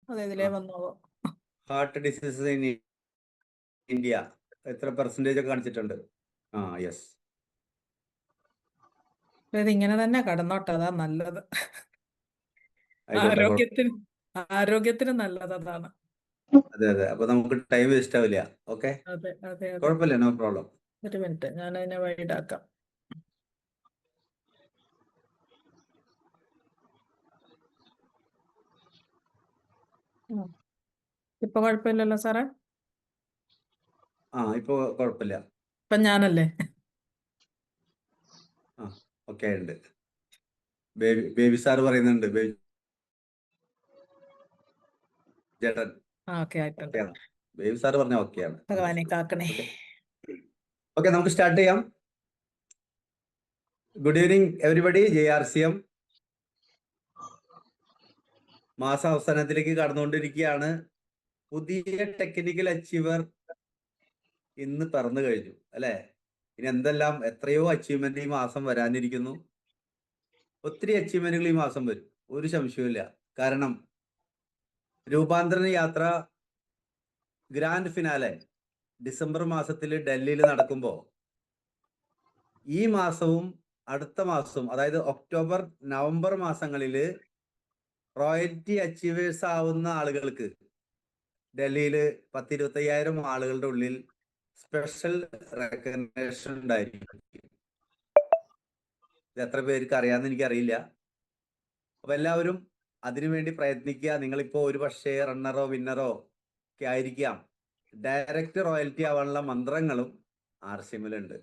അതെ, ഇതിലേ വന്നോളൂ. ഹാർട്ട് ഡിസീസസ് ഇൻ ഇന്ത്യ എത്ര പെർസെൻറ്റേജ് ഒക്കെ കാണിച്ചിട്ടുണ്ട്? യെസ്. ഇത് ഇങ്ങനെ തന്നെ കടന്നോട്ടെ, അതാ നല്ലത്. ആയിക്കോട്ടെ. ആരോഗ്യത്തിന് ആരോഗ്യത്തിന് നല്ലത് അതാണ്. അതെ അതെ. അപ്പൊ നമുക്ക് ടൈം വേസ്റ്റ് ആവില്ല. ഓക്കെ, അതെ അതെ അതെ. കുഴപ്പമില്ല, നോ പ്രോബ്ലം. ഒരു മിനിറ്റ്, ഞാൻ അതിനെ വൈഡാക്കാം. ഇപ്പൊ കുഴപ്പമില്ലല്ലോ സാറേ? ഇപ്പൊ കുഴപ്പമില്ല. ഇപ്പൊ ഞാനല്ലേ? ഓക്കെ ഉണ്ട്. ബേബി സാർ പറയുന്നുണ്ട്, ബേബി ചേട്ടൻ. ഓക്കെ ആയിട്ടുണ്ട്. ബേബി സാർ പറഞ്ഞ ഓക്കെയാണ്. ഭഗവാനെ കാക്കണേ. ഓക്കെ, നമുക്ക് സ്റ്റാർട്ട് ചെയ്യാം. Good evening everybody. JRCM മാസാവസാനത്തിലേക്ക് കടന്നുകൊണ്ടിരിക്കുകയാണ്. പുതിയ ടെക്നിക്കൽ അച്ചീവർ ഇന്ന് പിറന്നു കഴിഞ്ഞു അല്ലെ? ഇനി എന്തെല്ലാം എത്രയോ അച്ചീവ്മെന്റ് ഈ മാസം വരാനിരിക്കുന്നു. ഒത്തിരി അച്ചീവ്മെന്റുകൾ ഈ മാസം വരും, ഒരു സംശയവുമില്ല. കാരണം രൂപാന്തര യാത്ര ഗ്രാൻഡ് ഫിനാലെ ഡിസംബർ മാസത്തിൽ ഡൽഹിയിൽ നടക്കുമ്പോൾ ഈ മാസവും അടുത്ത മാസവും, അതായത് ഒക്ടോബർ നവംബർ മാസങ്ങളിൽ റോയൽറ്റി അച്ചീവേഴ്സ് ആവുന്ന ആളുകൾക്ക് ഡൽഹിയിൽ 10-25,000 ആളുകളുടെ ഉള്ളിൽ സ്പെഷ്യൽ റെക്കഗ്നേഷൻ ഉണ്ടായിരിക്കും. ഇത് എത്ര പേർക്ക് അറിയാമെന്ന് എനിക്കറിയില്ല. അപ്പൊ എല്ലാവരും അതിനുവേണ്ടി പ്രയത്നിക്കുക. നിങ്ങളിപ്പോ ഒരു പക്ഷേ റണ്ണറോ വിന്നറോ ഒക്കെ ആയിരിക്കാം. ഡയറക്റ്റ് റോയൽറ്റി ആവാനുള്ള മന്ത്രങ്ങളും RCMലുണ്ട്.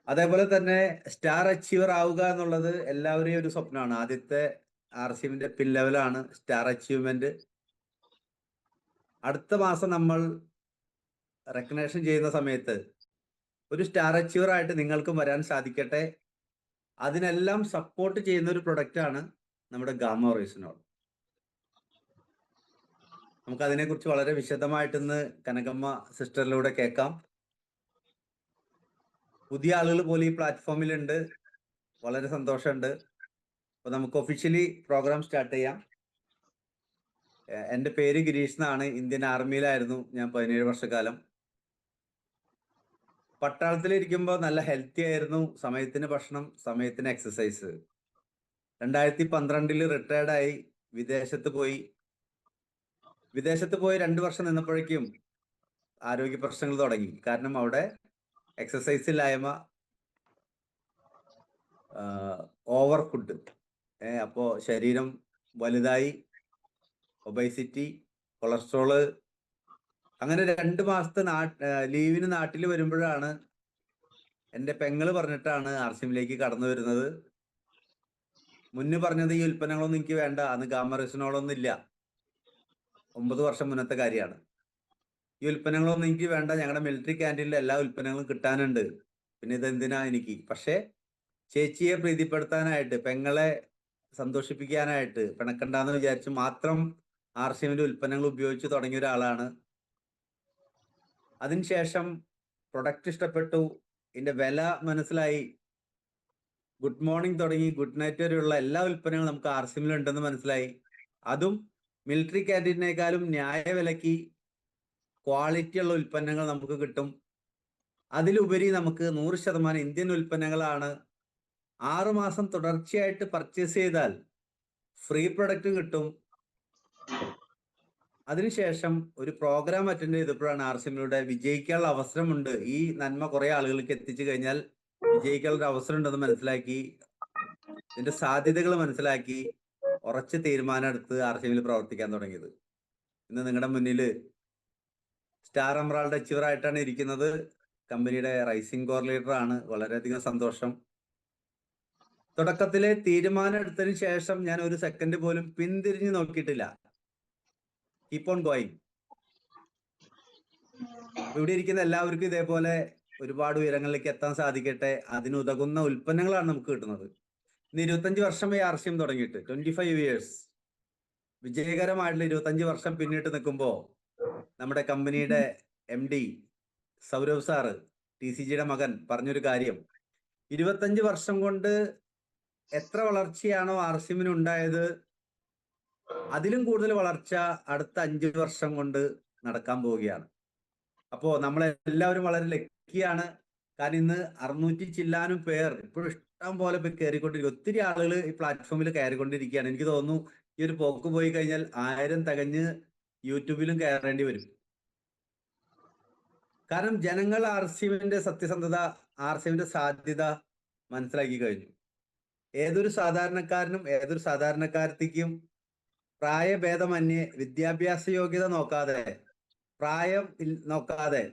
അതേപോലെ തന്നെ സ്റ്റാർ അച്ചീവർ ആവുക എന്നുള്ളത് എല്ലാവരെയും ഒരു സ്വപ്നമാണ്. ആദ്യത്തെ RCMന്റെ പിൻ ലെവലാണ് സ്റ്റാർ അച്ചീവ്മെന്റ്. അടുത്ത മാസം നമ്മൾ റെക്കഗ്നേഷൻ ചെയ്യുന്ന സമയത്ത് ഒരു സ്റ്റാർ അച്ചീവർ ആയിട്ട് നിങ്ങൾക്കും വരാൻ സാധിക്കട്ടെ. അതിനെല്ലാം സപ്പോർട്ട് ചെയ്യുന്ന ഒരു പ്രൊഡക്റ്റാണ് നമ്മുടെ ഗാമ റൈസിനോൾ. നമുക്ക് അതിനെക്കുറിച്ച് വളരെ വിശദമായിട്ട് ഇന്ന് കനകമ്മ സിസ്റ്ററിലൂടെ കേൾക്കാം. പുതിയ ആളുകൾ പോലും ഈ പ്ലാറ്റ്ഫോമിലുണ്ട്, വളരെ സന്തോഷമുണ്ട്. അപ്പൊ നമുക്ക് ഒഫീഷ്യലി പ്രോഗ്രാം സ്റ്റാർട്ട് ചെയ്യാം. എൻ്റെ പേര് ഗിരീഷ് എന്നാണ്. ഇന്ത്യൻ ആർമിയിലായിരുന്നു ഞാൻ 17 വർഷക്കാലം. പട്ടാളത്തിലിരിക്കുമ്പോൾ നല്ല ഹെൽത്തി ആയിരുന്നു. സമയത്തിന് ഭക്ഷണം, സമയത്തിന് എക്സസൈസ്. 2012 റിട്ടയർഡായി വിദേശത്ത് പോയി 2 വർഷം നിന്നപ്പോഴേക്കും ആരോഗ്യ പ്രശ്നങ്ങൾ തുടങ്ങി. കാരണം അവിടെ എക്സസൈസ് ഇല്ലായ്മ, ഓവർ ഫുഡ്. അപ്പോൾ ശരീരം വലുതായി, ഒബൈസിറ്റി, കൊളസ്ട്രോള്. അങ്ങനെ 2 മാസത്തെ ലീവിന് നാട്ടിൽ വരുമ്പോഴാണ് എൻ്റെ പെങ്ങള് പറഞ്ഞിട്ടാണ് RCMലേക്ക് കടന്നു വരുന്നത്. മുന്നേ പറഞ്ഞത് ഈ ഉൽപ്പന്നങ്ങളൊന്നും എനിക്ക് വേണ്ട, അന്ന് ഗാമ റൈസിനോളൊന്നും ഇല്ല, 9 വർഷം മുന്നത്തെ കാര്യമാണ്. ഈ ഉൽപ്പന്നങ്ങളൊന്നും എനിക്ക് വേണ്ട, ഞങ്ങളുടെ മിലിറ്ററി ക്യാൻറ്റീനിൽ എല്ലാ ഉൽപ്പന്നങ്ങളും കിട്ടാനുണ്ട്, പിന്നെ ഇതെന്തിനാ എനിക്ക്. പക്ഷേ ചേച്ചിയെ പ്രീതിപ്പെടുത്താനായിട്ട്, പെങ്ങളെ സന്തോഷിപ്പിക്കാനായിട്ട്, പിണക്കണ്ടെന്ന് വിചാരിച്ച് മാത്രം RCMന്റെ ഉൽപ്പന്നങ്ങൾ ഉപയോഗിച്ച് തുടങ്ങിയ ഒരാളാണ്. അതിനുശേഷം പ്രൊഡക്റ്റ് ഇഷ്ടപ്പെട്ടു, ഇതിന്റെ വില മനസ്സിലായി. ഗുഡ് മോർണിംഗ് തുടങ്ങി ഗുഡ് നൈറ്റ് വരെയുള്ള എല്ലാ ഉൽപ്പന്നങ്ങളും നമുക്ക് RCMൽ ഉണ്ടെന്ന് മനസ്സിലായി. അതും മിലിറ്ററി ക്യാൻറ്റീനേക്കാളും ന്യായ വിലയ്ക്ക് ക്വാളിറ്റി ഉള്ള ഉൽപ്പന്നങ്ങൾ നമുക്ക് കിട്ടും. അതിലുപരി നമുക്ക് 100% ഇന്ത്യൻ ഉൽപ്പന്നങ്ങളാണ്. 6 മാസം തുടർച്ചയായിട്ട് പർച്ചേസ് ചെയ്താൽ ഫ്രീ പ്രൊഡക്റ്റ് കിട്ടും. അതിനുശേഷം ഒരു പ്രോഗ്രാം അറ്റൻഡ് ചെയ്തപ്പോഴാണ് RCMലൂടെ വിജയിക്കാനുള്ള അവസരമുണ്ട്, ഈ നന്മ കുറെ ആളുകൾക്ക് എത്തിച്ചു കഴിഞ്ഞാൽ വിജയിക്കാനുള്ള അവസരം ഉണ്ടെന്ന് മനസ്സിലാക്കി, ഇതിന്റെ സാധ്യതകൾ മനസ്സിലാക്കി ഉറച്ച തീരുമാനം എടുത്ത് RCMൽ പ്രവർത്തിക്കാൻ തുടങ്ങിയത്. ഇന്ന് നിങ്ങളുടെ മുന്നിൽ സ്റ്റാർ എമറാൾഡ് അച്ചീവർ ആയിട്ടാണ് ഇരിക്കുന്നത്. കമ്പനിയുടെ റൈസിംഗ് കോർ ലീഡർ ആണ്. വളരെയധികം സന്തോഷം. തുടക്കത്തിലെ തീരുമാനം എടുത്തതിന് ശേഷം ഞാൻ ഒരു സെക്കൻഡ് പോലും പിന്തിരിഞ്ഞു നോക്കിയിട്ടില്ല. Keep on going. ഇവിടെ ഇരിക്കുന്ന എല്ലാവർക്കും ഇതേപോലെ ഒരുപാട് ഉയരങ്ങളിലേക്ക് എത്താൻ സാധിക്കട്ടെ. അതിനുതകുന്ന ഉൽപ്പന്നങ്ങളാണ് നമുക്ക് കിട്ടുന്നത്. ഇന്ന് 25 വർഷമായി RCM തുടങ്ങിയിട്ട്, 25 years. വിജയകരമായിട്ടുള്ള 25 വർഷം പിന്നിട്ട് നിൽക്കുമ്പോൾ നമ്മുടെ കമ്പനിയുടെ MD സൗരവ് സാറ്, TCGയുടെ മകൻ, പറഞ്ഞൊരു കാര്യം, 25 വർഷം കൊണ്ട് എത്ര വളർച്ചയാണോ ആർസിഎമ്മിന് ഉണ്ടായത്, അതിലും കൂടുതൽ വളർച്ച അടുത്ത 5 വർഷം കൊണ്ട് നടക്കാൻ പോവുകയാണ്. അപ്പോ നമ്മളെല്ലാവരും വളരെ ലക്കിയാണ്. കാരണം ഇന്ന് 600 ചില്ലാനും പേർ ഇപ്പോഴും ഇഷ്ടം പോലെ പേർ കയറിക്കൊണ്ടിരിക്കും. ഒത്തിരി ആളുകൾ ഈ പ്ലാറ്റ്ഫോമിൽ കയറിക്കൊണ്ടിരിക്കുകയാണ്. എനിക്ക് തോന്നുന്നു ഈ ഒരു പോക്ക് പോയി കഴിഞ്ഞാൽ 1000 തികഞ്ഞ് യൂട്യൂബിലും കയറേണ്ടി വരും. കാരണം ജനങ്ങൾ ആർസിഎമ്മിന്റെ സത്യസന്ധത, ആർസിഎമ്മിന്റെ സാധ്യത മനസ്സിലാക്കി കഴിഞ്ഞു. ഏതൊരു സാധാരണക്കാരനും ഏതൊരു സാധാരണക്കാരത്തിക്കും പ്രായഭേദമന്യേ വിദ്യാഭ്യാസ യോഗ്യത നോക്കാതെ, പ്രായം നോക്കാതെ,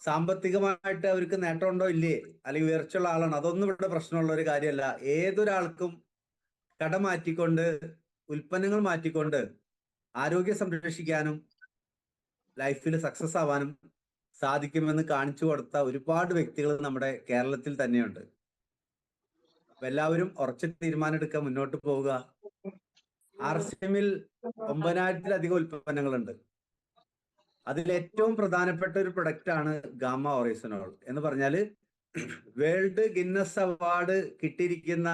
സാമ്പത്തികമായിട്ട് അവർക്ക് നേട്ടമുണ്ടോ ഇല്ലേ, അല്ലെങ്കിൽ ഉയർച്ചയുള്ള ആളാണ്, അതൊന്നും ഇവിടെ പ്രശ്നമുള്ള ഒരു കാര്യമല്ല. ഏതൊരാൾക്കും കട മാറ്റിക്കൊണ്ട്, ഉൽപ്പന്നങ്ങൾ മാറ്റിക്കൊണ്ട് ആരോഗ്യം സംരക്ഷിക്കാനും ലൈഫിൽ സക്സസ് ആവാനും സാധിക്കുമെന്ന് കാണിച്ചു കൊടുത്ത ഒരുപാട് വ്യക്തികൾ നമ്മുടെ കേരളത്തിൽ തന്നെയുണ്ട്. അപ്പൊ എല്ലാവരും ഉറച്ച തീരുമാനം എടുക്കുക, മുന്നോട്ട് പോവുക. ആർസിഎമ്മിൽ 9000-ലധികം ഉൽപ്പന്നങ്ങളുണ്ട്. അതിൽ ഏറ്റവും പ്രധാനപ്പെട്ട ഒരു പ്രൊഡക്റ്റ് ആണ് ഗാമ ഓറൈസനോൾ എന്ന് പറഞ്ഞാൽ വേൾഡ് ഗിന്നസ് അവാർഡ് കിട്ടിയിരിക്കുന്ന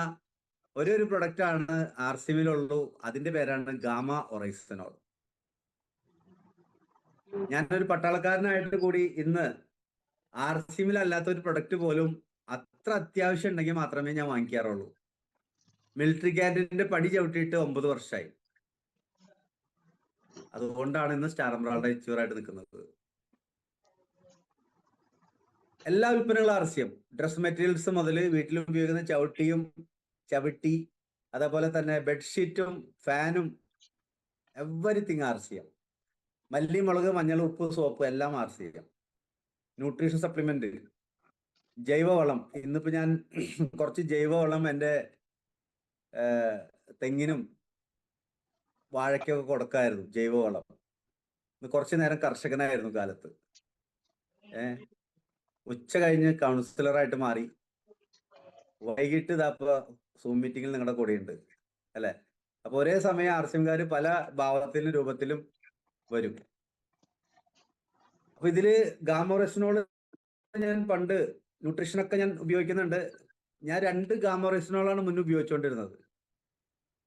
ഒരു പ്രൊഡക്റ്റ് ആണ് ആർസിഎമ്മിലുള്ളൂ. അതിന്റെ പേരാണ് ഗാമ ഓറൈസനോൾ. ഞാനൊരു പട്ടാളക്കാരനായിട്ട് കൂടി ഇന്ന് ആർസിഎമ്മിൽ അല്ലാത്ത ഒരു പ്രൊഡക്റ്റ് പോലും അത്ര അത്യാവശ്യം ഉണ്ടെങ്കിൽ മാത്രമേ ഞാൻ വാങ്ങിക്കാറുള്ളൂ. മിലിറ്ററി ക്യാൻറ്റീനിന്റെ പടി ചവിട്ടിയിട്ട് 9 വർഷമായി. അതുകൊണ്ടാണ് ഇന്ന് സ്റ്റാർ എംറാൾഡ് അച്ചീവറായിട്ട് നിൽക്കുന്നത്. എല്ലാ ഉൽപ്പന്നങ്ങളും ആർസിഎം, ഡ്രസ് മെറ്റീരിയൽസ് മുതൽ വീട്ടിൽ ഉപയോഗിക്കുന്ന ചവിട്ടി, അതേപോലെ തന്നെ ബെഡ്ഷീറ്റും ഫാനും, എവരിത്തിങ് ആർസിഎം. മല്ലി, മുളക്, മഞ്ഞൾ, ഉപ്പ്, സോപ്പ് എല്ലാം ആർസിഎം. ന്യൂട്രീഷൻ സപ്ലിമെന്റ്, ജൈവവളം. ഇന്നിപ്പോ ഞാൻ കുറച്ച് ജൈവവളം എൻ്റെ തെങ്ങിനും വാഴയ്ക്കൊക്കെ കൊടുക്കായിരുന്നു. ജൈവവളം. കുറച്ചു നേരം കർഷകനായിരുന്നു കാലത്ത്. ഉച്ച കഴിഞ്ഞ് കൗൺസിലറായിട്ട് മാറി. വൈകിട്ട് ഇതാപ്പോ സൂം മീറ്റിംഗിൽ നിങ്ങളുടെ കൂടെയുണ്ട് അല്ലെ. അപ്പൊ ഒരേ സമയം ആർസിഎംകാർ പല ഭാവത്തിലും രൂപത്തിലും വരും. അപ്പൊ ഇതില് ഗാമോറെസിനോൾ ഞാൻ പണ്ട് ന്യൂട്രീഷനൊക്കെ ഞാൻ ഉപയോഗിക്കുന്നുണ്ട്. ഞാൻ 2 ഗാമോറെസിനോളാണ് മുന്നേ ഉപയോഗിച്ചുകൊണ്ടിരുന്നത്.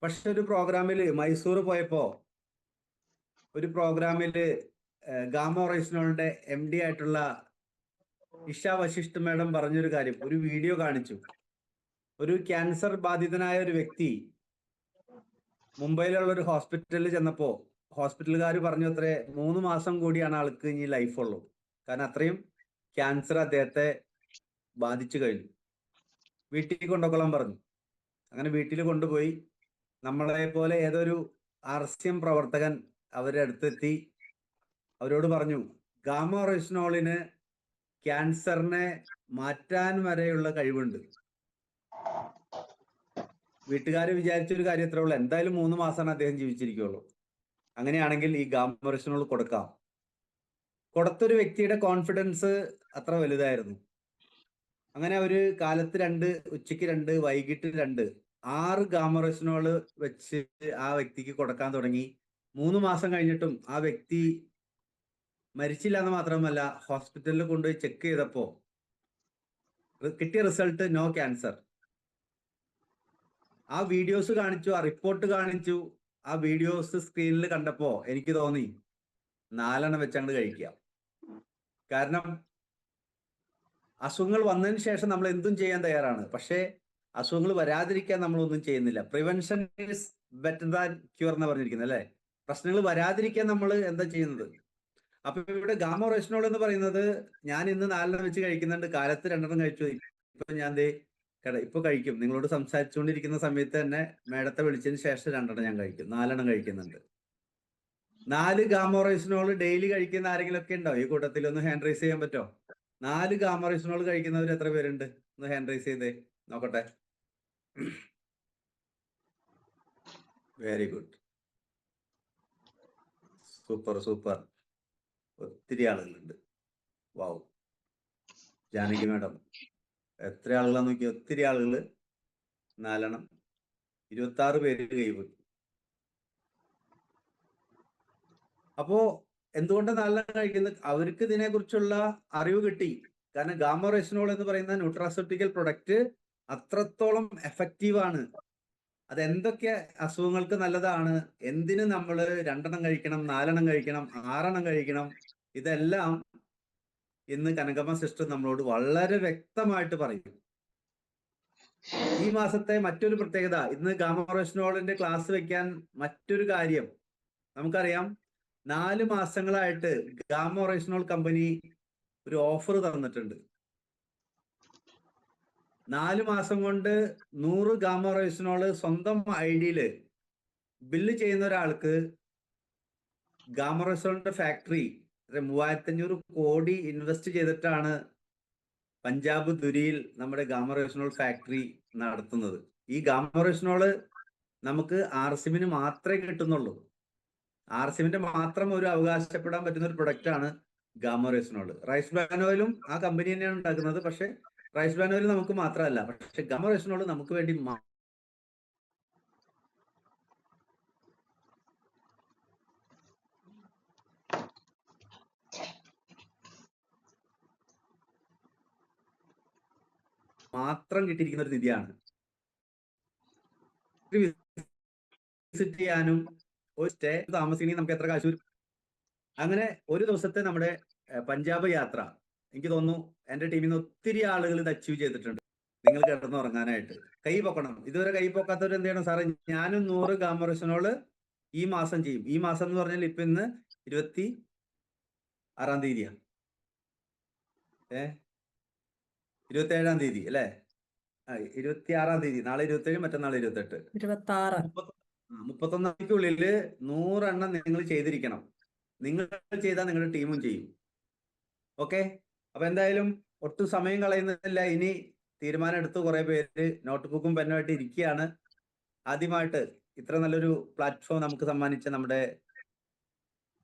പക്ഷെ ഒരു പ്രോഗ്രാമില് മൈസൂർ പോയപ്പോ ഒരു പ്രോഗ്രാമില് ഗാമോറെസിനോളിന്റെ MD ആയിട്ടുള്ള ഇഷ വശിഷ്ഠ മേഡം പറഞ്ഞൊരു കാര്യം, ഒരു വീഡിയോ കാണിച്ചു. ഒരു ക്യാൻസർ ബാധിതനായ ഒരു വ്യക്തി മുംബൈയിലുള്ള ഒരു ഹോസ്പിറ്റലിൽ ചെന്നപ്പോ ഹോസ്പിറ്റലുകാർ പറഞ്ഞു അത്രേ 3 മാസം കൂടിയാണ് ആൾക്ക് ഇനി ലൈഫ് ഉള്ളൂ. കാരണം അത്രയും ക്യാൻസർ അദ്ദേഹത്തെ ബാധിച്ചു കഴിഞ്ഞു. വീട്ടിൽ കൊണ്ടുപോകാൻ പറഞ്ഞു. അങ്ങനെ വീട്ടിൽ കൊണ്ടുപോയി. നമ്മളെ പോലെ ഏതൊരു ആർസിഎം പ്രവർത്തകൻ അവരുടെ അടുത്തെത്തി. അവരോട് പറഞ്ഞു, ഗാമോറെസിനോളിന് ക്യാൻസറിനെ മാറ്റാൻ വരെയുള്ള കഴിവുണ്ട്. വീട്ടുകാർ വിചാരിച്ചൊരു കാര്യം എത്ര ഉള്ളൂ, എന്തായാലും 3 മാസമാണ് അദ്ദേഹം ജീവിച്ചിരിക്കുള്ളൂ. അങ്ങനെയാണെങ്കിൽ ഈ ഗാമോറെസിനോൾ കൊടുക്കാം. കൊടുത്തൊരു വ്യക്തിയുടെ കോൺഫിഡൻസ് അത്ര വലുതായിരുന്നു. അങ്ങനെ അവര് കാലത്ത് 2, ഉച്ചയ്ക്ക് 2, വൈകിട്ട് 2, 6 ഗാമോറെസിനോൾ വെച്ച് ആ വ്യക്തിക്ക് കൊടുക്കാൻ തുടങ്ങി. 3 മാസം കഴിഞ്ഞിട്ടും ആ വ്യക്തി മരിച്ചില്ല എന്ന് മാത്രമല്ല, ഹോസ്പിറ്റലിൽ കൊണ്ടുപോയി ചെക്ക് ചെയ്തപ്പോ കിട്ടിയ റിസൾട്ട് നോ ക്യാൻസർ. ആ വീഡിയോസ് കാണിച്ചു, ആ റിപ്പോർട്ട് കാണിച്ചു. ആ വീഡിയോസ് സ്ക്രീനിൽ കണ്ടപ്പോ എനിക്ക് തോന്നി 4 വെച്ചങ്ങോട്ട് കഴിക്കാം. കാരണം അസുഖങ്ങൾ വന്നതിന് ശേഷം നമ്മൾ എന്തും ചെയ്യാൻ തയ്യാറാണ്. പക്ഷേ അസുഖങ്ങൾ വരാതിരിക്കാൻ നമ്മളൊന്നും ചെയ്യുന്നില്ല. Prevention is better than cure എന്ന് പറഞ്ഞിരിക്കുന്നത് അല്ലെ. പ്രശ്നങ്ങൾ വരാതിരിക്കാൻ നമ്മൾ എന്താ ചെയ്യുന്നത്? അപ്പൊ ഇവിടെ ഗാമോറെസിനോൾ എന്ന് പറയുന്നത് ഞാൻ ഇന്ന് 4 വെച്ച് കഴിക്കുന്നുണ്ട്. കാലത്ത് 2 കഴിച്ചു. ഇപ്പൊ ഞാൻ ഇപ്പൊ കഴിക്കും. നിങ്ങളോട് സംസാരിച്ചുകൊണ്ടിരിക്കുന്ന സമയത്ത് തന്നെ മേഡത്തെ വിളിച്ചതിന് ശേഷം 2 ഞാൻ കഴിക്കും. 4 കഴിക്കുന്നുണ്ട്. 4 ഗാമോറെസിനോൾ ഡെയിലി കഴിക്കുന്ന ആരെങ്കിലും ഒക്കെ ഉണ്ടോ ഈ കൂട്ടത്തിൽ? ഒന്ന് ഹാൻഡ് റൈസ് ചെയ്യാൻ പറ്റോ? 4 ഗാമോറെസിനോൾ കഴിക്കുന്നവർ എത്ര പേരുണ്ട്? ഒന്ന് ഹാൻഡ് റൈസ് ചെയ്തേ നോക്കട്ടെ. Very good, super super. ഒത്തിരി ആളുകളുണ്ട്. വാവ്. ജാനകി മാഡം, എത്ര ആളുകളാന്ന് നോക്കി. ഒത്തിരി ആളുകൾ. 4, 26 പേര് കൈപോയി. അപ്പോ എന്തുകൊണ്ടാണ് 4 കഴിക്കുന്നത്? അവർക്ക് ഇതിനെ കുറിച്ചുള്ള അറിവ് കിട്ടി. കാരണം ഗാമോറെസിനോൾ എന്ന് പറയുന്ന ന്യൂട്രാസ്യൂട്ടിക്കൽ പ്രൊഡക്റ്റ് അത്രത്തോളം എഫക്റ്റീവാണ്. അതെന്തൊക്കെ അസുഖങ്ങൾക്ക് നല്ലതാണ്, എന്തിന് നമ്മൾ 2 കഴിക്കണം, 4 കഴിക്കണം, 6 കഴിക്കണം, ഇതെല്ലാം ഇന്ന് കനകമ്മ സിസ്റ്റർ നമ്മളോട് വളരെ വ്യക്തമായിട്ട് പറയും. ഈ മാസത്തെ മറ്റൊരു പ്രത്യേകത, ഇന്ന് ഗാമറോഷനോളിന്റെ ക്ലാസ് വെക്കാൻ മറ്റൊരു കാര്യം, നമുക്കറിയാം 4 മാസങ്ങളായിട്ട് ഗാമറോഷനോൾ കമ്പനി ഒരു ഓഫർ തന്നിട്ടുണ്ട്. 4 മാസം കൊണ്ട് 100 ഗാമറോഷനോള് സ്വന്തം ഐഡിയില് ബില്ല് ചെയ്യുന്ന ഒരാൾക്ക് ഗാമറോഷനോളിന്റെ ഫാക്ടറി 3500 കോടി ഇൻവെസ്റ്റ് ചെയ്തിട്ടാണ് പഞ്ചാബ് ദുരിയിൽ നമ്മുടെ ഗാമറോഷനോൾ ഫാക്ടറി നടത്തുന്നത്. ഈ ഗാമറോഷനോള് നമുക്ക് ആർസിഎമ്മിന് മാത്രമേ കിട്ടുന്നുള്ളൂ. ആർസിഎമ്മിന്റെ മാത്രം ഒരു അവകാശപ്പെടാൻ പറ്റുന്ന ഒരു പ്രൊഡക്റ്റ് ആണ് ഗാമറോഷനോൾ. റൈസ് ബ്രാൻ ഓയിലും ആ കമ്പനി തന്നെയാണ് ഉണ്ടാക്കുന്നത്. പക്ഷെ റൈസ് ബ്രാൻ ഓയിൽ നമുക്ക് മാത്രമല്ല, പക്ഷെ ഗാമറോഷനോൾ നമുക്ക് വേണ്ടി മാത്രം കിട്ടിയിരിക്കുന്ന ഒരു നിധിയാണ്. വിസിറ്റ് ചെയ്യാനും ഒരു സ്റ്റേ താമസിക്കണമെങ്കിൽ നമുക്ക് എത്ര കാശ് വരും? അങ്ങനെ ഒരു ദിവസത്തെ നമ്മുടെ പഞ്ചാബ് യാത്ര, എനിക്ക് തോന്നുന്നു എന്റെ ടീമിൽ നിന്ന് ഒത്തിരി ആളുകൾ ഇത് അച്ചീവ് ചെയ്തിട്ടുണ്ട്. നിങ്ങൾ കിടന്നുറങ്ങാനായിട്ട് കൈ പൊക്കണം. ഇതുവരെ കൈ പൊക്കാത്തവർ എന്ത് ചെയ്യണം? സാറേ, ഞാനും 100 ഗാമറോഷനോള് ഈ മാസം ചെയ്യും. ഈ മാസം എന്ന് പറഞ്ഞാൽ ഇപ്പൊ ഇന്ന് 26-ാം തീയതിയാണ്, 27-ാം തീയതി അല്ലേ? 26-ാം തീയതി. നാളെ 27, മറ്റന്നാൾ 28, 31 തീയതിക്കുള്ളിൽ 100 എണ്ണം നിങ്ങൾ ചെയ്തിരിക്കണം. നിങ്ങൾ ചെയ്താൽ നിങ്ങളുടെ ടീമും ചെയ്യും. ഓക്കെ, അപ്പൊ എന്തായാലും ഒട്ടും സമയം കളയുന്നില്ല. ഇനി തീരുമാനം എടുത്ത് കുറെ പേര് നോട്ട് ബുക്കും പെന്നുമായിട്ട് ഇരിക്കുകയാണ്. ആദ്യമായിട്ട് ഇത്ര നല്ലൊരു പ്ലാറ്റ്ഫോം നമുക്ക് സമ്മാനിച്ച നമ്മുടെ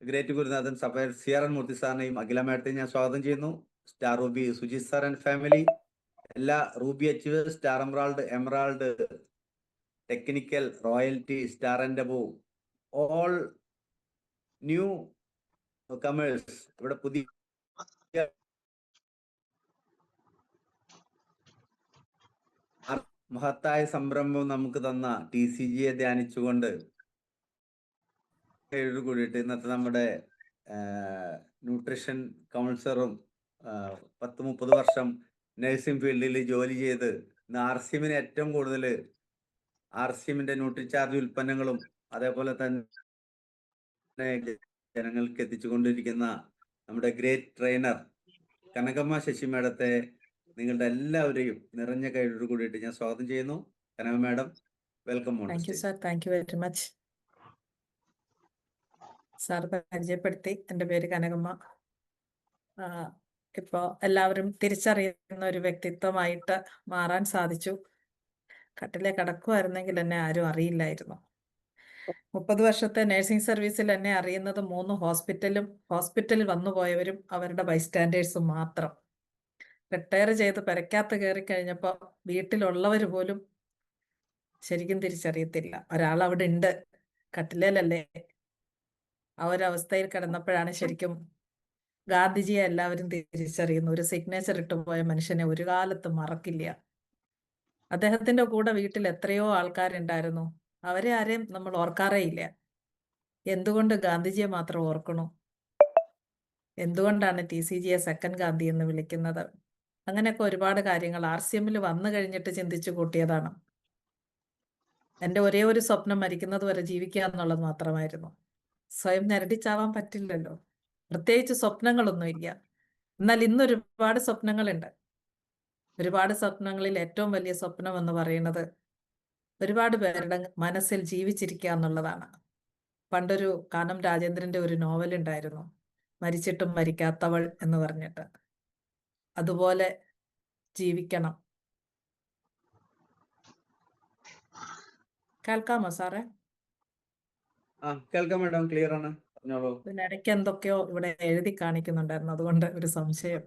ഗ്രേറ്റ് ഗുരുനാഥൻ സഫയർ സിയറൻ മൂർത്തി സാറിനെയും അഖില മാഡത്തെയും ഞാൻ സ്വാഗതം ചെയ്യുന്നു. Star ruby Sujith sir and family, എല്ലാ ruby achievers, star emerald, technical, royalty, star and above, all newcomers, ഇവിടെ പുതിയ മഹത്തായ സംരംഭം നമുക്ക് തന്ന TCGയെ ധ്യാനിച്ചുകൊണ്ട് കൂടിയിട്ട് ഇന്നത്തെ നമ്മുടെ ന്യൂട്രീഷൻ കൗൺസിലറും 10-30 വർഷം നഴ്സിംഗ് ഫീൽഡിൽ ജോലി ചെയ്ത് ഇന്ന് ആർസിഎമ്മിന് ഏറ്റവും കൂടുതൽ ആർസിഎമ്മിന്റെ ന്യൂട്രിചാർജ് ഉൽപ്പന്നങ്ങളും അതേപോലെ തന്നെ ജനങ്ങൾക്ക് എത്തിച്ചുകൊണ്ടിരിക്കുന്ന നമ്മുടെ ഗ്രേറ്റ് ട്രെയിനർ കനകമ്മ ശശി മാഡത്തെ നിങ്ങളുടെ എല്ലാവരെയും നിറഞ്ഞ കൈയോട് കൂടിയിട്ട് ഞാൻ സ്വാഗതം ചെയ്യുന്നു. Kanakamma madam, welcome. Thank you sir, thank you very much. Sir പരിചയപ്പെടുത്തി. എൻ്റെ പേര് കനകമ്മ. ഇപ്പോൾ എല്ലാവരും തിരിച്ചറിയുന്ന ഒരു വ്യക്തിത്വമായിട്ട് മാറാൻ സാധിച്ചു. കട്ടിലെ കിടക്കുമായിരുന്നെങ്കിൽ എന്നെ ആരും അറിയില്ലായിരുന്നു. 30 വർഷത്തെ നഴ്സിംഗ് സർവീസിൽ എന്നെ അറിയുന്നത് 3 ഹോസ്പിറ്റലിൽ വന്നുപോയവരും അവരുടെ ബൈസ്റ്റാൻഡേഴ്സും മാത്രം. റിട്ടയർ ചെയ്ത് പെരക്കകത്ത് കയറി കഴിഞ്ഞപ്പോൾ വീട്ടിലുള്ളവർ പോലും ശരിക്കും തിരിച്ചറിയത്തില്ല ഒരാൾ അവിടെ ഉണ്ട്, കട്ടിലേലല്ലേ. ആ ഒരവസ്ഥയിൽ കിടന്നപ്പോഴാണ് ശരിക്കും ഗാന്ധിജിയെ എല്ലാവരും തിരിച്ചറിയുന്നു. ഒരു സിഗ്നേച്ചർ ഇട്ടുപോയ മനുഷ്യനെ ഒരു കാലത്തും മറക്കില്ല. അദ്ദേഹത്തിന്റെ കൂടെ വീട്ടിൽ എത്രയോ ആൾക്കാരുണ്ടായിരുന്നു, അവരെ ആരെയും നമ്മൾ ഓർക്കാറേ ഇല്ല. എന്തുകൊണ്ട് ഗാന്ധിജിയെ മാത്രം ഓർക്കണു? എന്തുകൊണ്ടാണ് TCGയെ സെക്കൻഡ് ഗാന്ധി എന്ന് വിളിക്കുന്നത്? അങ്ങനെയൊക്കെ ഒരുപാട് കാര്യങ്ങൾ ആർസിഎമ്മിൽ വന്നു കഴിഞ്ഞിട്ട് ചിന്തിച്ചു കൂട്ടിയതാണ്. എൻ്റെ ഒരേ ഒരു സ്വപ്നം മരിക്കുന്നത് വരെ ജീവിക്കുക എന്നുള്ളത് മാത്രമായിരുന്നു. സ്വയം ഞരടിച്ചാവാൻ പറ്റില്ലല്ലോ, പ്രത്യേകിച്ച് സ്വപ്നങ്ങളൊന്നുമില്ല. എന്നാൽ ഇന്നൊരുപാട് സ്വപ്നങ്ങളുണ്ട്. ഒരുപാട് സ്വപ്നങ്ങളിൽ ഏറ്റവും വലിയ സ്വപ്നം എന്ന് പറയുന്നത് ഒരുപാട് പേരുടെ മനസ്സിൽ ജീവിച്ചിരിക്കുക എന്നുള്ളതാണ്. പണ്ടൊരു കാനം രാജേന്ദ്രന്റെ ഒരു നോവൽ ഉണ്ടായിരുന്നു, മരിച്ചിട്ടും മരിക്കാത്തവൾ എന്ന് പറഞ്ഞിട്ട്. അതുപോലെ ജീവിക്കണം. കേൾക്കാമോ സാറേ? കേൾക്കാം മാഡം, ക്ലിയർ ആണ്, പറഞ്ഞോളൂ. ഇതിനിടയ്ക്ക് എന്തൊക്കെയോ ഇവിടെ എഴുതി കാണിക്കുന്നുണ്ടായിരുന്നു, അതുകൊണ്ട് ഒരു സംശയം.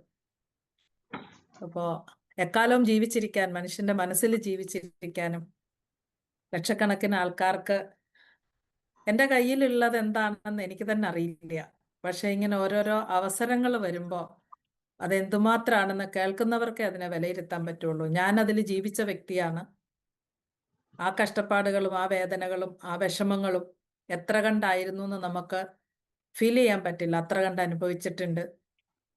അപ്പോ എക്കാലവും ജീവിച്ചിരിക്കാൻ, മനുഷ്യന്റെ മനസ്സിൽ ജീവിച്ചിരിക്കാനും ലക്ഷക്കണക്കിന് ആൾക്കാർക്ക് എൻ്റെ കയ്യിലുള്ളത് എന്താണെന്ന് എനിക്ക് തന്നെ അറിയില്ല. പക്ഷെ ഇങ്ങനെ ഓരോരോ അവസരങ്ങൾ വരുമ്പോൾ അതെന്തുമാത്രമാണെന്ന് കേൾക്കുന്നവർക്കേ അതിനെ വിലയിരുത്താൻ പറ്റുള്ളൂ. ഞാൻ അതിൽ ജീവിച്ച വ്യക്തിയാണ്. ആ കഷ്ടപ്പാടുകളും ആ വേദനകളും ആ വിഷമങ്ങളും എത്ര കണ്ടായിരുന്നു എന്ന് നമുക്ക് ഫീൽ ചെയ്യാൻ പറ്റില്ല. അത്ര കണ്ട് അനുഭവിച്ചിട്ടുണ്ട്.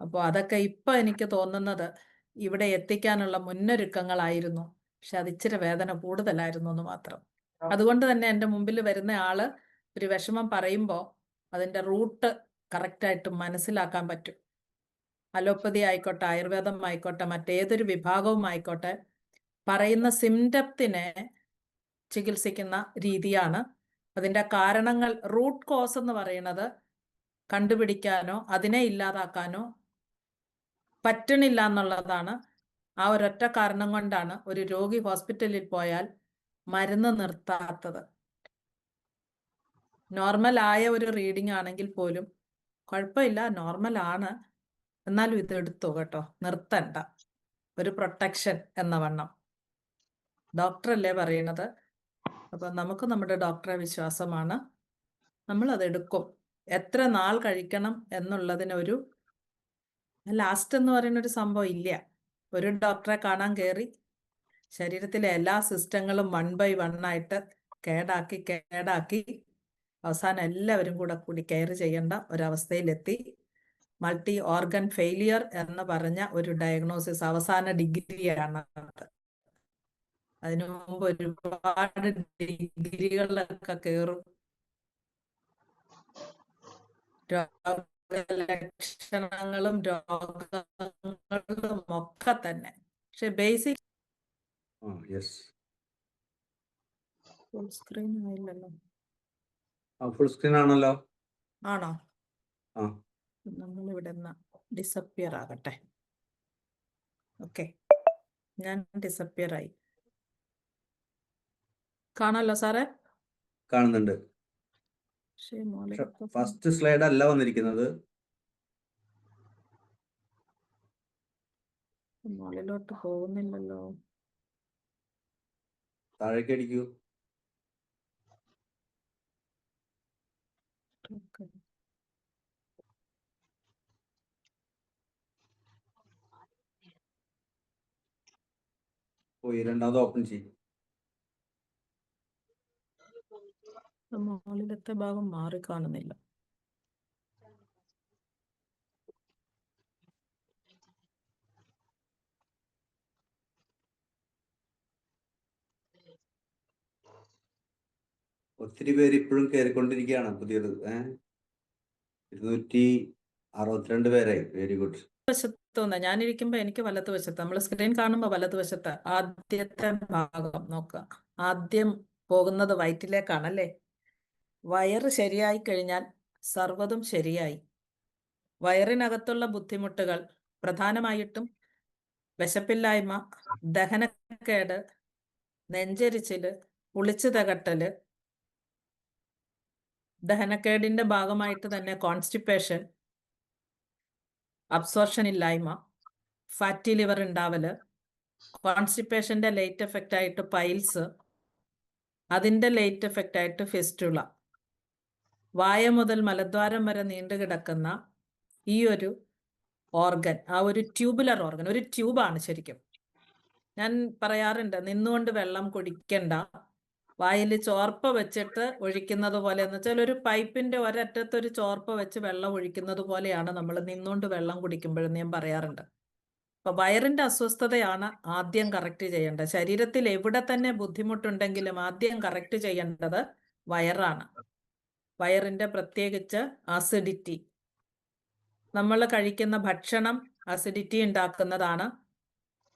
അപ്പോൾ അതൊക്കെ ഇപ്പം എനിക്ക് തോന്നുന്നത് ഇവിടെ എത്തിക്കാനുള്ള മുന്നൊരുക്കങ്ങളായിരുന്നു. പക്ഷെ അത് ഇച്ചിരി വേദന കൂടുതലായിരുന്നു എന്ന് മാത്രം. അതുകൊണ്ട് തന്നെ എൻ്റെ മുമ്പിൽ വരുന്ന ആള് ഒരു വിഷമം പറയുമ്പോൾ അതിൻ്റെ റൂട്ട് കറക്റ്റായിട്ട് മനസ്സിലാക്കാൻ പറ്റും. അലോപ്പതി ആയിക്കോട്ടെ, ആയുർവേദം ആയിക്കോട്ടെ, മറ്റേതൊരു വിഭാഗവും ആയിക്കോട്ടെ, പറയുന്ന സിംറ്റത്തിനെ ചികിത്സിക്കുന്ന രീതിയാണ്. അതിൻ്റെ കാരണങ്ങൾ, റൂട്ട് കോസ് എന്ന് പറയുന്നത് കണ്ടുപിടിക്കാനോ അതിനെ ഇല്ലാതാക്കാനോ പറ്റണില്ല എന്നുള്ളതാണ്. ആ ഒരൊറ്റ കാരണം കൊണ്ടാണ് ഒരു രോഗി ഹോസ്പിറ്റലിൽ പോയാൽ മരുന്ന് നിർത്താത്തത്. നോർമൽ ആയ ഒരു റീഡിംഗ് ആണെങ്കിൽ പോലും കുഴപ്പമില്ല, നോർമൽ ആണ്, എന്നാലും ഇത് എടുത്തോ കേട്ടോ, നിർത്തണ്ട, ഒരു പ്രൊട്ടക്ഷൻ എന്ന വണ്ണം. ഡോക്ടറല്ലേ പറയണത്. അപ്പം നമുക്ക് നമ്മുടെ ഡോക്ടറെ വിശ്വാസമാണ്. നമ്മളത് എടുക്കും. എത്ര നാൾ കഴിക്കണം എന്നുള്ളതിനൊരു ലാസ്റ്റ് എന്ന് പറയുന്ന ഒരു സംഭവം ഇല്ല. ഒരു ഡോക്ടറെ കാണാൻ കയറി ശരീരത്തിലെ എല്ലാ സിസ്റ്റങ്ങളും 1 by 1 ആയിട്ട് കേടാക്കി അവസാനം എല്ലാവരും കൂടി കെയർ ചെയ്യേണ്ട ഒരവസ്ഥയിലെത്തി. മൾട്ടി ഓർഗൻ ഫെയിലിയർ എന്ന് പറഞ്ഞ ഒരു ഡയഗ്നോസിസ് അവസാന ഡിഗ്രിയാണ്. അതിനു മുമ്പ് ഒരുപാട് ഡിഗ്രികളിലൊക്കെ കയറും. രോഗലക്ഷണങ്ങളും രോഗങ്ങളും ഒക്കെ തന്നെ. പക്ഷെ ബേസിക് ഫുൾ സ്ക്രീൻ ആയില്ലല്ലോ. ഫുൾ സ്ക്രീൻ ആണല്ലോ. ആണോ? ആ, നമ്മളിവിടെ ഡിസപ്പിയർ ആകട്ടെ. ഓക്കെ, ഞാൻ ഡിസപ്പിയർ ആയി. കാണാലോ സാറേ? കാണുന്നുണ്ട്. പക്ഷേ ഫസ്റ്റ് സ്ലൈഡ് അല്ല വന്നിരിക്കുന്നത്. മുകളിലോട്ട് പോകുന്നില്ലല്ലോ. താഴേക്ക് അടിക്കൂ. പോയി രണ്ടാമത് ഓപ്പൺ ചെയ്യും. മുകളിലത്തെ ഭാഗം മാറി കാണുന്നില്ല. ഒത്തിരി പേര് ഇപ്പോഴും കയറിക്കൊണ്ടിരിക്കുകയാണ്. പുതിയത് 262 പേരായി. Very good. വശത്തുനിന്ന് ഞാനിരിക്കുമ്പോ എനിക്ക് വലതുവശത്ത്, നമ്മൾ സ്ക്രീൻ കാണുമ്പോൾ വലതുവശത്ത് ആദ്യത്തെ ഭാഗം നോക്കുക. ആദ്യം പോകുന്നത് വയറ്റിലേക്കാണല്ലേ. വയറ് ശരിയായി കഴിഞ്ഞാൽ സർവ്വതും ശരിയായി. വയറിനകത്തുള്ള ബുദ്ധിമുട്ടുകൾ പ്രധാനമായിട്ടും വിശപ്പില്ലായ്മ, ദഹനക്കേട്, നെഞ്ചരിച്ചില്, പുളിച്ചു തകട്ടല്, ദഹനക്കേടിന്റെ ഭാഗമായിട്ട് തന്നെ കോൺസ്റ്റിപ്പേഷൻ, അബ്സോർഷൻ ഇല്ലായ്മ, ഫാറ്റി ലിവർ ഉണ്ടാവല്, കോൺസ്റ്റിപ്പേഷന്റെ ലേറ്റ് എഫക്റ്റ് ആയിട്ട് പൈൽസ്, അതിന്റെ ലേറ്റ് എഫക്റ്റ് ആയിട്ട് ഫിസ്റ്റുള, വായ മുതൽ മലദ്വാരം വരെ നീണ്ടു കിടക്കുന്ന ഈ ഒരു ഓർഗൻ, ആ ഒരു ട്യൂബുലർ ഓർഗൻ, ഒരു ട്യൂബാണ് ശരിക്കും. ഞാൻ പറയാറുണ്ട്, നിന്നുകൊണ്ട് വെള്ളം കുടിക്കണ്ട, വായിൽ ചോർപ്പ വെച്ചിട്ട് ഒഴിക്കുന്നത് പോലെ, എന്ന് വെച്ചാൽ ഒരു പൈപ്പിന്റെ ഒരറ്റത്ത് ഒരു ചോർപ്പ വെച്ച് വെള്ളം ഒഴിക്കുന്നത് പോലെയാണ് നമ്മൾ നിന്നുകൊണ്ട് വെള്ളം കുടിക്കുമ്പോഴെന്ന് ഞാൻ പറയാറുണ്ട്. അപ്പൊ വയറിന്റെ അസ്വസ്ഥതയാണ് ആദ്യം കറക്റ്റ് ചെയ്യേണ്ടത്. ശരീരത്തിൽ എവിടെ തന്നെ ബുദ്ധിമുട്ടുണ്ടെങ്കിലും ആദ്യം കറക്റ്റ് ചെയ്യേണ്ടത് വയറാണ്. വയറിന്റെ പ്രത്യേകിച്ച് അസിഡിറ്റി. നമ്മൾ കഴിക്കുന്ന ഭക്ഷണം അസിഡിറ്റി ഉണ്ടാക്കുന്നതാണ്.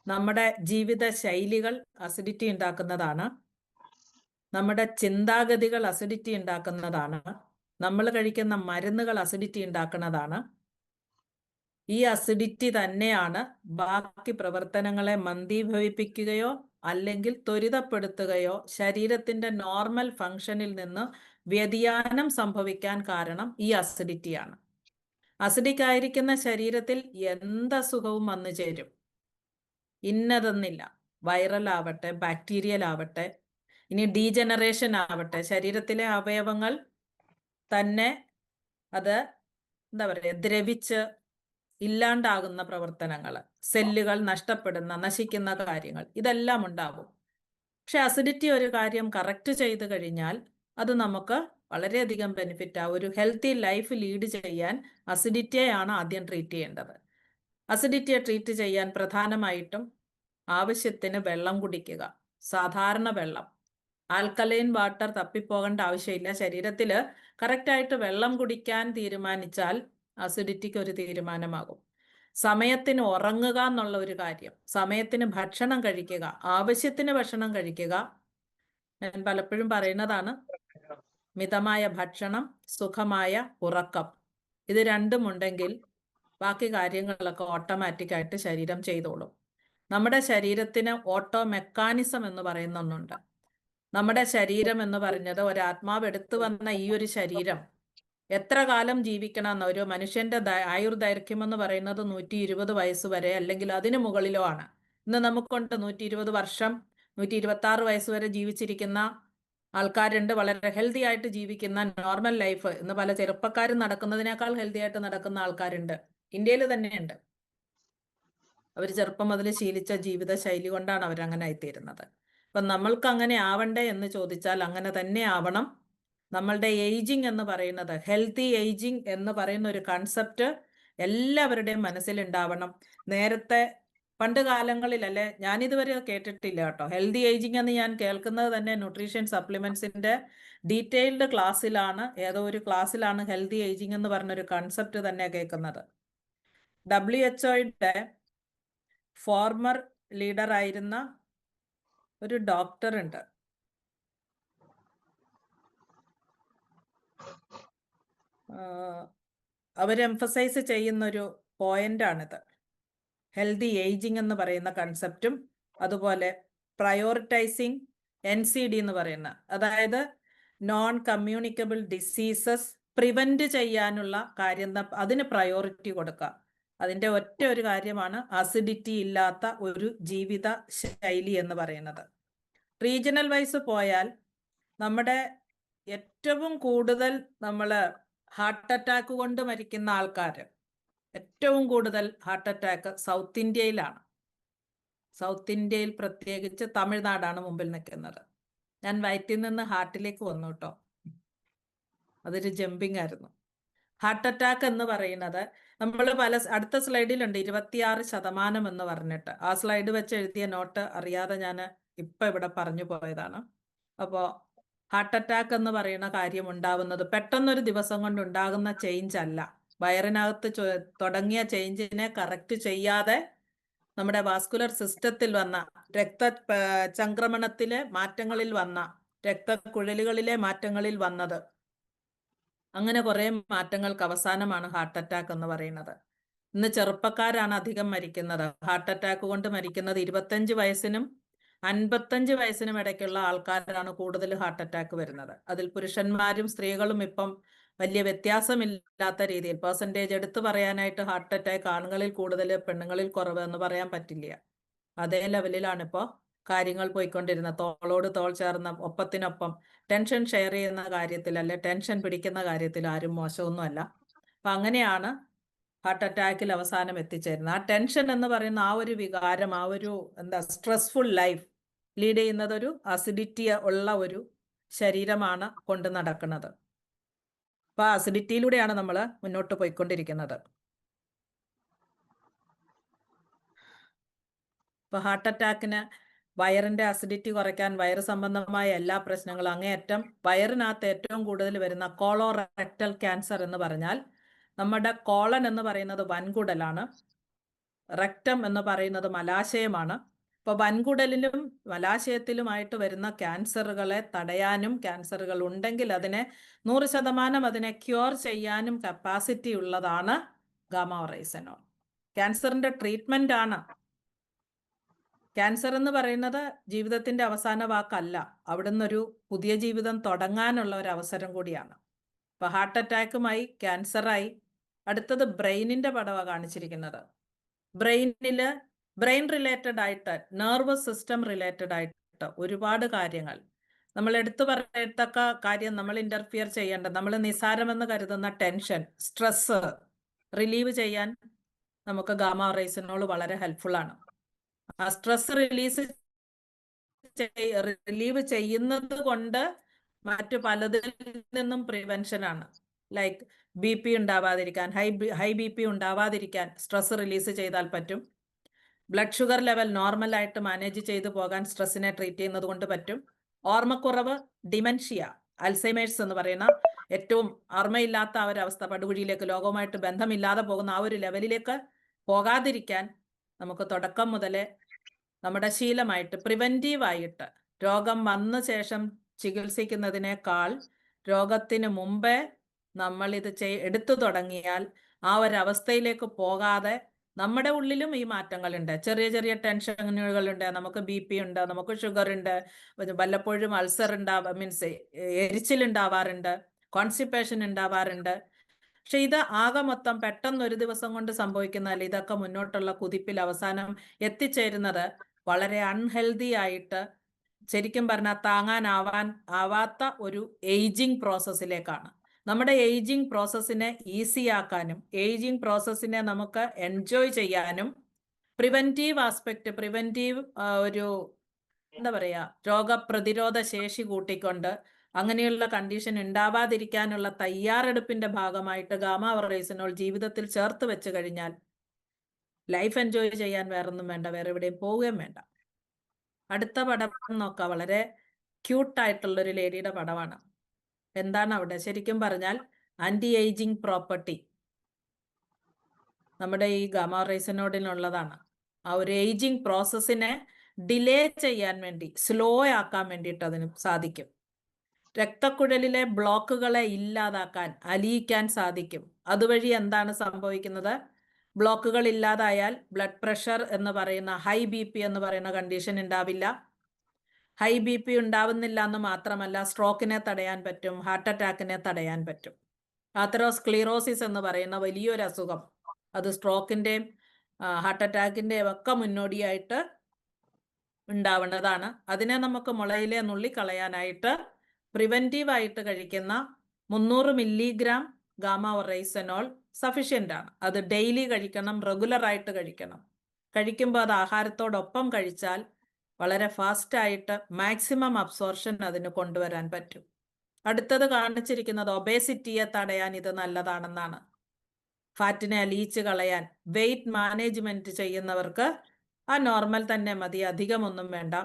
നമ്മുടെ ജീവിത ശൈലികൾ അസിഡിറ്റി ഉണ്ടാക്കുന്നതാണ്. നമ്മുടെ ചിന്താഗതികൾ അസിഡിറ്റി ഉണ്ടാക്കുന്നതാണ്. നമ്മൾ കഴിക്കുന്ന മരുന്നുകൾ അസിഡിറ്റി ഉണ്ടാക്കുന്നതാണ്. ഈ അസിഡിറ്റി തന്നെയാണ് ബാക്കി പ്രവർത്തനങ്ങളെ മന്ദീഭവിപ്പിക്കുകയോ അല്ലെങ്കിൽ ത്വരിതപ്പെടുത്തുകയോ ശരീരത്തിന്റെ നോർമൽ ഫംഗ്ഷനിൽ നിന്ന് വ്യതിയാനം സംഭവിക്കാൻ കാരണം ഈ അസിഡിറ്റിയാണ്. അസിഡിക് ആയിരിക്കുന്ന ശരീരത്തിൽ എന്ത് അസുഖവും വന്നു ചേരും. ഇന്നതെന്നില്ല. വൈറൽ ആവട്ടെ, ബാക്ടീരിയൽ ആവട്ടെ, ഇനി ഡീജനറേഷൻ ആവട്ടെ, ശരീരത്തിലെ അവയവങ്ങൾ തന്നെ അത് എന്താ പറയുക, ദ്രവിച്ച് ഇല്ലാണ്ടാകുന്ന പ്രവർത്തനങ്ങൾ, സെല്ലുകൾ നഷ്ടപ്പെടുന്ന, നശിക്കുന്ന കാര്യങ്ങൾ, ഇതെല്ലാം ഉണ്ടാകും. പക്ഷെ അസിഡിറ്റി ഒരു കാര്യം കറക്റ്റ് ചെയ്ത് കഴിഞ്ഞാൽ അത് നമുക്ക് വളരെയധികം ബെനിഫിറ്റ് ഒരു ഹെൽത്തി ലൈഫ് ലീഡ് ചെയ്യാൻ അസിഡിറ്റിയെയാണ് ആദ്യം ട്രീറ്റ് ചെയ്യേണ്ടത്. അസിഡിറ്റിയെ ട്രീറ്റ് ചെയ്യാൻ പ്രധാനമായിട്ടും ആവശ്യത്തിന് വെള്ളം കുടിക്കുക. സാധാരണ വെള്ളം, ആൽക്കലൈൻ വാട്ടർ തപ്പിപ്പോകേണ്ട ആവശ്യമില്ല. ശരീരത്തിൽ കറക്റ്റായിട്ട് വെള്ളം കുടിക്കാൻ തീരുമാനിച്ചാൽ അസിഡിറ്റിക്ക് ഒരു തീരുമാനമാകും. സമയത്തിന് ഉറങ്ങുക എന്നുള്ള ഒരു കാര്യം, സമയത്തിന് ഭക്ഷണം കഴിക്കുക, ആവശ്യത്തിന് ഭക്ഷണം കഴിക്കുക. ഞാൻ പലപ്പോഴും പറയുന്നതാണ്, മിതമായ ഭക്ഷണം, സുഖമായ ഉറക്കം, ഇത് രണ്ടും ഉണ്ടെങ്കിൽ ബാക്കി കാര്യങ്ങളൊക്കെ ഓട്ടോമാറ്റിക്കായിട്ട് ശരീരം ചെയ്തോളും. നമ്മുടെ ശരീരത്തിന് ഓട്ടോ മെക്കാനിസം എന്ന് പറയുന്ന ഒന്നുണ്ട്. നമ്മുടെ ശരീരം എന്ന് പറഞ്ഞത് ഒരാത്മാവ് എടുത്തു വന്ന ഈ ഒരു ശരീരം എത്ര കാലം ജീവിക്കണം എന്ന, ഒരു മനുഷ്യന്റെ ആയുർദൈർഘ്യം എന്ന് പറയുന്നത് 120 വയസ്സ് വരെ അല്ലെങ്കിൽ അതിന് മുകളിലോ ആണ്. ഇന്ന് നമുക്കുണ്ട് 120 വർഷം, 126 വയസ്സ് വരെ ജീവിച്ചിരിക്കുന്ന ആൾക്കാരുണ്ട്. വളരെ ഹെൽത്തി ആയിട്ട് ജീവിക്കുന്ന നോർമൽ ലൈഫ് ഇന്ന് പല ചെറുപ്പക്കാരും നടക്കുന്നതിനേക്കാൾ ഹെൽത്തി ആയിട്ട് നടക്കുന്ന ആൾക്കാരുണ്ട്. ഇന്ത്യയിൽ തന്നെയുണ്ട്. അവർ ചെറുപ്പം മുതൽ ശീലിച്ച ജീവിത ശൈലി കൊണ്ടാണ് അവരങ്ങനെ ആയിത്തീരുന്നത്. അപ്പം നമ്മൾക്ക് അങ്ങനെ ആവണ്ടേ എന്ന് ചോദിച്ചാൽ അങ്ങനെ തന്നെ ആവണം. നമ്മളുടെ ഏജിങ് എന്ന് പറയുന്നത്, ഹെൽത്തി ഏജിങ് എന്ന് പറയുന്ന ഒരു കൺസെപ്റ്റ് എല്ലാവരുടെയും മനസ്സിലുണ്ടാവണം. നേരത്തെ പണ്ട് കാലങ്ങളിലല്ലേ, ഞാനിതുവരെ കേട്ടിട്ടില്ല കേട്ടോ. ഹെൽത്തി ഏജിങ് എന്ന് ഞാൻ കേൾക്കുന്നത് തന്നെ ന്യൂട്രീഷൻ സപ്ലിമെന്റ്സിന്റെ ഡീറ്റെയിൽഡ് ക്ലാസ്സിലാണ്, ഏതോ ഒരു ക്ലാസ്സിലാണ് ഹെൽത്തി ഏജിങ് എന്ന് പറഞ്ഞൊരു കൺസെപ്റ്റ് തന്നെ കേൾക്കുന്നത്. WHO ഫോർമർ ലീഡർ ആയിരുന്ന ഒരു ഡോക്ടർ ഉണ്ട്. അവർ എംഫസൈസ് ചെയ്യുന്നൊരു പോയിന്റാണിത്. ഹെൽത്തി ഏജിങ് എന്ന് പറയുന്ന കൺസെപ്റ്റും അതുപോലെ പ്രയോറിറ്റൈസിങ് NCD എന്ന് പറയുന്ന, അതായത് നോൺ കമ്മ്യൂണിക്കബിൾ ഡിസീസസ് പ്രിവെന്റ് ചെയ്യാനുള്ള കാര്യം, അതിന് പ്രയോറിറ്റി കൊടുക്കുക. അതിൻ്റെ ഒറ്റ ഒരു കാര്യമാണ് അസിഡിറ്റി ഇല്ലാത്ത ഒരു ജീവിത ശൈലി എന്ന് പറയുന്നത്. റീജിയണൽ വൈസ് പോയാൽ നമ്മുടെ ഏറ്റവും കൂടുതൽ നമ്മൾ ഹാർട്ട് അറ്റാക്ക് കൊണ്ട് മരിക്കുന്ന ആൾക്കാർ, ഏറ്റവും കൂടുതൽ ഹാർട്ട് അറ്റാക്ക് സൗത്ത് ഇന്ത്യയിലാണ്. സൗത്ത് ഇന്ത്യയിൽ പ്രത്യേകിച്ച് തമിഴ്നാടാണ് മുമ്പിൽ നിൽക്കുന്നത്. ഞാൻ വയറ്റിൽ നിന്ന് ഹാർട്ടിലേക്ക് വന്നു കേട്ടോ. അതൊരു ജമ്പിങ് ആയിരുന്നു. ഹാർട്ട് അറ്റാക്ക് എന്ന് പറയുന്നത് നമ്മൾ അടുത്ത സ്ലൈഡിലുണ്ട് 26% എന്ന് പറഞ്ഞിട്ട്. ആ സ്ലൈഡ് വെച്ച് എഴുതിയ നോട്ട് അറിയാതെ ഞാൻ ഇപ്പം ഇവിടെ പറഞ്ഞു പോയതാണ്. അപ്പോൾ ഹാർട്ട് അറ്റാക്ക് എന്ന് പറയുന്ന കാര്യം ഉണ്ടാവുന്നത് പെട്ടെന്നൊരു ദിവസം കൊണ്ട് ഉണ്ടാകുന്ന ചേഞ്ച് അല്ല. വയറിനകത്ത് തുടങ്ങിയ ചേഞ്ചിനെ കറക്റ്റ് ചെയ്യാതെ നമ്മുടെ വാസ്കുലർ സിസ്റ്റത്തിൽ വന്ന ചംക്രമണത്തിലെ മാറ്റങ്ങളിൽ വന്ന, രക്തക്കുഴലുകളിലെ മാറ്റങ്ങളിൽ വന്നത്, അങ്ങനെ കുറേ മാറ്റങ്ങൾക്ക് അവസാനമാണ് ഹാർട്ട് അറ്റാക്ക് എന്ന് പറയുന്നത്. ഇന്ന് ചെറുപ്പക്കാരാണ് അധികം മരിക്കുന്നത്. ഹാർട്ട് അറ്റാക്ക് കൊണ്ട് മരിക്കുന്നത് 25 വയസ്സിനും 55 വയസ്സിനും ഇടയ്ക്കുള്ള ആൾക്കാരാണ് കൂടുതൽ ഹാർട്ട് അറ്റാക്ക് വരുന്നത്. അതിൽ പുരുഷന്മാരും സ്ത്രീകളും ഇപ്പം വലിയ വ്യത്യാസമില്ലാത്ത രീതിയിൽ പെർസെൻറ്റേജ് എടുത്തു പറയാനായിട്ട് ഹാർട്ട് അറ്റാക്ക് ആണുങ്ങളിൽ കൂടുതൽ പെണ്ണുങ്ങളിൽ കുറവ് എന്ന് പറയാൻ പറ്റില്ല. അതേ ലെവലിലാണ് ഇപ്പോൾ കാര്യങ്ങൾ പോയിക്കൊണ്ടിരുന്നത്. തോളോട് തോൾ ചേർന്ന, ഒപ്പത്തിനൊപ്പം ടെൻഷൻ ഷെയർ ചെയ്യുന്ന കാര്യത്തിൽ, അല്ലെ ടെൻഷൻ പിടിക്കുന്ന കാര്യത്തിൽ ആരും മോശമൊന്നുമല്ല. അപ്പം അങ്ങനെയാണ് ഹാർട്ട് അറ്റാക്കിൽ അവസാനം എത്തിച്ചേരുന്നത്. ആ ടെൻഷൻ എന്ന് പറയുന്ന ആ ഒരു വികാരം, ആ ഒരു സ്ട്രെസ്ഫുൾ ലൈഫ് ലീഡ് ചെയ്യുന്നത് ഒരു അസിഡിറ്റി ഉള്ള ഒരു ശരീരമാണ് കൊണ്ട് നടക്കുന്നത്. അപ്പൊ ആ അസിഡിറ്റിയിലൂടെയാണ് നമ്മൾ മുന്നോട്ട് പോയിക്കൊണ്ടിരിക്കുന്നത്. ഇപ്പൊ ഹാർട്ട് അറ്റാക്കിന് വയറിന്റെ അസിഡിറ്റി കുറയ്ക്കാൻ വയറ് സംബന്ധമായ എല്ലാ പ്രശ്നങ്ങളും, അങ്ങേയറ്റം വയറിനകത്ത് ഏറ്റവും കൂടുതൽ വരുന്ന കോളോറെക്ടൽ ക്യാൻസർ എന്ന് പറഞ്ഞാൽ, നമ്മുടെ കോളൻ എന്ന് പറയുന്നത് വൻകുടലാണ്, റെക്ടം എന്ന് പറയുന്നത് മലാശയമാണ്. അപ്പോൾ വൻകുടലിലും മലാശയത്തിലുമായിട്ട് വരുന്ന ക്യാൻസറുകളെ തടയാനും, ക്യാൻസറുകൾ ഉണ്ടെങ്കിൽ അതിനെ 100% അതിനെ ക്യൂർ ചെയ്യാനും കപ്പാസിറ്റി ഉള്ളതാണ് ഗാമ-ഒറൈസനോൾ. ക്യാൻസറിന്റെ ട്രീറ്റ്മെന്റ് ആണ്. ക്യാൻസർ എന്ന് പറയുന്നത് ജീവിതത്തിന്റെ അവസാന വാക്കല്ല, അവിടുന്ന് ഒരു പുതിയ ജീവിതം തുടങ്ങാനുള്ള ഒരു അവസരം കൂടിയാണ്. ഇപ്പൊ ഹാർട്ട് അറ്റാക്കുമായി, ക്യാൻസറായി, അടുത്തത് ബ്രെയിനിന്റെ പടവാണ് കാണിച്ചിരിക്കുന്നത്. ബ്രെയിൻ റിലേറ്റഡ് ആയിട്ട്, നെർവസ് സിസ്റ്റം റിലേറ്റഡ് ആയിട്ട് ഒരുപാട് കാര്യങ്ങൾ നമ്മൾ എടുത്തു പറയത്തക്ക കാര്യം, നമ്മൾ ഇന്റർഫിയർ ചെയ്യേണ്ട, നമ്മൾ നിസ്സാരമെന്ന് കരുതുന്ന ടെൻഷൻ, സ്ട്രെസ് റിലീവ് ചെയ്യാൻ നമുക്ക് ഗാമ റൈസിനോൾ വളരെ ഹെൽപ്ഫുൾ ആണ്. ആ സ്ട്രെസ് റിലീവ് ചെയ്യുന്നത് കൊണ്ട് മറ്റു പലതിൽ നിന്നും പ്രിവെൻഷൻ ആണ്. ലൈക്ക് BP ഉണ്ടാവാതിരിക്കാൻ, ഹൈ BP ഉണ്ടാവാതിരിക്കാൻ സ്ട്രെസ് റിലീസ് ചെയ്താൽ പറ്റും. ബ്ലഡ് ഷുഗർ ലെവൽ നോർമൽ ആയിട്ട് മാനേജ് ചെയ്തു പോകാൻ സ്ട്രെസ്സിനെ ട്രീറ്റ് ചെയ്യുന്നത് കൊണ്ട് പറ്റും. ഓർമ്മക്കുറവ്, ഡിമെൻഷ്യ, അൽസൈമേഴ്സ് എന്ന് പറയുന്ന ഏറ്റവും ഓർമ്മയില്ലാത്ത ആ ഒരു അവസ്ഥ, പടുകുഴിയിലേക്ക് ലോകവുമായിട്ട് ബന്ധമില്ലാതെ പോകുന്ന ആ ഒരു ലെവലിലേക്ക് പോകാതിരിക്കാൻ നമുക്ക് തുടക്കം മുതലേ നമ്മുടെ ശീലമായിട്ട് പ്രിവെന്റീവായിട്ട് രോഗം വന്ന ശേഷം ചികിത്സിക്കുന്നതിനേക്കാൾ രോഗത്തിന് മുമ്പേ നമ്മൾ ഇത് എടുത്തു തുടങ്ങിയാൽ ആ ഒരവസ്ഥയിലേക്ക് പോകാതെ നമ്മുടെ ഉള്ളിലും ഈ മാറ്റങ്ങളുണ്ട്. ചെറിയ ചെറിയ ടെൻഷനുകളുണ്ട്, നമുക്ക് BP ഉണ്ട്, നമുക്ക് ഷുഗർ ഉണ്ട്, വല്ലപ്പോഴും അൾസർ മീൻസ് എരിച്ചിലുണ്ടാവാറുണ്ട്, കോൺസ്റ്റിപ്പേഷൻ ഉണ്ടാവാറുണ്ട്. പക്ഷെ ഇത് ആകെ മൊത്തം പെട്ടെന്ന് ഒരു ദിവസം കൊണ്ട് സംഭവിക്കുന്നതല്ല. ഇതൊക്കെ മുന്നോട്ടുള്ള കുതിപ്പിൽ അവസാനം എത്തിച്ചേരുന്നത് വളരെ അൺഹെൽതി ആയിട്ട്, ശരിക്കും പറഞ്ഞാൽ ആവാത്ത ഒരു ഏജിങ് പ്രോസസ്സിലേക്കാണ്. നമ്മുടെ ഏജിങ് പ്രോസസ്സിനെ ഈസി ആക്കാനും ഏജിങ് പ്രോസസ്സിനെ നമുക്ക് എൻജോയ് ചെയ്യാനും പ്രിവെന്റീവ് ആസ്പെക്ട്, പ്രിവെന്റീവ് ഒരു എന്താ പറയാ, രോഗപ്രതിരോധ ശേഷി കൂട്ടിക്കൊണ്ട് അങ്ങനെയുള്ള കണ്ടീഷൻ ഉണ്ടാവാതിരിക്കാനുള്ള തയ്യാറെടുപ്പിന്റെ ഭാഗമായിട്ട് ഗാമ റൈസിനോൾ ജീവിതത്തിൽ ചേർത്ത് വെച്ച് കഴിഞ്ഞാൽ ലൈഫ് എൻജോയ് ചെയ്യാൻ വേറൊന്നും വേണ്ട, വേറെ എവിടെയും പോവുകയും വേണ്ട. അടുത്ത പടം നോക്കാം. വളരെ ക്യൂട്ടായിട്ടുള്ളൊരു ലേഡിയുടെ പടമാണ്. എന്താണ് അവിടെ? ശരിക്കും പറഞ്ഞാൽ ആന്റി ഏജിങ് പ്രോപ്പർട്ടി നമ്മുടെ ഈ ഗാമ റൈസിനോഡിനുള്ളതാണ്. ആ ഒരു ഏജിങ് പ്രോസസ്സിനെ ഡിലേ ചെയ്യാൻ വേണ്ടി, സ്ലോ ആക്കാൻ വേണ്ടിയിട്ട് അതിന് സാധിക്കും. രക്തക്കുഴലിലെ ബ്ലോക്കുകളെ ഇല്ലാതാക്കാൻ, അലിയിക്കാൻ സാധിക്കും. അതുവഴി എന്താണ് സംഭവിക്കുന്നത്? ബ്ലോക്കുകൾ ഇല്ലാതായാൽ ബ്ലഡ് പ്രഷർ എന്ന് പറയുന്ന, ഹൈ BP എന്ന് പറയുന്ന കണ്ടീഷൻ ഉണ്ടാവില്ല. ഹൈ BP ഉണ്ടാവുന്നില്ല എന്ന് മാത്രമല്ല, സ്ട്രോക്കിനെ തടയാൻ പറ്റും, ഹാർട്ട് അറ്റാക്കിനെ തടയാൻ പറ്റും. ആതെറോസ്ക്ലീറോസിസ് എന്ന് പറയുന്ന വലിയൊരു അസുഖം, അത് സ്ട്രോക്കിന്റെയും ഹാർട്ട് അറ്റാക്കിന്റെയും ഒക്കെ മുന്നോടിയായിട്ട് ഉണ്ടാവേണ്ടതാണ്. അതിനെ നമുക്ക് മുളയിലെ നുള്ളിക്കളയാനായിട്ട് പ്രിവെന്റീവായിട്ട് കഴിക്കുന്ന 300 മില്ലിഗ്രാം ഗാമ റൈസനോൾ സഫീഷ്യൻ്റ് ആണ്. അത് ഡെയിലി കഴിക്കണം, റെഗുലർ ആയിട്ട് കഴിക്കണം. കഴിക്കുമ്പോൾ അത് ആഹാരത്തോടൊപ്പം കഴിച്ചാൽ വളരെ ഫാസ്റ്റായിട്ട് മാക്സിമം അബ്സോർഷൻ അതിന് കൊണ്ടുവരാൻ പറ്റും. അടുത്തത് കാണിച്ചിരിക്കുന്നത് ഒബേസിറ്റിയെ തടയാൻ ഇത് നല്ലതാണെന്നാണ്. ഫാറ്റിനെ അലിയിച്ച് കളയാൻ, വെയിറ്റ് മാനേജ്മെന്റ് ചെയ്യുന്നവർക്ക് ആ നോർമൽ തന്നെ മതി, അധികമൊന്നും വേണ്ട.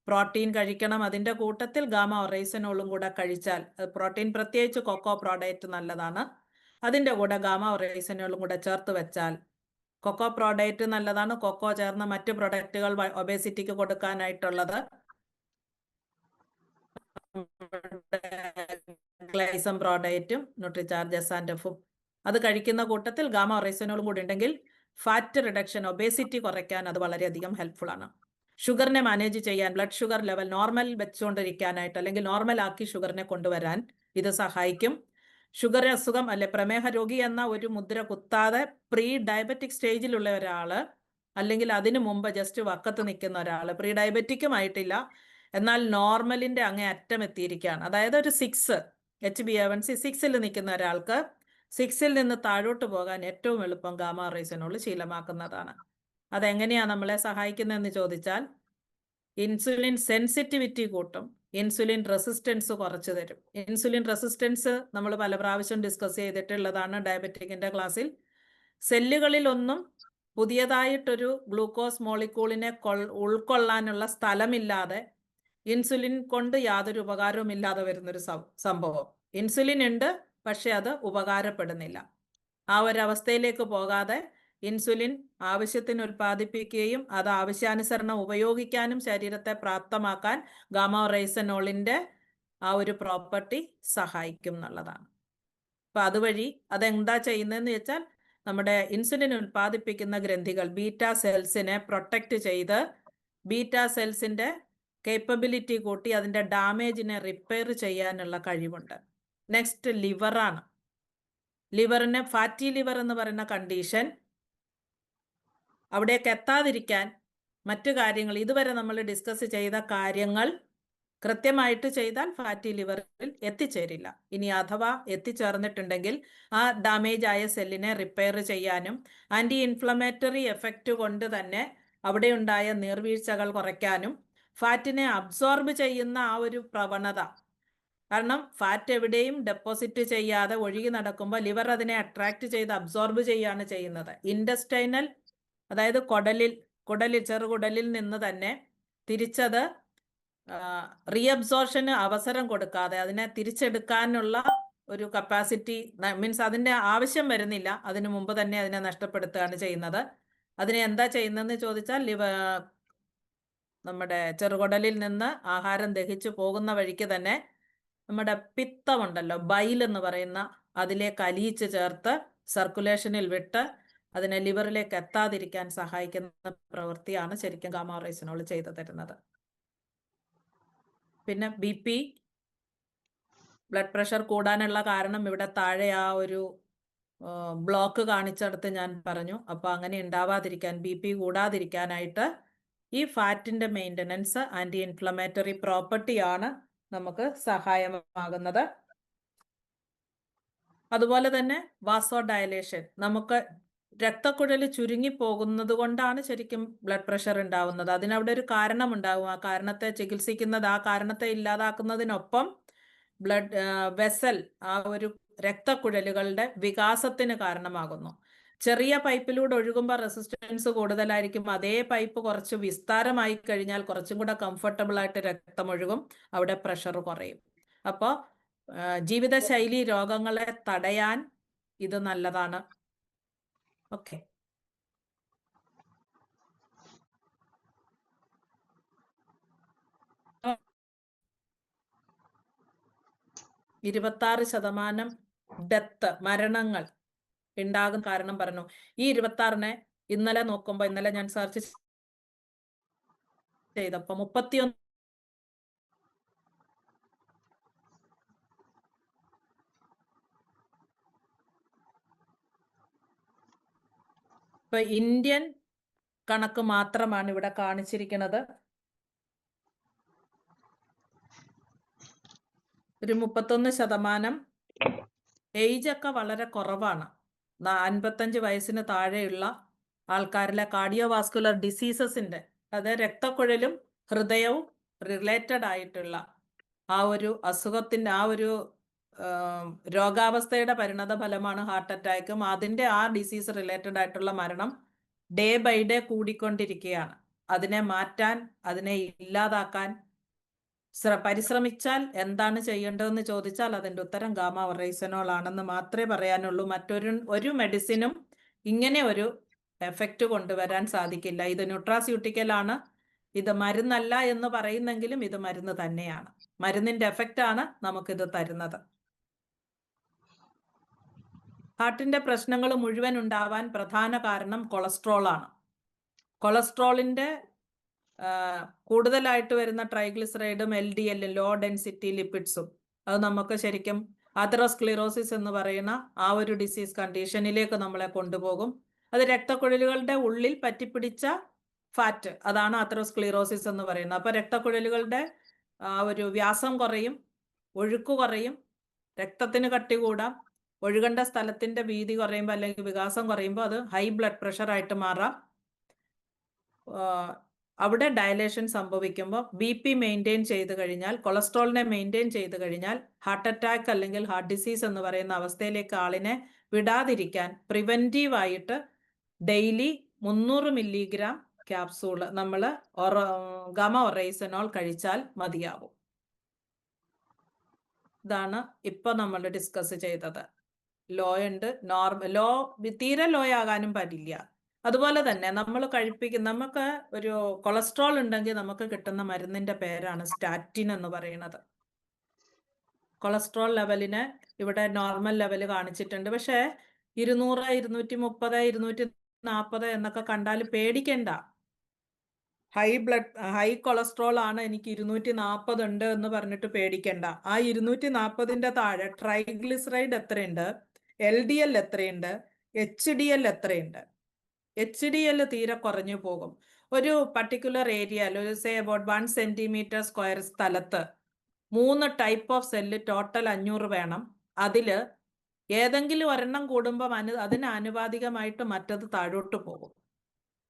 പ്രോട്ടീൻ കഴിക്കണം, അതിൻ്റെ കൂട്ടത്തിൽ ഗാമ റൈസനോളും കൂടെ കഴിച്ചാൽ, പ്രോട്ടീൻ പ്രത്യേകിച്ച് കൊക്കോ പ്രോഡക്റ്റ് നല്ലതാണ്. അതിൻ്റെ കൂടെ ഗാമ റൈസനോളും കൂടെ ചേർത്ത് വെച്ചാൽ, കൊക്കോ പ്രോഡക്റ്റ് നല്ലതാണ്. കൊക്കോ ചേർന്ന മറ്റ് പ്രൊഡക്റ്റുകൾ ഒബേസിറ്റിക്ക് കൊടുക്കാനായിട്ടുള്ളത് ഗ്ലൈസം പ്രോഡക്റ്റും ന്യൂട്രിചാർജ് എസാൻഡഫും അത് കഴിക്കുന്ന കൂട്ടത്തിൽ ഗാമ റൈസനോളും കൂടി ഉണ്ടെങ്കിൽ ഫാറ്റ് റിഡക്ഷൻ, ഒബേസിറ്റി കുറയ്ക്കാൻ അത് വളരെയധികം ഹെൽപ്ഫുൾ ആണ്. ഷുഗറിനെ മാനേജ് ചെയ്യാൻ, ബ്ലഡ് ഷുഗർ ലെവൽ നോർമൽ വെച്ചുകൊണ്ടിരിക്കാനായിട്ട് അല്ലെങ്കിൽ നോർമൽ ആക്കി ഷുഗറിനെ കൊണ്ടുവരാൻ ഇത് സഹായിക്കും. ഷുഗർ അസുഖം അല്ലെ പ്രമേഹ രോഗി എന്ന ഒരു മുദ്ര കുത്താതെ പ്രീ ഡയബറ്റിക് സ്റ്റേജിലുള്ള ഒരാള്, അല്ലെങ്കിൽ അതിനു മുമ്പ് ജസ്റ്റ് വക്കത്ത് നിൽക്കുന്ന ഒരാള്, പ്രീ ഡയബറ്റിക്കും ആയിട്ടില്ല എന്നാൽ നോർമലിന്റെ അങ്ങേ അറ്റം എത്തിയിരിക്കുകയാണ്, അതായത് ഒരു 6 HbA1c 6ൽ നിൽക്കുന്ന ഒരാൾക്ക് 6ൽ നിന്ന് താഴോട്ട് പോകാൻ ഏറ്റവും എളുപ്പം ഗാമ റൈസനോൾ ശീലമാക്കുന്നതാണ്. അതെങ്ങനെയാണ് നമ്മളെ സഹായിക്കുന്നതെന്ന് ചോദിച്ചാൽ, ഇൻസുലിൻ സെൻസിറ്റിവിറ്റി കൂട്ടും, ഇൻസുലിൻ റെസിസ്റ്റൻസ് കുറച്ച് തരും. ഇൻസുലിൻ റെസിസ്റ്റൻസ് നമ്മൾ പല പ്രാവശ്യം ഡിസ്കസ് ചെയ്തിട്ടുള്ളതാണ് ഡയബറ്റിക്കിന്റെ ക്ലാസ്സിൽ. സെല്ലുകളിലൊന്നും പുതിയതായിട്ടൊരു ഗ്ലൂക്കോസ് മോളിക്യൂളിനെ ഉൾക്കൊള്ളാനുള്ള സ്ഥലമില്ലാതെ, ഇൻസുലിൻ കൊണ്ട് യാതൊരു ഉപകാരവും ഇല്ലാതെ വരുന്നൊരു സംഭവം. ഇൻസുലിൻ ഉണ്ട്, പക്ഷെ അത് ഉപകാരപ്പെടുന്നില്ല. ആ ഒരവസ്ഥയിലേക്ക് പോകാതെ ഇൻസുലിൻ ആവശ്യത്തിന് ഉൽപ്പാദിപ്പിക്കുകയും അത് ആവശ്യാനുസരണം ഉപയോഗിക്കാനും ശരീരത്തെ പ്രാപ്തമാക്കാൻ ഗാമ റൈസനോളിന്റെ ആ ഒരു പ്രോപ്പർട്ടി സഹായിക്കും എന്നുള്ളതാണ്. അപ്പൊ അതുവഴി അതെന്താ ചെയ്യുന്നതെന്ന് വെച്ചാൽ, നമ്മുടെ ഇൻസുലിൻ ഉൽപ്പാദിപ്പിക്കുന്ന ഗ്രന്ഥികൾ ബീറ്റ സെൽസിനെ പ്രൊട്ടക്റ്റ് ചെയ്ത് ബീറ്റ സെൽസിന്റെ കേപ്പബിലിറ്റി കൂട്ടി അതിന്റെ ഡാമേജിനെ റിപ്പയർ ചെയ്യാനുള്ള കഴിവുണ്ട്. നെക്സ്റ്റ് ലിവറാണ്. ലിവറിന് ഫാറ്റി ലിവർ എന്ന് പറയുന്ന കണ്ടീഷൻ അവിടേക്ക് എത്താതിരിക്കാൻ മറ്റു കാര്യങ്ങൾ, ഇതുവരെ നമ്മൾ ഡിസ്കസ് ചെയ്ത കാര്യങ്ങൾ കൃത്യമായിട്ട് ചെയ്താൽ ഫാറ്റി ലിവറിൽ എത്തിച്ചേരില്ല. ഇനി അഥവാ എത്തിച്ചേർന്നിട്ടുണ്ടെങ്കിൽ ആ ഡാമേജ് ആയ സെല്ലിനെ റിപ്പയർ ചെയ്യാനും ആൻറ്റി ഇൻഫ്ലമേറ്ററി എഫക്റ്റ് കൊണ്ട് തന്നെ അവിടെ ഉണ്ടായ നീർവീഴ്ചകൾ കുറയ്ക്കാനും ഫാറ്റിനെ അബ്സോർബ് ചെയ്യുന്ന ആ ഒരു പ്രവണത, കാരണം ഫാറ്റ് എവിടെയും ഡെപ്പോസിറ്റ് ചെയ്യാതെ ഒഴുകി നടക്കുമ്പോൾ ലിവർ അതിനെ അട്രാക്ട് ചെയ്ത് അബ്സോർബ് ചെയ്യുകയാണ് ചെയ്യുന്നത്. ഇൻഡസ്റ്റൈനൽ, അതായത് ചെറുകുടലിൽ നിന്ന് തന്നെ തിരിച്ചത് റീഅബ്സോർഷന് അവസരം കൊടുക്കാതെ അതിനെ തിരിച്ചെടുക്കാനുള്ള ഒരു കപ്പാസിറ്റി, മീൻസ് അതിൻ്റെ ആവശ്യം വരുന്നില്ല, അതിനു മുമ്പ് തന്നെ അതിനെ നഷ്ടപ്പെടുത്തുകയാണ് ചെയ്യുന്നത്. അതിനെ എന്താ ചെയ്യുന്നതെന്ന് ചോദിച്ചാൽ നമ്മുടെ ചെറുകുടലിൽ നിന്ന് ആഹാരം ദഹിച്ചു പോകുന്ന വഴിക്ക് തന്നെ നമ്മുടെ പിത്തമുണ്ടല്ലോ, ബൈൽ എന്ന് പറയുന്ന, അതിലേക്ക് അലിയിച്ച് ചേർത്ത് സർക്കുലേഷനിൽ വിട്ട് അതിനെ ലിവറിലേക്ക് എത്താതിരിക്കാൻ സഹായിക്കുന്ന പ്രവൃത്തിയാണ് ശരിക്കും ഗാമ റൈസിനോൾ ചെയ്തു തരുന്നത്. പിന്നെ BP, ബ്ലഡ് പ്രഷർ കൂടാനുള്ള കാരണം ഇവിടെ താഴെ ആ ഒരു ബ്ലോക്ക് കാണിച്ചെടുത്ത് ഞാൻ പറഞ്ഞു. അപ്പോൾ അങ്ങനെ ഉണ്ടാവാതിരിക്കാൻ, BP കൂടാതിരിക്കാനായിട്ട് ഈ ഫാറ്റിൻ്റെ മെയിൻ്റനൻസ് ആൻറ്റി ഇൻഫ്ലമേറ്ററി പ്രോപ്പർട്ടിയാണ് നമുക്ക് സഹായമാകുന്നത്. അതുപോലെ തന്നെ വാസോ ഡയലേഷൻ, നമുക്ക് രക്തക്കുഴൽ ചുരുങ്ങിപ്പോകുന്നത് കൊണ്ടാണ് ശരിക്കും ബ്ലഡ് പ്രഷർ ഉണ്ടാവുന്നത്. അതിനവിടെ ഒരു കാരണമുണ്ടാവും. ആ കാരണത്തെ ചികിത്സിക്കുന്നത്, ആ കാരണത്തെ ഇല്ലാതാക്കുന്നതിനൊപ്പം വെസൽ, ആ ഒരു രക്തക്കുഴലുകളുടെ വികാസത്തിന് കാരണമാകുന്നു. ചെറിയ പൈപ്പിലൂടെ ഒഴുകുമ്പോൾ റെസിസ്റ്റൻസ് കൂടുതലായിരിക്കും. അതേ പൈപ്പ് കുറച്ച് വിസ്താരമായി കഴിഞ്ഞാൽ കുറച്ചും കൂടെ കംഫർട്ടബിൾ ആയിട്ട് രക്തം ഒഴുകും, അവിടെ പ്രഷർ കുറയും. അപ്പോൾ ജീവിതശൈലി രോഗങ്ങളെ തടയാൻ ഇത് നല്ലതാണ്. ഓക്കെ, %26 ഡെത്ത്, മരണങ്ങൾ ഉണ്ടാകും കാരണം പറഞ്ഞു. ഈ 26-നെ ഇന്നലെ നോക്കുമ്പോൾ, ഇന്നലെ ഞാൻ സെർച്ച് ചെയ്തപ്പോൾ 31 ഇപ്പൊ ഇന്ത്യൻ കണക്ക് മാത്രമാണ് ഇവിടെ കാണിച്ചിരിക്കുന്നത്. ഒരു 31% ഏജൊക്കെ വളരെ കുറവാണ്. 55 വയസ്സിന് താഴെയുള്ള ആൾക്കാരിലെ കാർഡിയോവാസ്കുലർ ഡിസീസസിൻ്റെ, അതായത് രക്തക്കുഴലും ഹൃദയവും റിലേറ്റഡ് ആയിട്ടുള്ള ആ ഒരു അസുഖത്തിൻ്റെ, ആ ഒരു രോഗാവസ്ഥയുടെ പരിണത ഫലമാണ് ഹാർട്ട് അറ്റാക്കും. അതിൻ്റെ ആ ഡിസീസ് റിലേറ്റഡ് ആയിട്ടുള്ള മരണം ഡേ ബൈ ഡേ കൂടിക്കൊണ്ടിരിക്കുകയാണ്. അതിനെ മാറ്റാൻ, അതിനെ ഇല്ലാതാക്കാൻ പരിശ്രമിച്ചാൽ എന്താണ് ചെയ്യേണ്ടതെന്ന് ചോദിച്ചാൽ അതിൻ്റെ ഉത്തരം ഗാമ ഒറൈസനോൾ ആണെന്ന് മാത്രമേ പറയാനുള്ളൂ. ഒരു മെഡിസിനും ഇങ്ങനെ ഒരു എഫക്റ്റ് കൊണ്ടുവരാൻ സാധിക്കില്ല. ഇത് ന്യൂട്രാസ്യൂട്ടിക്കലാണ്, ഇത് മരുന്നല്ല എന്ന് പറയുന്നെങ്കിലും ഇത് മരുന്ന് തന്നെയാണ്. മരുന്നിൻ്റെ എഫക്റ്റാണ് നമുക്കിത് തരുന്നത്. ഹാർട്ടിൻ്റെ പ്രശ്നങ്ങൾ മുഴുവൻ ഉണ്ടാവാൻ പ്രധാന കാരണം കൊളസ്ട്രോളാണ്. കൊളസ്ട്രോളിൻ്റെ കൂടുതലായിട്ട് വരുന്ന ട്രൈഗ്ലിസറൈഡും LDL, ലോ ഡെൻസിറ്റി ലിപ്പിഡ്സും, അത് നമുക്ക് ശരിക്കും ആതെറോസ്ക്ലിറോസിസ് എന്ന് പറയുന്ന ആ ഒരു ഡിസീസ് കണ്ടീഷനിലേക്ക് നമ്മളെ കൊണ്ടുപോകും. അത് രക്തക്കുഴലുകളുടെ ഉള്ളിൽ പറ്റിപ്പിടിച്ച ഫാറ്റ്, അതാണ് ആതെറോസ്ക്ലിറോസിസ് എന്ന് പറയുന്നത്. അപ്പോൾ രക്തക്കുഴലുകളുടെ ആ ഒരു വ്യാസം കുറയും, ഒഴുക്ക് കുറയും, രക്തത്തിന് കട്ടി കൂടാം, ഒഴുകേണ്ട സ്ഥലത്തിൻ്റെ വീതി കുറയുമ്പോൾ അല്ലെങ്കിൽ വികാസം കുറയുമ്പോൾ അത് ഹൈ ബ്ലഡ് പ്രഷറായിട്ട് മാറാം. അവിടെ ഡയലേഷൻ സംഭവിക്കുമ്പോൾ BP മെയിൻറ്റെയിൻ ചെയ്ത് കഴിഞ്ഞാൽ, കൊളസ്ട്രോളിനെ മെയിൻറ്റെയിൻ ചെയ്ത് കഴിഞ്ഞാൽ ഹാർട്ട് അറ്റാക്ക് അല്ലെങ്കിൽ ഹാർട്ട് ഡിസീസ് എന്ന് പറയുന്ന അവസ്ഥയിലേക്ക് ആളിനെ വിടാതിരിക്കാൻ പ്രിവെൻറ്റീവായിട്ട് ഡെയിലി 300 മില്ലിഗ്രാം ക്യാപ്സൂള് നമ്മൾ ഗാമ ഒറൈസനോൾ കഴിച്ചാൽ മതിയാവും. ഇതാണ് ഇപ്പോൾ നമ്മൾ ഡിസ്കസ് ചെയ്തത്. ലോ ഉണ്ട്, ലോ തീരെ ലോ ആകാനും പറ്റില്ല. അതുപോലെ തന്നെ നമുക്ക് ഒരു കൊളസ്ട്രോൾ ഉണ്ടെങ്കിൽ നമുക്ക് കിട്ടുന്ന മരുന്നിൻ്റെ പേരാണ് സ്റ്റാറ്റിൻ എന്ന് പറയുന്നത്. കൊളസ്ട്രോൾ ലെവലിന് ഇവിടെ നോർമൽ ലെവൽ കാണിച്ചിട്ടുണ്ട്. പക്ഷേ 200, 230, 240 എന്നൊക്കെ കണ്ടാൽ പേടിക്കണ്ട. ഹൈ കൊളസ്ട്രോൾ ആണ്, എനിക്ക് 240 ഉണ്ട് എന്ന് പറഞ്ഞിട്ട് പേടിക്കണ്ട. ആ 240-ന്റെ താഴെ ട്രൈഗ്ലിസറൈഡ് എത്രയുണ്ട്, LDL എത്രയുണ്ട്, HDL എത്രയുണ്ട്. HDL തീരെ കുറഞ്ഞു പോകും. ഒരു പർട്ടിക്കുലർ ഏരിയയിൽ ഒരു സേ അബൌട്ട് 1 സെന്റിമീറ്റർ സ്ക്വയർ സ്ഥലത്ത് 3 ടൈപ്പ് ഓഫ് സെല്ല് ടോട്ടൽ 500 വേണം. അതില് ഏതെങ്കിലും ഒരെണ്ണം കൂടുമ്പോൾ അതിന് ആനുപാതികമായിട്ട് മറ്റത് താഴോട്ട് പോകും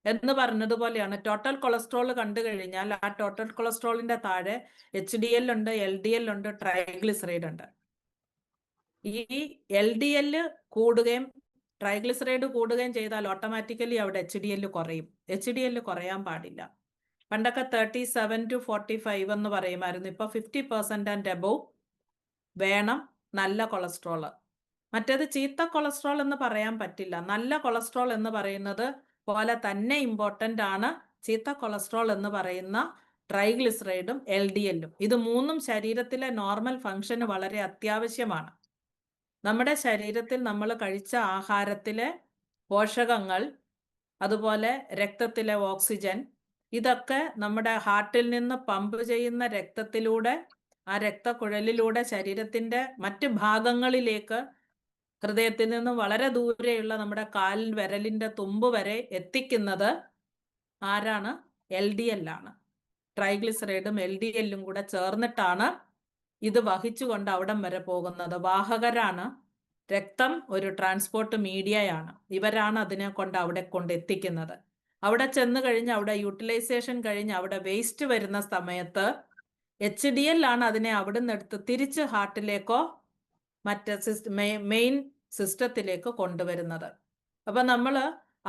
എന്ന് പറഞ്ഞതുപോലെയാണ്. ടോട്ടൽ കൊളസ്ട്രോൾ കണ്ടു കഴിഞ്ഞാൽ ആ ടോട്ടൽ കൊളസ്ട്രോളിന്റെ താഴെ HDL ഉണ്ട്, LDL ഉണ്ട്, ട്രൈഗ്ലിസറൈഡ് ഉണ്ട്. ഈ LDL കൂടുകയും ട്രൈഗ്ലിസറൈഡ് കൂടുകയും ചെയ്താൽ ഓട്ടോമാറ്റിക്കലി അവിടെ HDL കുറയും. HDL കുറയാൻ പാടില്ല. പണ്ടൊക്കെ 37 to 45 എന്ന് പറയുമായിരുന്നു. ഇപ്പൊ 50% ആൻഡ് എബോവ് വേണം നല്ല കൊളസ്ട്രോള്. മറ്റേത് ചീത്ത കൊളസ്ട്രോൾ എന്ന് പറയാൻ പറ്റില്ല. നല്ല കൊളസ്ട്രോൾ എന്ന് പറയുന്നത് പോലെ തന്നെ ഇമ്പോർട്ടൻ്റ് ആണ് ചീത്ത കൊളസ്ട്രോൾ എന്ന് പറയുന്ന ട്രൈഗ്ലിസറൈഡും LDL-ഉം. ഇത് മൂന്നും ശരീരത്തിലെ നോർമൽ ഫംഗ്ഷന് വളരെ അത്യാവശ്യമാണ്. നമ്മുടെ ശരീരത്തിൽ നമ്മൾ കഴിച്ച ആഹാരത്തിലെ പോഷകങ്ങൾ, അതുപോലെ രക്തത്തിലെ ഓക്സിജൻ, ഇതൊക്കെ നമ്മുടെ ഹാർട്ടിൽ നിന്ന് പമ്പ് ചെയ്യുന്ന രക്തത്തിലൂടെ, ആ രക്തക്കുഴലിലൂടെ ശരീരത്തിൻ്റെ മറ്റ് ഭാഗങ്ങളിലേക്ക്, ഹൃദയത്തിൽ നിന്ന് വളരെ ദൂരെയുള്ള നമ്മുടെ കാലിൽ വിരലിൻ്റെ തുമ്പ് വരെ എത്തിക്കുന്നത് ആരാണ്? LDL ആണ്. ട്രൈഗ്ലിസറൈഡും LDL-ഉം കൂടെ ചേർന്നിട്ടാണ് ഇത് വഹിച്ചുകൊണ്ട് അവിടം വരെ പോകുന്നത്. വാഹകരാണ്. രക്തം ഒരു ട്രാൻസ്പോർട്ട് മീഡിയയാണ്. ഇവരാണ് അതിനെ കൊണ്ട് അവിടെ കൊണ്ടെത്തിക്കുന്നത്. അവിടെ ചെന്ന് കഴിഞ്ഞ് അവിടെ യൂട്ടിലൈസേഷൻ കഴിഞ്ഞ് അവിടെ വേസ്റ്റ് വരുന്ന സമയത്ത് HDL ആണ് അതിനെ അവിടെ നിന്ന് എടുത്ത് തിരിച്ച് ഹാർട്ടിലേക്കോ മറ്റ് മെയിൻ സിസ്റ്റത്തിലേക്ക് കൊണ്ടുവരുന്നത്. അപ്പം നമ്മൾ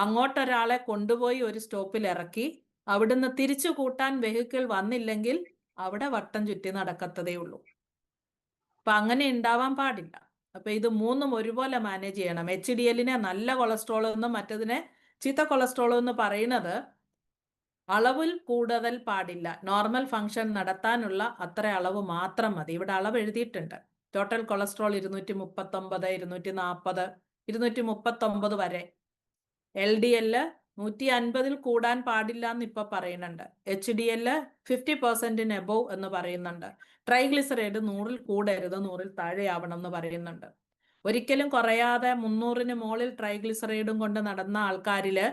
അങ്ങോട്ടൊരാളെ കൊണ്ടുപോയി ഒരു സ്റ്റോപ്പിൽ ഇറക്കി അവിടുന്ന് തിരിച്ചു കൂട്ടാൻ വെഹിക്കിൾ വന്നില്ലെങ്കിൽ അവിടെ വട്ടം ചുറ്റി നടക്കത്തതേ ഉള്ളൂ. അപ്പം അങ്ങനെ ഉണ്ടാവാൻ പാടില്ല. അപ്പം ഇത് മൂന്നും ഒരുപോലെ മാനേജ് ചെയ്യണം. HDL-നെ നല്ല കൊളസ്ട്രോൾ എന്നും മറ്റതിനെ ചീത്ത കൊളസ്ട്രോൾ എന്ന് പറയുന്നത് അളവിൽ കൂടുതൽ പാടില്ല. നോർമൽ ഫംഗ്ഷൻ നടത്താനുള്ള അത്ര അളവ് മാത്രം മതി. ഇവിടെ അളവ് എഴുതിയിട്ടുണ്ട്. ടോട്ടൽ കൊളസ്ട്രോൾ 239, 240, 239 വരെ. LDL 150 കൂടാൻ പാടില്ല എന്ന് ഇപ്പൊ പറയുന്നുണ്ട്. HDL 50% എബോവ് എന്ന് പറയുന്നുണ്ട്. ട്രൈഗ്ലിസറൈഡ് 100 കൂടരുത്, 100 താഴെയാവണം എന്ന് പറയുന്നുണ്ട്. ഒരിക്കലും കുറയാതെ 300 മുകളിൽ ട്രൈഗ്ലിസറൈഡും കൊണ്ട് നടന്ന ആൾക്കാരില്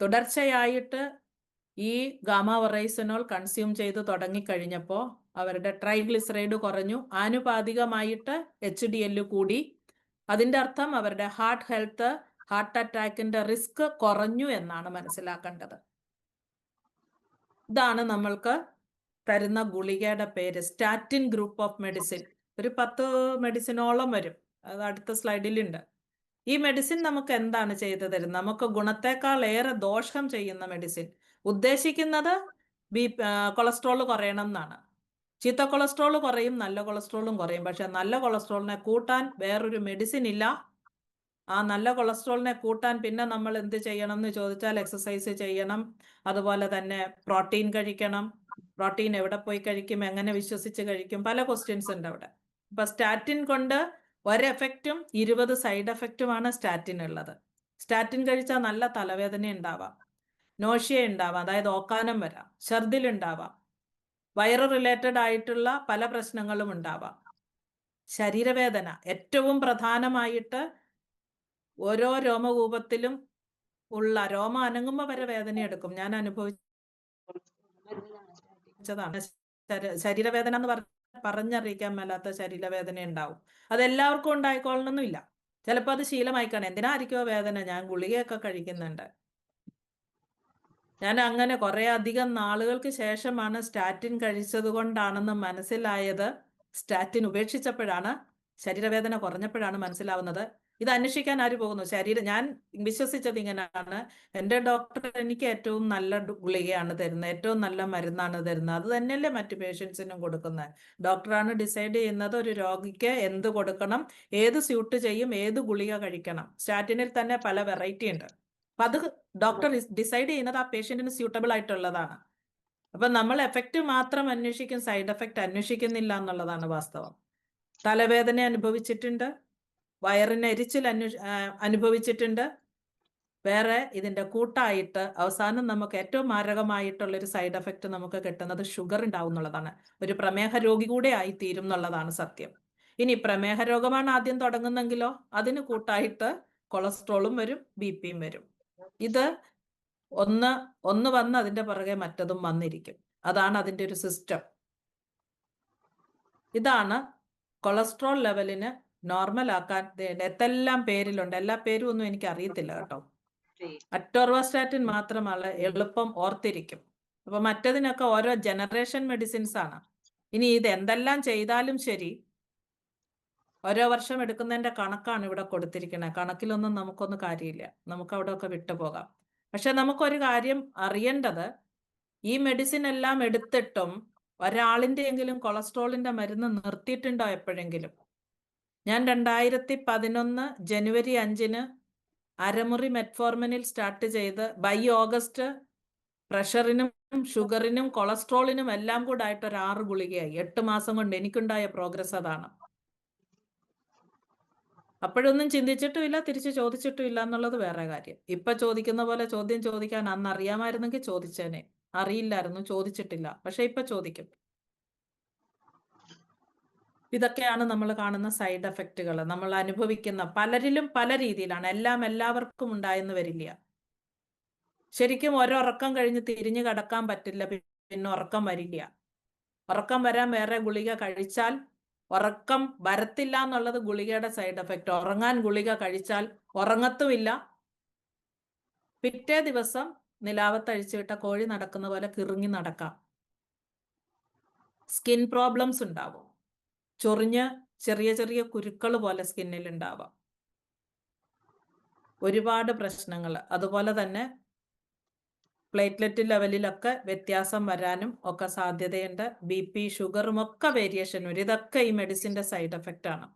തുടർച്ചയായിട്ട് ഈ ഗാമ ഒറൈസനോൾ കൺസ്യൂം ചെയ്ത് തുടങ്ങിക്കഴിഞ്ഞപ്പോൾ അവരുടെ ട്രൈഗ്ലിസറൈഡ് കുറഞ്ഞു, ആനുപാതികമായിട്ട് HDL കൂടി. അതിൻ്റെ അർത്ഥം അവരുടെ ഹാർട്ട് ഹെൽത്ത്, ഹാർട്ട് അറ്റാക്കിന്റെ റിസ്ക് കുറഞ്ഞു എന്നാണ് മനസ്സിലാക്കേണ്ടത്. ഇതാണ് നമ്മൾക്ക് തരുന്ന ഗുളികയുടെ പേര്. Statin group of medicine. ഒരു 10 മെഡിസിനോളം വരും. അത് അടുത്ത സ്ലൈഡിലുണ്ട്. ഈ മെഡിസിൻ നമുക്ക് എന്താണ് ചെയ്തു തരുന്നത്? നമുക്ക് ഗുണത്തേക്കാൾ ഏറെ ദോഷം ചെയ്യുന്ന മെഡിസിൻ. ഉദ്ദേശിക്കുന്നത് കൊളസ്ട്രോൾ കുറയണം എന്നാണ്. ചീത്ത കൊളസ്ട്രോൾ കുറയും, നല്ല കൊളസ്ട്രോളും കുറയും. പക്ഷെ നല്ല കൊളസ്ട്രോളിനെ കൂട്ടാൻ വേറൊരു മെഡിസിൻ ഇല്ല. ആ നല്ല കൊളസ്ട്രോളിനെ കൂട്ടാൻ പിന്നെ നമ്മൾ എന്ത് ചെയ്യണം എന്ന് ചോദിച്ചാൽ എക്സസൈസ് ചെയ്യണം, അതുപോലെ തന്നെ പ്രോട്ടീൻ കഴിക്കണം. പ്രോട്ടീൻ എവിടെ പോയി കഴിക്കും, എങ്ങനെ വിശ്വസിച്ച് കഴിക്കും, പല ക്വസ്റ്റ്യൻസ് ഉണ്ട് അവിടെ. ഇപ്പൊ സ്റ്റാറ്റിൻ കൊണ്ട് ഒരു എഫക്റ്റും 20 സൈഡ് എഫക്റ്റുമാണ് സ്റ്റാറ്റിൻ ഉള്ളത്. സ്റ്റാറ്റിൻ കഴിച്ചാൽ നല്ല തലവേദന ഉണ്ടാവാം, നോഷ്യ ഉണ്ടാവാം, അതായത് ഓക്കാനം വരാം, ഛർദിലുണ്ടാവാം, വയറ് റിലേറ്റഡ് ആയിട്ടുള്ള പല പ്രശ്നങ്ങളും ഉണ്ടാവാം. ശരീരവേദന ഏറ്റവും പ്രധാനമായിട്ട് ഓരോ രോമകൂപത്തിലും ഉള്ള രോമം അനങ്ങുമ്പോൾ വരെ വേദന എടുക്കും. ഞാൻ അനുഭവിച്ചതാണ്. ശരീരവേദന എന്ന് പറഞ്ഞറിയിക്കാൻ മേലാത്ത ശരീരവേദന ഉണ്ടാവും. അതെല്ലാവർക്കും ഉണ്ടായിക്കൊള്ളണമെന്നില്ല. ചിലപ്പോൾ അത് ശീലമായിക്കാണ്. എന്തിനായിരിക്കോ വേദന, ഞാൻ ഗുളികയൊക്കെ കഴിക്കുന്നുണ്ട്. ഞാൻ അങ്ങനെ കുറെ അധികം നാളുകൾക്ക് ശേഷമാണ് സ്റ്റാറ്റിൻ കഴിച്ചത് കൊണ്ടാണെന്ന് മനസ്സിലായത്. സ്റ്റാറ്റിൻ ഉപേക്ഷിച്ചപ്പോഴാണ്, ശരീരവേദന കുറഞ്ഞപ്പോഴാണ് മനസ്സിലാവുന്നത്. ഇത് അന്വേഷിക്കാൻ ആര് പോകുന്നു? ഞാൻ വിശ്വസിച്ചത് ഇങ്ങനെയാണ്. എൻ്റെ ഡോക്ടർ എനിക്ക് ഏറ്റവും നല്ല ഗുളികയാണ് തരുന്നത്, ഏറ്റവും നല്ല മരുന്നാണ് തരുന്നത്. അത് തന്നെയല്ലേ മറ്റു പേഷ്യൻസിനും കൊടുക്കുന്നത്. ഡോക്ടറാണ് ഡിസൈഡ് ചെയ്യുന്നത് ഒരു രോഗിക്ക് എന്ത് കൊടുക്കണം, ഏത് സ്യൂട്ട് ചെയ്യും, ഏത് ഗുളിക കഴിക്കണം. സ്റ്റാറ്റിനിൽ തന്നെ പല വെറൈറ്റി ഉണ്ട്. അപ്പൊ അത് ഡോക്ടർ ഡിസൈഡ് ചെയ്യുന്നത് ആ പേഷ്യന്റിന് സ്യൂട്ടബിൾ ആയിട്ടുള്ളതാണ്. അപ്പൊ നമ്മൾ എഫക്റ്റ് മാത്രം അന്വേഷിക്കും, സൈഡ് എഫക്റ്റ് അന്വേഷിക്കുന്നില്ല എന്നുള്ളതാണ് വാസ്തവം. തലവേദന അനുഭവിച്ചിട്ടുണ്ട്, വയറിന് എരിച്ചിൽ അനുഭവിച്ചിട്ടുണ്ട്. വേറെ ഇതിന്റെ കൂട്ടായിട്ട് അവസാനം നമുക്ക് ഏറ്റവും മാരകമായിട്ടുള്ളൊരു സൈഡ് എഫക്റ്റ് നമുക്ക് കിട്ടുന്നത് ഷുഗർ ഉണ്ടാവും എന്നുള്ളതാണ്. ഒരു പ്രമേഹ രോഗി കൂടെ ആയിത്തീരും എന്നുള്ളതാണ് സത്യം. ഇനി പ്രമേഹ രോഗമാണ് ആദ്യം തുടങ്ങുന്നെങ്കിലോ അതിന് കൂട്ടായിട്ട് കൊളസ്ട്രോളും വരും, BP-യും വരും. ഇത് ഒന്ന് വന്ന് അതിന്റെ പുറകെ മറ്റതും വന്നിരിക്കും. അതാണ് അതിന്റെ ഒരു സിസ്റ്റം. ഇതാണ് കൊളസ്ട്രോൾ ലെവലിന് നോർമൽ ആക്കാൻ എന്തെല്ലാം പേരിലുണ്ട്. എല്ലാ പേരും ഒന്നും എനിക്ക് അറിയത്തില്ല കേട്ടോ. അറ്റോർവാസ്റ്റാറ്റിൻ മാത്രമല്ല എളുപ്പം ഓർത്തിരിക്കും. അപ്പൊ മറ്റതിനൊക്കെ ഓരോ ജനറേഷൻ മെഡിസിൻസ് ആണ്. ഇനി ഇത് എന്തെല്ലാം ചെയ്താലും ശരി, ഓരോ വർഷം എടുക്കുന്നതിന്റെ കണക്കാണ് ഇവിടെ കൊടുത്തിരിക്കുന്നത്. കണക്കിലൊന്നും നമുക്കൊന്നും കാര്യമില്ല, നമുക്ക് അവിടെ ഒക്കെ വിട്ടുപോകാം. പക്ഷെ നമുക്കൊരു കാര്യം അറിയേണ്ടത്, ഈ മെഡിസിൻ എല്ലാം എടുത്തിട്ടും ഒരാളിന്റെ എങ്കിലും കൊളസ്ട്രോളിന്റെ മരുന്ന് നിർത്തിയിട്ടുണ്ടോ എപ്പോഴെങ്കിലും? ഞാൻ 2011 ജനുവരി 5 അരമുറി മെറ്റ്ഫോർമിനിൽ സ്റ്റാർട്ട് ചെയ്ത് ബൈ ഓഗസ്റ്റ് പ്രഷറിനും ഷുഗറിനും കൊളസ്ട്രോളിനും എല്ലാം കൂടെ ആയിട്ട് ഒരു 6 ഗുളികയായി. 8 മാസം കൊണ്ട് എനിക്കുണ്ടായ പ്രോഗ്രസ് അതാണ്. അപ്പോഴൊന്നും ചിന്തിച്ചിട്ടുമില്ല, തിരിച്ച് ചോദിച്ചിട്ടുമില്ല എന്നുള്ളത് വേറെ കാര്യം. ഇപ്പൊ ചോദിക്കുന്ന പോലെ ചോദ്യം ചോദിക്കാൻ അന്ന് അറിയാമായിരുന്നെങ്കിൽ ചോദിച്ചേനെ. അറിയില്ലായിരുന്നു, ചോദിച്ചിട്ടില്ല. പക്ഷെ ഇപ്പൊ ചോദിക്കും. ഇതൊക്കെയാണ് നമ്മൾ കാണുന്ന സൈഡ് എഫക്റ്റുകൾ. നമ്മൾ അനുഭവിക്കുന്ന പലരിലും പല രീതിയിലാണ്. എല്ലാവർക്കും ഉണ്ടായെന്ന് വരില്ല. ശരിക്കും ഒരുറക്കം കഴിഞ്ഞ് തിരിഞ്ഞു കിടക്കാൻ പറ്റില്ല, പിന്നെ ഉറക്കം വരില്ല. ഉറക്കം വരാൻ വേറെ ഗുളിക കഴിച്ചാൽ ഉറക്കം വരത്തില്ല എന്നുള്ളത് ഗുളികയുടെ സൈഡ് എഫക്റ്റ്. ഉറങ്ങാൻ ഗുളിക കഴിച്ചാൽ ഉറങ്ങത്തുമില്ല. പിറ്റേ ദിവസം നിലാവത്തഴിച്ചുവിട്ട കോഴി നടക്കുന്ന പോലെ കിറുങ്ങി നടക്കാം. സ്കിൻ പ്രോബ്ലംസ് ഉണ്ടാവും. ചൊറിഞ്ഞ് ചെറിയ ചെറിയ കുരുക്കൾ പോലെ സ്കിന്നിൽ ഉണ്ടാവാം. ഒരുപാട് പ്രശ്നങ്ങൾ. അതുപോലെ തന്നെ പ്ലേറ്റ്ലെറ്റ് ലെവലിലൊക്കെ വ്യത്യാസം വരാനും ഒക്കെ സാധ്യതയുണ്ട്. BP, ഷുഗറും ഒക്കെ വേരിയേഷൻ വരും. ഇതൊക്കെ ഈ മെഡിസിന്റെ സൈഡ് എഫക്റ്റ് ആണ്.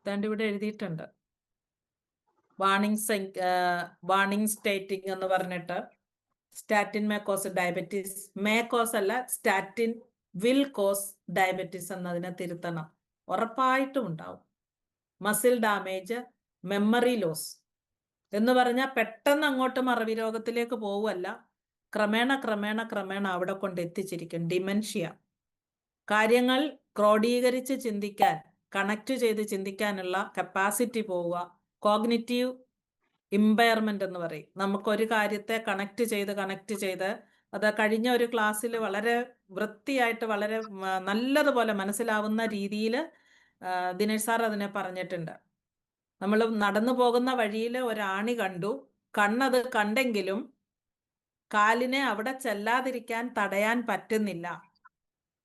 ഇതാണ്ട് ഇവിടെ എഴുതിയിട്ടുണ്ട്. വാർണിംഗ് സ്റ്റേറ്റിംഗ് എന്ന് പറഞ്ഞിട്ട്, statin may cos diabetes. May cos അല്ല, സ്റ്റാറ്റിൻ വിൽ കോസ് ഡയബറ്റീസ് എന്നതിനെ തിരുത്തണം. ഉറപ്പായിട്ടും ഉണ്ടാവും. മസിൽ ഡാമേജ്, മെമ്മറി ലോസ് എന്ന് പറഞ്ഞാൽ പെട്ടെന്ന് അങ്ങോട്ട് മറവി രോഗത്തിലേക്ക് പോവുമല്ല, ക്രമേണ അവിടെ കൊണ്ട് എത്തിച്ചിരിക്കും. ഡിമെൻഷ്യ. കാര്യങ്ങൾ ക്രോഡീകരിച്ച് ചിന്തിക്കാൻ, കണക്ട് ചെയ്ത് ചിന്തിക്കാനുള്ള കപ്പാസിറ്റി പോവുക. കോഗ്നിറ്റീവ് ഇമ്പയർമെന്റ് എന്ന് പറയും. നമുക്കൊരു കാര്യത്തെ കണക്ട് ചെയ്ത് അത് കഴിഞ്ഞ ഒരു ക്ലാസ്സിൽ വളരെ വൃത്തിയായിട്ട് വളരെ നല്ലതുപോലെ മനസ്സിലാവുന്ന രീതിയിൽ ദിനേശ് സാർ അതിനെ പറഞ്ഞിട്ടുണ്ട്. നമ്മൾ നടന്നു പോകുന്ന വഴിയിൽ ഒരാണി കണ്ടു, കണ്ണത് കണ്ടെങ്കിലും കാലിനെ അവിടെ ചെല്ലാതിരിക്കാൻ തടയാൻ പറ്റുന്നില്ല.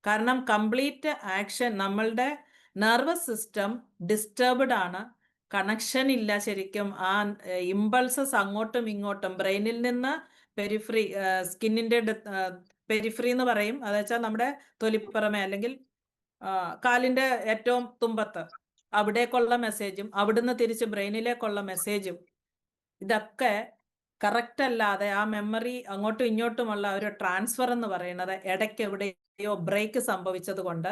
കാരണം കംപ്ലീറ്റ് ആക്ഷൻ, നമ്മളുടെ നെർവസ് സിസ്റ്റം ഡിസ്റ്റർബ്ഡ് ആണ്. കണക്ഷൻ ഇല്ല ശരിക്കും. ആ ഇമ്പൾസസ് അങ്ങോട്ടും ഇങ്ങോട്ടും ബ്രെയിനിൽ നിന്ന് പെരിഫറി, സ്കിന്നിന്റെ പെരിഫറി എന്ന് പറയും. അത് വെച്ചാൽ നമ്മുടെ തൊലിപ്പുറമെ അല്ലെങ്കിൽ കാലിന്റെ ഏറ്റവും തുമ്പത്ത് അവിടേക്കുള്ള മെസ്സേജും അവിടുന്ന് തിരിച്ച് ബ്രെയിനിലേക്കുള്ള മെസ്സേജും ഇതൊക്കെ കറക്റ്റ് അല്ലാതെ ആ മെമ്മറി അങ്ങോട്ടും ഇങ്ങോട്ടുമുള്ള ഒരു ട്രാൻസ്ഫർ എന്ന് പറയുന്നത് ഇടയ്ക്ക് എവിടെയോ ബ്രേക്ക് സംഭവിച്ചത് കൊണ്ട്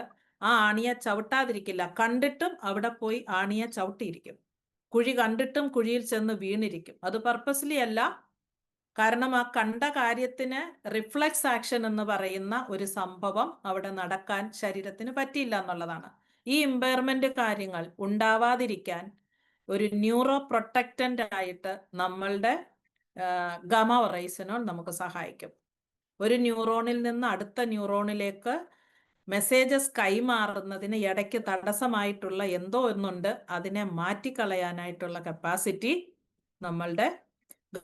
ആ ആണിയെ ചവിട്ടാതിരിക്കില്ല. കണ്ടിട്ടും അവിടെ പോയി ആണിയെ ചവിട്ടിയിരിക്കും. കുഴി കണ്ടിട്ടും കുഴിയിൽ ചെന്ന് വീണിരിക്കും. അത് പർപ്പസ്ലി അല്ല. കാരണം ആ കണ്ട കാര്യത്തിന് റിഫ്ലെക്സ് ആക്ഷൻ എന്ന് പറയുന്ന ഒരു സംഭവം അവിടെ നടക്കാൻ ശരീരത്തിന് പറ്റിയില്ല എന്നുള്ളതാണ്. ഈ ഇമ്പയർമെന്റ് കാര്യങ്ങൾ ഉണ്ടാവാതിരിക്കാൻ ഒരു ന്യൂറോ പ്രൊട്ടക്റ്റന്റ് ആയിട്ട് നമ്മളുടെ ഗാമ ഒറൈസിനോൾ നമുക്ക് സഹായിക്കും. ഒരു ന്യൂറോണിൽ നിന്ന് അടുത്ത ന്യൂറോണിലേക്ക് മെസ്സേജസ് കൈമാറുന്നതിന് ഇടയ്ക്ക് തടസ്സമായിട്ടുള്ള എന്തോ ഒന്നുണ്ട്, അതിനെ മാറ്റിക്കളയാനായിട്ടുള്ള കപ്പാസിറ്റി നമ്മളുടെ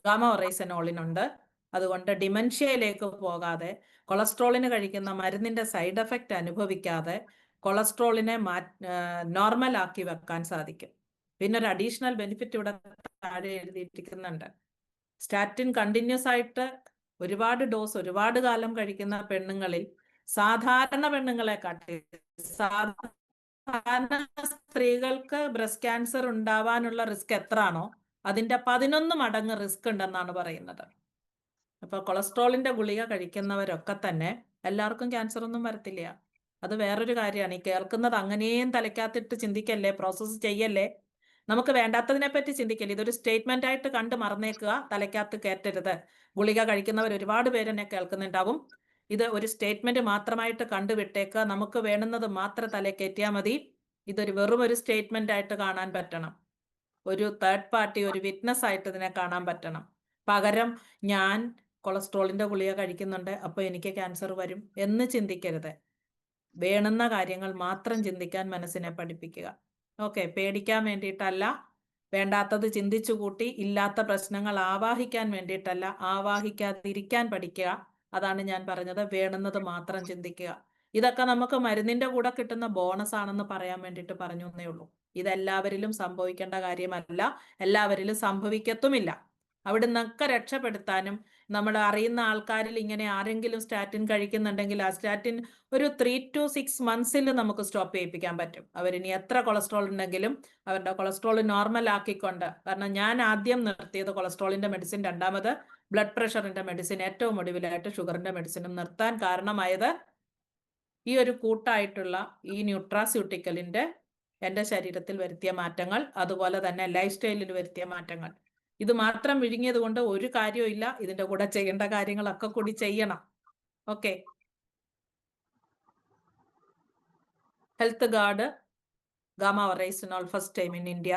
ഗാമ ഒറൈസനോളിനുണ്ട്. അതുകൊണ്ട് ഡിമെൻഷ്യയിലേക്ക് പോകാതെ, കൊളസ്ട്രോളിന് കഴിക്കുന്ന മരുന്നിന്റെ സൈഡ് എഫക്റ്റ് അനുഭവിക്കാതെ കൊളസ്ട്രോളിനെ നോർമൽ ആക്കി വെക്കാൻ സാധിക്കും. പിന്നെ ഒരു അഡീഷണൽ ബെനിഫിറ്റ് ഇവിടെ താഴെ എഴുതിയിരിക്കുന്നുണ്ട്. സ്റ്റാറ്റിൻ കണ്ടിന്യൂസ് ആയിട്ട് ഒരുപാട് ഡോസ് ഒരുപാട് കാലം കഴിക്കുന്ന പെണ്ണുങ്ങളിൽ സാധാരണ പെണ്ണുങ്ങളെ കാട്ടി സാധാരണ സ്ത്രീകൾക്ക് ബ്രസ്റ്റ് ക്യാൻസർ ഉണ്ടാവാനുള്ള റിസ്ക് എത്രയാണോ അതിന്റെ 11 മടങ്ങ് റിസ്ക് ഉണ്ടെന്നാണ് പറയുന്നത്. അപ്പൊ കൊളസ്ട്രോളിന്റെ ഗുളിക കഴിക്കുന്നവരൊക്കെ തന്നെ എല്ലാവർക്കും ക്യാൻസർ ഒന്നും വരത്തില്ല. അത് വേറൊരു കാര്യമാണ്. ഈ കേൾക്കുന്നത് അങ്ങനെയും തലയ്ക്കകത്തിട്ട് ചിന്തിക്കല്ലേ, പ്രോസസ്സ് ചെയ്യല്ലേ. നമുക്ക് വേണ്ടാത്തതിനെ പറ്റി ചിന്തിക്കല്ലേ. ഇതൊരു സ്റ്റേറ്റ്മെന്റ് ആയിട്ട് കണ്ട് മറന്നേക്കുക, തലയ്ക്കകത്ത് കയറ്റരുത്. ഗുളിക കഴിക്കുന്നവർ ഒരുപാട് പേര് എന്നെ കേൾക്കുന്നുണ്ടാവും. ഇത് ഒരു സ്റ്റേറ്റ്മെന്റ് മാത്രമായിട്ട് കണ്ടുവിട്ടേക്കുക. നമുക്ക് വേണ്ടുന്നത് മാത്രം തലയിൽ കയറ്റിയാൽ മതി. ഇതൊരു വെറും ഒരു സ്റ്റേറ്റ്മെന്റ് ആയിട്ട് കാണാൻ പറ്റണം. ഒരു തേർഡ് പാർട്ടി, ഒരു വിറ്റ്നസ് ആയിട്ട് ഇതിനെ കാണാൻ പറ്റണം. പകരം ഞാൻ കൊളസ്ട്രോളിന്റെ ഗുളിക കഴിക്കുന്നുണ്ട്, അപ്പോൾ എനിക്ക് ക്യാൻസർ വരും എന്ന് ചിന്തിക്കരുത്. വേണ്ടുന്ന കാര്യങ്ങൾ മാത്രം ചിന്തിക്കാൻ മനസ്സിനെ പഠിപ്പിക്കുക. ഓക്കെ, പേടിക്കാൻ വേണ്ടിയിട്ടല്ല, വേണ്ടാത്തത് ചിന്തിച്ചു കൂട്ടി ഇല്ലാത്ത പ്രശ്നങ്ങൾ ആവാഹിക്കാൻ വേണ്ടിയിട്ടല്ല, ആവാഹിക്കാതിരിക്കാൻ പഠിക്കുക. അതാണ് ഞാൻ പറഞ്ഞത്, വേണ്ടുന്നത് മാത്രം ചിന്തിക്കുക. ഇതൊക്കെ നമുക്ക് മരുന്നിന്റെ കൂടെ കിട്ടുന്ന ബോണസ് ആണെന്ന് പറയാൻ വേണ്ടിയിട്ട് പറഞ്ഞു എന്നേ ഉള്ളൂ. ഇതെല്ലാവരിലും സംഭവിക്കേണ്ട കാര്യമല്ല, എല്ലാവരിലും സംഭവിക്കത്തുമില്ല. അവിടെ നിന്നൊക്കെ രക്ഷപ്പെടുത്താനും, നമ്മൾ അറിയുന്ന ആൾക്കാരിൽ ഇങ്ങനെ ആരെങ്കിലും സ്റ്റാറ്റിൻ കഴിക്കുന്നുണ്ടെങ്കിൽ ആ സ്റ്റാറ്റിൻ ഒരു 3 to 6 months നമുക്ക് സ്റ്റോപ്പ് ചെയ്യിപ്പിക്കാൻ പറ്റും. അവരിനി എത്ര കൊളസ്ട്രോൾ ഉണ്ടെങ്കിലും അവരുടെ കൊളസ്ട്രോൾ നോർമൽ ആക്കിക്കൊണ്ട്. കാരണം ഞാൻ ആദ്യം നിർത്തിയത് കൊളസ്ട്രോളിന്റെ മെഡിസിൻ, രണ്ടാമത് ബ്ലഡ് പ്രഷറിന്റെ മെഡിസിൻ, ഏറ്റവും ഒടുവിലായിട്ട് ഷുഗറിന്റെ മെഡിസിനും നിർത്താൻ കാരണമായത് ഈ ഒരു കൂട്ടായിട്ടുള്ള ഈ ന്യൂട്രാസ്യൂട്ടിക്കലിന്റെ എൻ്റെ ശരീരത്തിൽ വരുത്തിയ മാറ്റങ്ങൾ, അതുപോലെ തന്നെ ലൈഫ് സ്റ്റൈലിൽ വരുത്തിയ മാറ്റങ്ങൾ. ഇത് മാത്രം വിഴുങ്ങിയത് കൊണ്ട് ഒരു കാര്യവും ഇല്ല. ഇതിന്റെ കൂടെ ചെയ്യേണ്ട കാര്യങ്ങളൊക്കെ കൂടി ചെയ്യണം. Okay, health guard gamma oryzanol first time in India.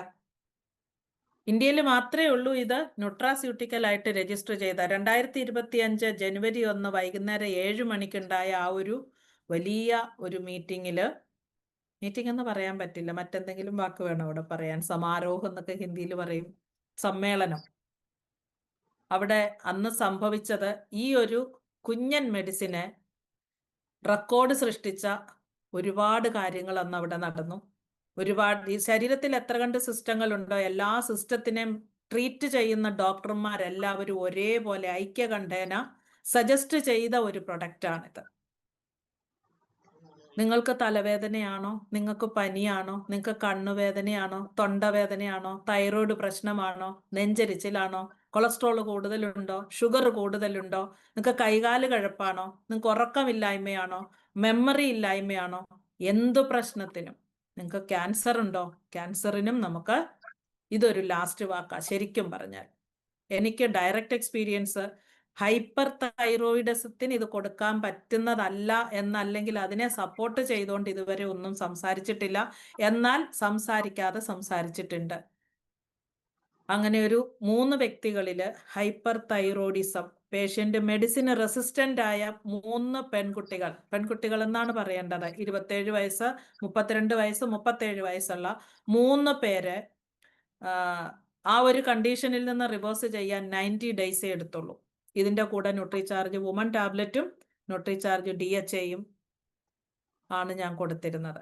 ഇന്ത്യയിൽ മാത്രമേ ഉള്ളൂ ഇത് ന്യൂട്രാസ്യൂട്ടിക്കൽ ആയിട്ട് രജിസ്റ്റർ ചെയ്ത. 2025 ജനുവരി 1 വൈകുന്നേരം 7 മണിക്കുണ്ടായ ആ ഒരു വലിയ ഒരു മീറ്റിംഗ് എന്ന് പറയാൻ പറ്റില്ല, മറ്റെന്തെങ്കിലും വാക്ക് വേണം അവിടെ പറയാൻ, സമാരോഹം എന്നൊക്കെ ഹിന്ദിയിൽ പറയും, സമ്മേളനം. അവിടെ അന്ന് സംഭവിച്ചത്, ഈ ഒരു കുഞ്ഞൻ മെഡിസിനെ റെക്കോർഡ് സൃഷ്ടിച്ച ഒരുപാട് കാര്യങ്ങൾ അന്ന് അവിടെ നടന്നു. ഒരുപാട് ഈ ശരീരത്തിൽ എത്ര കണ്ട് സിസ്റ്റങ്ങൾ ഉണ്ടോ, എല്ലാ സിസ്റ്റത്തിനെയും ട്രീറ്റ് ചെയ്യുന്ന ഡോക്ടർമാരെല്ലാവരും ഒരേപോലെ ഐക്യകണ്ഠേന സജസ്റ്റ് ചെയ്ത ഒരു പ്രൊഡക്റ്റാണിത്. നിങ്ങൾക്ക് തലവേദനയാണോ, നിങ്ങൾക്ക് പനിയാണോ, നിങ്ങൾക്ക് കണ്ണുവേദനയാണോ, തൊണ്ടവേദനയാണോ, തൈറോയ്ഡ് പ്രശ്നമാണോ, നെഞ്ചരിച്ചിലാണോ, കൊളസ്ട്രോൾ കൂടുതലുണ്ടോ, ഷുഗർ കൂടുതലുണ്ടോ, നിങ്ങൾക്ക് കൈകാല് കഴപ്പാണോ, നിങ്ങൾക്ക് ഉറക്കമില്ലായ്മയാണോ, മെമ്മറി ഇല്ലായ്മയാണോ, എന്തു പ്രശ്നത്തിനും, നിങ്ങൾക്ക് ക്യാൻസർ ഉണ്ടോ, ക്യാൻസറിനും നമുക്ക് ഇതൊരു ലാസ്റ്റ് വാക്കാ. ശരിക്കും പറഞ്ഞാൽ എനിക്ക് ഡയറക്റ്റ് എക്സ്പീരിയൻസ്, ഹൈപ്പർ തൈറോയിഡിസത്തിന് ഇത് കൊടുക്കാൻ പറ്റുന്നതല്ല എന്നല്ലെങ്കിൽ അതിനെ സപ്പോർട്ട് ചെയ്തുകൊണ്ട് ഇതുവരെ ഒന്നും സംസാരിച്ചിട്ടില്ല. എന്നാൽ സംസാരിച്ചിട്ടുണ്ട്. അങ്ങനെ ഒരു 3 വ്യക്തികളിൽ hyper thyroidism patient, medicine resistant ആയ 3 പെൺകുട്ടികൾ എന്നാണ് പറയേണ്ടത്, 27 വയസ്സ്, 32 വയസ്സ്, 37 വയസ്സുള്ള 3 പേര് ആ ഒരു കണ്ടീഷനിൽ നിന്ന് റിവേഴ്സ് ചെയ്യാൻ 90 days എടുത്തുള്ളൂ. ഇതിന്റെ കൂടെ ന്യൂട്രിചാർജ് വുമൺ ടാബ്ലറ്റും ന്യൂട്രിചാർജ് DHAയും ആണ് ഞാൻ കൊടുത്തിരുന്നത്.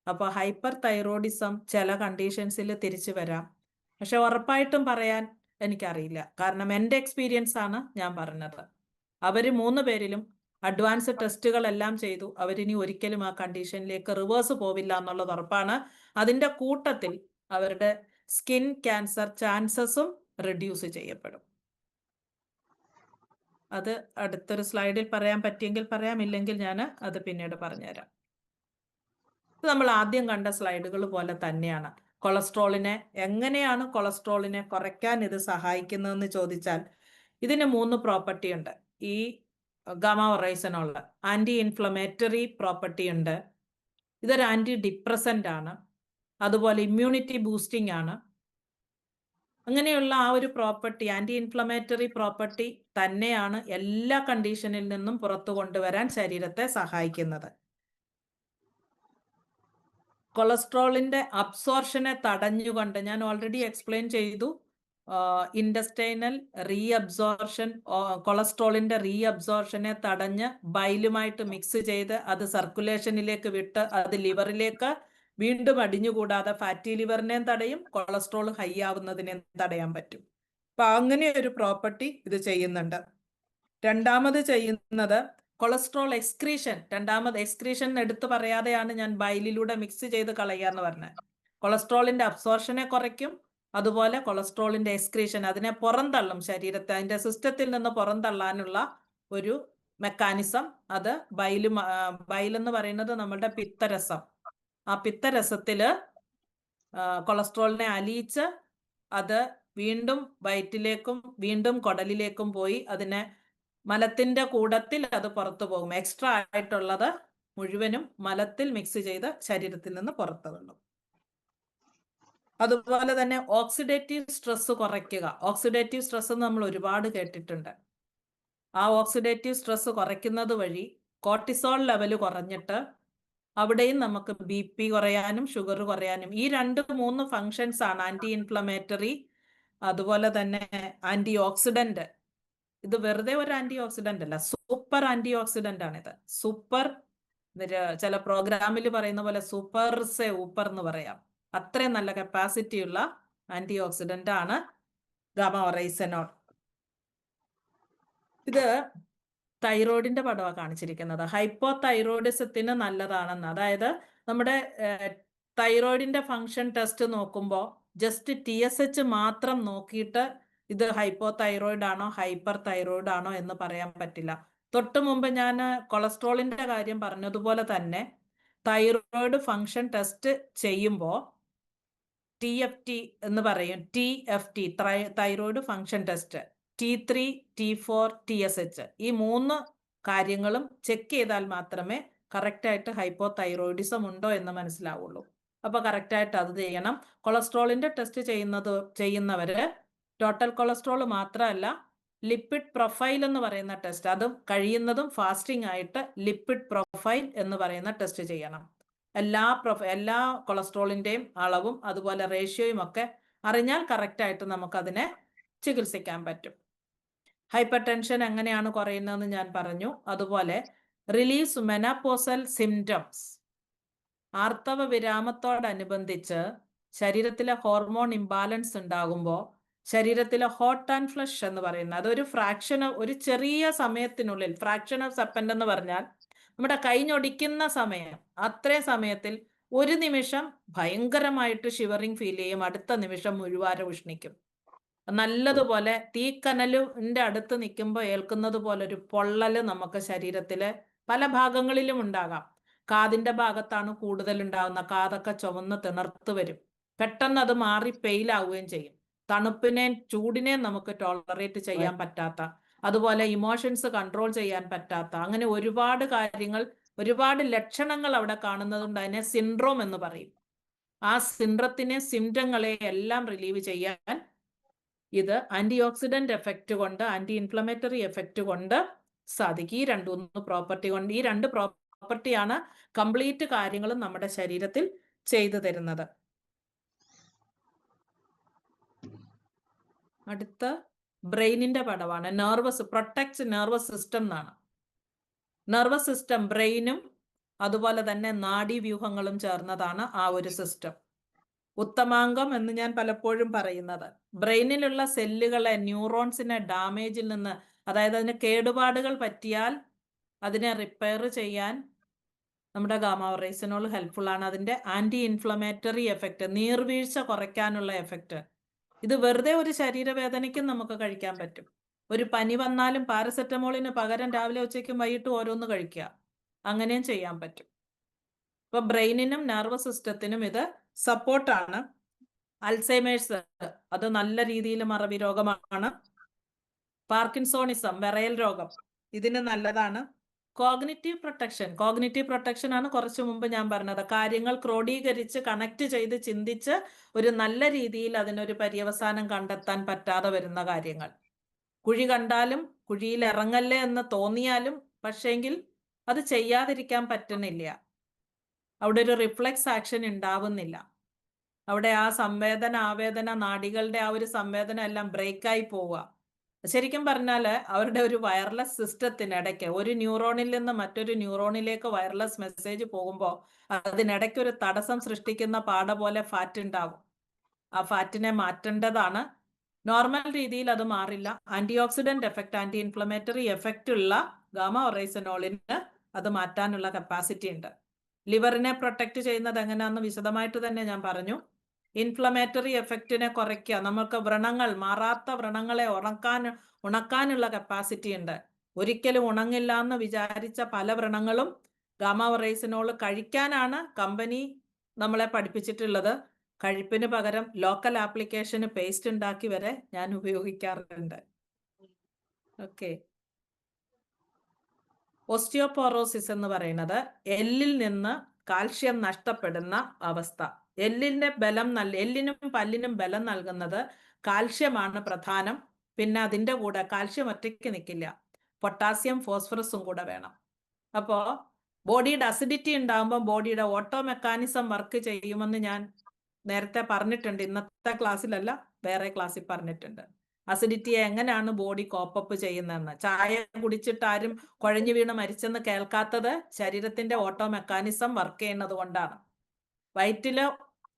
അപ്പോൾ ഹൈപ്പർ തൈറോയിഡിസം ചില കണ്ടീഷൻസിൽ തിരിച്ചു വരാം, പക്ഷെ ഉറപ്പായിട്ടും പറയാൻ എനിക്കറിയില്ല. കാരണം എൻ്റെ എക്സ്പീരിയൻസ് ആണ് ഞാൻ പറഞ്ഞത്. അവർ 3 പേരിലും അഡ്വാൻസ് ടെസ്റ്റുകളെല്ലാം ചെയ്തു. അവരിനി ഒരിക്കലും ആ കണ്ടീഷനിലേക്ക് റിവേഴ്സ് പോവില്ല എന്നുള്ളത് ഉറപ്പാണ്. അതിൻ്റെ കൂട്ടത്തിൽ അവരുടെ സ്കിൻ ക്യാൻസർ ചാൻസസും റെഡ്യൂസ് ചെയ്യപ്പെടും. അത് അടുത്തൊരു സ്ലൈഡിൽ പറയാൻ പറ്റിയെങ്കിൽ പറയാം, ഇല്ലെങ്കിൽ ഞാൻ അത് പിന്നീട് പറഞ്ഞുതരാം. ഇത് നമ്മൾ ആദ്യം കണ്ട സ്ലൈഡുകൾ പോലെ തന്നെയാണ്. എങ്ങനെയാണ് കൊളസ്ട്രോളിനെ കുറയ്ക്കാൻ ഇത് സഹായിക്കുന്നതെന്ന് ചോദിച്ചാൽ, ഇതിന് 3 പ്രോപ്പർട്ടി ഉണ്ട്. ഈ ഗാമ ഒറൈസനോളിന് ആന്റി ഇൻഫ്ലമേറ്ററി പ്രോപ്പർട്ടി ഉണ്ട്, ഇതൊരു ആന്റി ഡിപ്രസന്റ് ആണ്, അതുപോലെ ഇമ്മ്യൂണിറ്റി ബൂസ്റ്റിംഗ് ആണ്. അങ്ങനെയുള്ള ആ ഒരു പ്രോപ്പർട്ടി, ആന്റി ഇൻഫ്ലമേറ്ററി പ്രോപ്പർട്ടി തന്നെയാണ് എല്ലാ കണ്ടീഷനിൽ നിന്നും പുറത്തു കൊണ്ടുവരാൻ ശരീരത്തെ സഹായിക്കുന്നത്. കൊളസ്ട്രോളിന്റെ അബ്സോർഷനെ തടഞ്ഞുകൊണ്ട്, ഞാൻ ഓൾറെഡി എക്സ്പ്ലെയിൻ ചെയ്തു, ഇൻഡസ്റ്റൈനൽ റീഅബ്സോർഷൻ, കൊളസ്ട്രോളിന്റെ റീഅബ്സോർഷനെ തടഞ്ഞ് ബൈലുമായിട്ട് മിക്സ് ചെയ്ത് അത് സർക്കുലേഷനിലേക്ക് വിട്ട് അത് ലിവറിലേക്ക് വീണ്ടും അടിഞ്ഞുകൂടാതെ ഫാറ്റി ലിവറിനെയും തടയും, കൊളസ്ട്രോൾ ഹൈ ആവുന്നതിനെയും തടയാൻ പറ്റും. അപ്പൊ അങ്ങനെ ഒരു പ്രോപ്പർട്ടി ഇത് ചെയ്യുന്നുണ്ട്. രണ്ടാമത് ചെയ്യുന്നത് കൊളസ്ട്രോൾ എക്സ്ക്രീഷൻ. എക്സ്ക്രീഷൻ എടുത്തു പറയാതെയാണ് ഞാൻ ബൈലിലൂടെ മിക്സ് ചെയ്ത് കളയുക എന്ന് പറഞ്ഞത്. കൊളസ്ട്രോളിന്റെ അബ്സോർഷനെ കുറയ്ക്കും, അതുപോലെ കൊളസ്ട്രോളിന്റെ എക്സ്ക്രീഷൻ, അതിനെ പുറന്തള്ളും, ശരീരത്തെ അതിന്റെ സിസ്റ്റത്തിൽ നിന്ന് പുറന്തള്ളാനുള്ള ഒരു മെക്കാനിസം. അത് ബൈലെന്ന് പറയുന്നത് നമ്മളുടെ പിത്തരസം. ആ പിത്തരസത്തില് കൊളസ്ട്രോളിനെ അലിയിച്ച് അത് വീണ്ടും വയറ്റിലേക്കും വീണ്ടും കുടലിലേക്കും പോയി അതിനെ മലത്തിന്റെ കൂടത്തിൽ അത് പുറത്തു പോകും. എക്സ്ട്രാ ആയിട്ടുള്ളത് മുഴുവനും മലത്തിൽ മിക്സ് ചെയ്ത് ശരീരത്തിൽ നിന്ന് പുറത്തു തള്ളും. അതുപോലെ തന്നെ ഓക്സിഡേറ്റീവ് സ്ട്രെസ് കുറയ്ക്കുക. ഓക്സിഡേറ്റീവ് സ്ട്രെസ് നമ്മൾ ഒരുപാട് കേട്ടിട്ടുണ്ട്. ആ ഓക്സിഡേറ്റീവ് സ്ട്രെസ് കുറയ്ക്കുന്നത് വഴി കോർട്ടിസോൾ ലെവൽ കുറഞ്ഞിട്ട് അവിടെയും നമുക്ക് BP കുറയാനും ഷുഗർ കുറയാനും, ഈ 2-3 ഫങ്ഷൻസ് ആണ് ആന്റി ഇൻഫ്ലമേറ്ററി, അതുപോലെ തന്നെ ആന്റി ഓക്സിഡന്റ്. ഇത് വെറുതെ ഒരു ആന്റി ഓക്സിഡന്റ് അല്ല, സൂപ്പർ ആന്റി ഓക്സിഡന്റ് ആണിത്. സൂപ്പർ, ചില പ്രോഗ്രാമിൽ പറയുന്ന പോലെ സൂപ്പർ സെ ഊപ്പർ എന്ന് പറയാം. അത്രയും നല്ല കപ്പാസിറ്റി ഉള്ള ആന്റി ഓക്സിഡന്റ് ആണ് ഗാമ ഒറൈസനോൾ. ഇത് തൈറോയിഡിന്റെ പടമാണ് കാണിച്ചിരിക്കുന്നത്. ഹൈപ്പോ തൈറോയിഡിസത്തിന് നല്ലതാണെന്ന്. അതായത് നമ്മുടെ തൈറോയിഡിന്റെ ഫങ്ഷൻ ടെസ്റ്റ് നോക്കുമ്പോൾ ജസ്റ്റ് TSH മാത്രം നോക്കിയിട്ട് ഇത് ഹൈപ്പോ തൈറോയിഡ് ആണോ ഹൈപ്പർ തൈറോയിഡ് ആണോ എന്ന് പറയാൻ പറ്റില്ല. തൊട്ട് മുമ്പ് ഞാൻ കൊളസ്ട്രോളിന്റെ കാര്യം പറഞ്ഞതുപോലെ തന്നെ തൈറോയിഡ് ഫങ്ഷൻ ടെസ്റ്റ് ചെയ്യുമ്പോൾ TFT എന്ന് പറയും. TFT thyroid function test, T3, T4, TSH, ഈ 3 കാര്യങ്ങളും ചെക്ക് ചെയ്താൽ മാത്രമേ കറക്റ്റായിട്ട് ഹൈപ്പോ തൈറോയിഡിസം ഉണ്ടോ എന്ന് മനസ്സിലാവുള്ളൂ. അപ്പൊ കറക്റ്റായിട്ട് അത് ചെയ്യണം. കൊളസ്ട്രോളിന്റെ ടെസ്റ്റ് ചെയ്യുന്നവര് ടോട്ടൽ കൊളസ്ട്രോൾ മാത്രമല്ല, ലിപ്പിഡ് പ്രൊഫൈൽ എന്ന് പറയുന്ന ടെസ്റ്റ്, അതും കഴിയുന്നതും ഫാസ്റ്റിംഗ് ആയിട്ട് ലിപ്പിഡ് പ്രൊഫൈൽ എന്ന് പറയുന്ന ടെസ്റ്റ് ചെയ്യണം. എല്ലാ കൊളസ്ട്രോളിന്റെയും അളവും അതുപോലെ റേഷ്യോയും ഒക്കെ അറിഞ്ഞാൽ കറക്റ്റായിട്ട് നമുക്കതിനെ ചികിത്സിക്കാൻ പറ്റും. ഹൈപ്പർ ടെൻഷൻ എങ്ങനെയാണ് കുറയുന്നതെന്ന് ഞാൻ പറഞ്ഞു. അതുപോലെ റിലീസ് മെനോപോസൽ സിംറ്റംസ്, ആർത്തവ വിരാമത്തോടനുബന്ധിച്ച് ശരീരത്തിലെ ഹോർമോൺ ഇംബാലൻസ് ഉണ്ടാകുമ്പോൾ ശരീരത്തിലെ ഹോട്ട് ആൻഡ് ഫ്ലഷ് എന്ന് പറയുന്നത്, അതൊരു ഒരു ചെറിയ സമയത്തിനുള്ളിൽ, ഫ്രാക്ഷൻ ഓഫ് സെക്കൻഡ് എന്ന് പറഞ്ഞാൽ നമ്മുടെ കൈഞ്ഞൊടിക്കുന്ന സമയം, അത്രയും സമയത്തിൽ ഒരു നിമിഷം ഭയങ്കരമായിട്ട് ഷിവറിങ് ഫീൽ ചെയ്യും, അടുത്ത നിമിഷം മുഴുവാരം ഉഷ്ണിക്കും. നല്ലതുപോലെ തീക്കനലിന്റെ അടുത്ത് നിൽക്കുമ്പോൾ ഏൽക്കുന്നത് പോലെ ഒരു പൊള്ളല് നമുക്ക് ശരീരത്തിലെ പല ഭാഗങ്ങളിലും ഉണ്ടാകാം. കാതിന്റെ ഭാഗത്താണ് കൂടുതൽ ഉണ്ടാകുന്ന, കാതൊക്കെ ചുവന്ന് തിണർത്ത് വരും. പെട്ടെന്ന് അത് മാറി പെയിലാവുകയും ചെയ്യും. തണുപ്പിനെയും ചൂടിനെയും നമുക്ക് ടോളറേറ്റ് ചെയ്യാൻ പറ്റാത്ത, അതുപോലെ ഇമോഷൻസ് കൺട്രോൾ ചെയ്യാൻ പറ്റാത്ത, അങ്ങനെ ഒരുപാട് കാര്യങ്ങൾ, ഒരുപാട് ലക്ഷണങ്ങൾ അവിടെ കാണുന്നതുകൊണ്ട് അതിനെ സിൻഡ്രോം എന്ന് പറയും. ആ സിൻഡ്രത്തിനെ, സിംറ്റങ്ങളെ എല്ലാം റിലീവ് ചെയ്യാൻ ഇത് ആന്റി ഓക്സിഡന്റ് എഫക്റ്റ് കൊണ്ട്, ആന്റി ഇൻഫ്ലമേറ്ററി എഫക്റ്റ് കൊണ്ട് സാധിക്കും. ഈ രണ്ട് പ്രോപ്പർട്ടിയാണ് കംപ്ലീറ്റ് കാര്യങ്ങളും നമ്മുടെ ശരീരത്തിൽ ചെയ്തു തരുന്നത്. അടുത്ത ബ്രെയിനിന്റെ പടമാണ്. പ്രൊട്ടക്ട്സ് നെർവസ് സിസ്റ്റം എന്നാണ്. നെർവസ് സിസ്റ്റം ബ്രെയിനും അതുപോലെ തന്നെ നാഡീവ്യൂഹങ്ങളും ചേർന്നതാണ് ആ ഒരു സിസ്റ്റം. ഉത്തമാംഗം എന്ന് ഞാൻ പലപ്പോഴും പറയുന്നത്, ബ്രെയിനിലുള്ള സെല്ലുകളെ, ന്യൂറോൺസിനെ ഡാമേജിൽ നിന്ന്, അതായത് അതിന് കേടുപാടുകൾ പറ്റിയാൽ അതിനെ റിപ്പയർ ചെയ്യാൻ നമ്മുടെ ഗാമ ഒറൈസനോൾ ഹെൽപ്ഫുൾ ആണ്. അതിന്റെ ആന്റി ഇൻഫ്ലമേറ്ററി എഫക്റ്റ്, നീർവീഴ്ച കുറയ്ക്കാനുള്ള എഫക്റ്റ്, ഇത് വെറുതെ ഒരു ശരീരവേദനയ്ക്കും നമുക്ക് കഴിക്കാൻ പറ്റും. ഒരു പനി വന്നാലും പാരസെറ്റമോളിന് പകരം രാവിലെ ഉച്ചയ്ക്കും വൈകിട്ടും ഓരോന്ന് കഴിക്കുക, അങ്ങനെയും ചെയ്യാൻ പറ്റും. ഇപ്പൊ ബ്രെയിനിനും നെർവസ് സിസ്റ്റത്തിനും ഇത് സപ്പോർട്ടാണ്. അൽസൈമേഴ്സ്, അത് നല്ല രീതിയിൽ മറവി രോഗമാണ്. പാർക്കിൻസോണിസം, വിറയൽ രോഗം, ഇതിന് നല്ലതാണ്. കോഗ്നിറ്റീവ് പ്രൊട്ടക്ഷൻ ആണ് കുറച്ചു മുമ്പ് ഞാൻ പറഞ്ഞത്. കാര്യങ്ങൾ ക്രോഡീകരിച്ച് കണക്ട് ചെയ്ത് ചിന്തിച്ച് ഒരു നല്ല രീതിയിൽ അതിനൊരു പര്യവസാനം കണ്ടെത്താൻ പറ്റാതെ വരുന്ന കാര്യങ്ങൾ. കുഴി കണ്ടാലും കുഴിയിൽ ഇറങ്ങല്ലേ എന്ന് തോന്നിയാലും പക്ഷേങ്കിൽ അത് ചെയ്യാതിരിക്കാൻ പറ്റുന്നില്ല. അവിടെ ഒരു റിഫ്ലെക്സ് ആക്ഷൻ ഉണ്ടാവുന്നില്ല. അവിടെ ആ ആവേദന നാഡികളുടെ ആ ഒരു സംവേദന എല്ലാം ബ്രേക്കായി പോവുക. ശരിക്കും പറഞ്ഞാൽ അവരുടെ ഒരു വയർലെസ് സിസ്റ്റത്തിനിടയ്ക്ക്, ഒരു ന്യൂറോണിൽ നിന്ന് മറ്റൊരു ന്യൂറോണിലേക്ക് വയർലെസ് മെസ്സേജ് പോകുമ്പോൾ അതിനിടയ്ക്ക് ഒരു തടസ്സം സൃഷ്ടിക്കുന്ന പാട പോലെ ഫാറ്റ് ഉണ്ടാവും. ആ ഫാറ്റിനെ മാറ്റേണ്ടതാണ്. നോർമൽ രീതിയിൽ അത് മാറില്ല. Anti oxidant effect, anti inflammatory effect ഉള്ള ഗാമ ഒറൈസനോളിന് അത് മാറ്റാനുള്ള കപ്പാസിറ്റി ഉണ്ട്. ലിവറിനെ പ്രൊട്ടക്ട് ചെയ്യുന്നത് എങ്ങനെയാണെന്ന് വിശദമായിട്ട് തന്നെ ഞാൻ പറഞ്ഞു. ഇൻഫ്ലമേറ്ററി എഫക്റ്റിനെ കുറയ്ക്കുക, നമുക്ക് വ്രണങ്ങൾ, മാറാത്ത വ്രണങ്ങളെ ഉണക്കാനുള്ള കപ്പാസിറ്റി ഉണ്ട്. ഒരിക്കലും ഉണങ്ങില്ല എന്ന് വിചാരിച്ച പല വ്രണങ്ങളും ഗാമ ഒറൈസനോൾ കഴിക്കാനാണ് കമ്പനി നമ്മളെ പഠിപ്പിച്ചിട്ടുള്ളത്. കഴിപ്പിന് പകരം ലോക്കൽ ആപ്ലിക്കേഷന് പേസ്റ്റ് ഉണ്ടാക്കി വരെ ഞാൻ ഉപയോഗിക്കാറുണ്ട്. ഓക്കെ, ഓസ്റ്റിയോപോറോസിസ് എന്ന് പറയുന്നത് എല്ലിൽ നിന്ന് കാൽഷ്യം നഷ്ടപ്പെടുന്ന അവസ്ഥ. എല്ലിനും പല്ലിനും ബലം നൽകുന്നത് കാൽഷ്യമാണ് പ്രധാനം. പിന്നെ അതിൻ്റെ കൂടെ കാൽഷ്യം ഒറ്റയ്ക്ക് നിൽക്കില്ല, പൊട്ടാസ്യം ഫോസ്ഫറസും കൂടെ വേണം. അപ്പോൾ ബോഡിയുടെ അസിഡിറ്റി ഉണ്ടാകുമ്പോൾ ബോഡിയുടെ ഓട്ടോ മെക്കാനിസം വർക്ക് ചെയ്യുമെന്ന് ഞാൻ നേരത്തെ പറഞ്ഞിട്ടുണ്ട്. ഇന്നത്തെ ക്ലാസ്സിലല്ല, വേറെ ക്ലാസ്സിൽ പറഞ്ഞിട്ടുണ്ട്. അസിഡിറ്റിയെ എങ്ങനെയാണ് ബോഡി കോപ്പപ്പ് ചെയ്യുന്നതെന്ന്. ചായ കുടിച്ചിട്ട് ആരും കുഴഞ്ഞു വീണ് മരിച്ചെന്ന് കേൾക്കാത്തത് ശരീരത്തിന്റെ ഓട്ടോ മെക്കാനിസം വർക്ക് ചെയ്യുന്നത് കൊണ്ടാണ്. വയറ്റില്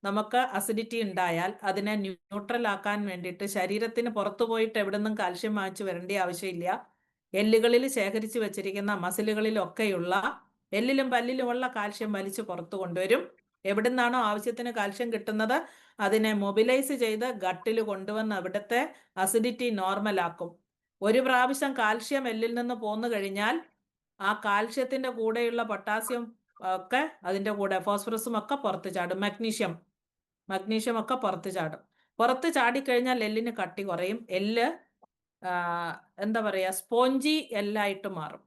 നമുക്ക് അസിഡിറ്റി ഉണ്ടായാൽ അതിനെ ന്യൂട്രൽ ആക്കാൻ വേണ്ടിയിട്ട് ശരീരത്തിന് പുറത്തു പോയിട്ട് എവിടുന്നും കാൽഷ്യം വാങ്ങിച്ചു വരേണ്ട ആവശ്യമില്ല. എല്ലുകളിൽ ശേഖരിച്ചു വെച്ചിരിക്കുന്ന മസിലുകളിലൊക്കെയുള്ള എല്ലിലും പല്ലിലുമുള്ള കാൽഷ്യം വലിച്ചു പുറത്തു കൊണ്ടുവരും. എവിടുന്നാണോ ആവശ്യത്തിന് കാൽഷ്യം കിട്ടുന്നത് അതിനെ മൊബിലൈസ് ചെയ്ത് ഗട്ടിൽ കൊണ്ടുവന്ന് അവിടുത്തെ അസിഡിറ്റി നോർമലാക്കും. ഒരു പ്രാവശ്യം കാൽഷ്യം എല്ലിൽ നിന്ന് പോന്നു കഴിഞ്ഞാൽ ആ കാൽഷ്യത്തിന്റെ കൂടെയുള്ള പൊട്ടാസ്യം ഒക്കെ അതിൻ്റെ കൂടെ ഫോസ്ഫറസും ഒക്കെ പുറത്ത് ചാടും. മഗ്നീഷ്യം ഒക്കെ പുറത്ത് ചാടും. പുറത്ത് ചാടിക്കഴിഞ്ഞാൽ എല്ലിന് കട്ടി കുറയും. എല്ല് എന്താ പറയുക, സ്പോഞ്ചി എല്ലായിട്ട് മാറും.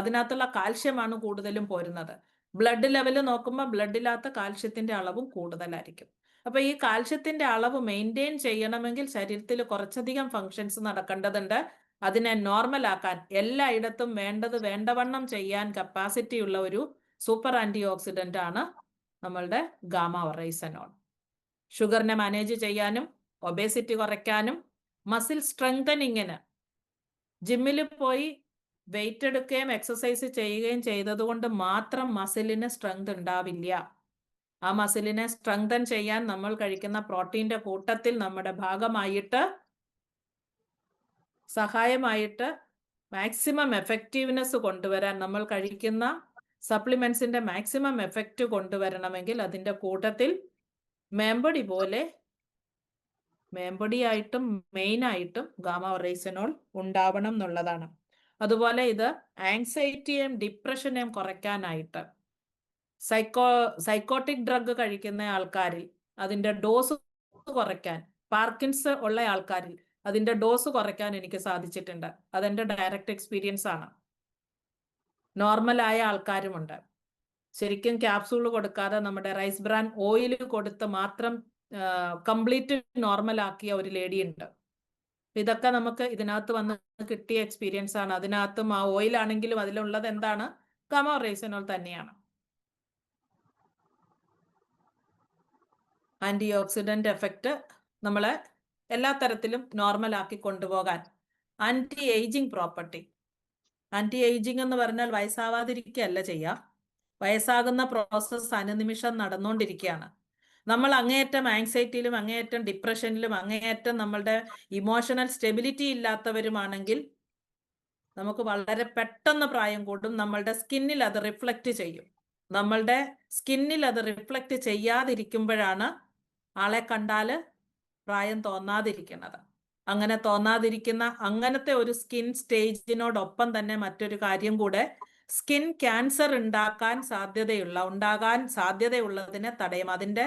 അതിനകത്തുള്ള കാൽഷ്യമാണ് കൂടുതലും പോരുന്നത്. ബ്ലഡ് ലെവൽ നോക്കുമ്പോൾ ബ്ലഡിനകത്ത് കാൽഷ്യത്തിന്റെ അളവും കൂടുതലായിരിക്കും. അപ്പൊ ഈ കാൽഷ്യത്തിന്റെ അളവ് മെയിൻറ്റെയിൻ ചെയ്യണമെങ്കിൽ ശരീരത്തിൽ കുറച്ചധികം ഫങ്ഷൻസ് നടക്കേണ്ടതുണ്ട്. അതിനെ നോർമൽ ആക്കാൻ, എല്ലായിടത്തും വേണ്ടവണ്ണം ചെയ്യാൻ കപ്പാസിറ്റി ഉള്ള ഒരു സൂപ്പർ ആന്റി ഓക്സിഡന്റ് ആണ് നമ്മളുടെ ഗാമ ഒറൈസനോൾ. ഷുഗറിനെ മാനേജ് ചെയ്യാനും ഒബേസിറ്റി കുറയ്ക്കാനും മസിൽ സ്ട്രെങ്തനിങ്ങിന്, ജിമ്മിൽ പോയി വെയിറ്റ് എടുക്കുകയും എക്സസൈസ് ചെയ്യുകയും ചെയ്തതുകൊണ്ട് മാത്രം മസിലിന് സ്ട്രെങ്ത് ഉണ്ടാവില്ല. ആ മസിലിനെ സ്ട്രെങ്തൻ ചെയ്യാൻ നമ്മൾ കഴിക്കുന്ന പ്രോട്ടീൻ്റെ കൂട്ടത്തിൽ നമ്മുടെ ഭാഗമായിട്ട് സഹായമായിട്ട് മാക്സിമം എഫക്റ്റീവ്നെസ് കൊണ്ടുവരാൻ നമ്മൾ കഴിക്കുന്ന സപ്ലിമെന്റ്സിന്റെ മാക്സിമം എഫക്റ്റ് കൊണ്ടുവരണമെങ്കിൽ അതിൻ്റെ കൂട്ടത്തിൽ മേമ്പൊടിയായിട്ടും മെയിനായിട്ടും ഗാമ ഒറൈസനോൾ ഉണ്ടാവണം എന്നുള്ളതാണ്. അതുപോലെ ഇത് ആങ്സൈറ്റിയെയും ഡിപ്രഷനെയും കുറയ്ക്കാനായിട്ട് സൈക്കോട്ടിക് ഡ്രഗ് കഴിക്കുന്ന ആൾക്കാരിൽ അതിൻ്റെ ഡോസ് കുറയ്ക്കാൻ, പാർക്കിൻസ് ഉള്ള ആൾക്കാരിൽ അതിൻ്റെ ഡോസ് കുറയ്ക്കാൻ എനിക്ക് സാധിച്ചിട്ടുണ്ട്. അതെൻ്റെ ഡയറക്റ്റ് എക്സ്പീരിയൻസ് ആണ്. നോർമലായ ആൾക്കാരുമുണ്ട്. ശരിക്കും ക്യാപ്സൂൾ കൊടുക്കാതെ നമ്മുടെ റൈസ് ബ്രാൻ ഓയിൽ കൊടുത്ത് മാത്രം കംപ്ലീറ്റ് നോർമൽ ആക്കിയ ഒരു ലേഡി ഉണ്ട്. ഇതൊക്കെ നമുക്ക് ഇതിനകത്ത് വന്ന് കിട്ടിയ എക്സ്പീരിയൻസ് ആണ്. അതിനകത്തും ആ ഓയിൽ ആണെങ്കിലും അതിലുള്ളത് എന്താണ്? ഗാമ ഒറൈസനോൾ തന്നെയാണ്. ആന്റി ഓക്സിഡന്റ് എഫക്റ്റ് നമ്മളെ എല്ലാ തരത്തിലും നോർമൽ ആക്കി കൊണ്ടുപോകാൻ. Anti ageing property. Anti ageing എന്ന് പറഞ്ഞാൽ വയസ്സാവാതിരിക്കുകയല്ല ചെയ്യുക. വയസ്സാകുന്ന പ്രോസസ്സ് അനുനിമിഷം നടന്നുകൊണ്ടിരിക്കുകയാണ്. നമ്മൾ അങ്ങേയറ്റം ആങ്സൈറ്റിയിലും അങ്ങേയറ്റം ഡിപ്രഷനിലും അങ്ങേയറ്റം നമ്മളുടെ ഇമോഷണൽ സ്റ്റെബിലിറ്റി ഇല്ലാത്തവരുമാണെങ്കിൽ നമുക്ക് വളരെ പെട്ടെന്ന് പ്രായം കൂടും. നമ്മളുടെ സ്കിന്നിൽ അത് റിഫ്ലക്റ്റ് ചെയ്യും. നമ്മളുടെ സ്കിന്നിൽ അത് റിഫ്ലക്റ്റ് ചെയ്യാതിരിക്കുമ്പോഴാണ് ആളെ കണ്ടാൽ പ്രായം തോന്നാതിരിക്കുന്നത്. അങ്ങനെ തോന്നാതിരിക്കുന്ന അങ്ങനത്തെ ഒരു സ്കിൻ സ്റ്റേജിനോടൊപ്പം തന്നെ മറ്റൊരു കാര്യം കൂടെ, സ്കിൻ ക്യാൻസർ ഉണ്ടാകാൻ സാധ്യതയുള്ളതിനെ തടയും. അതിൻ്റെ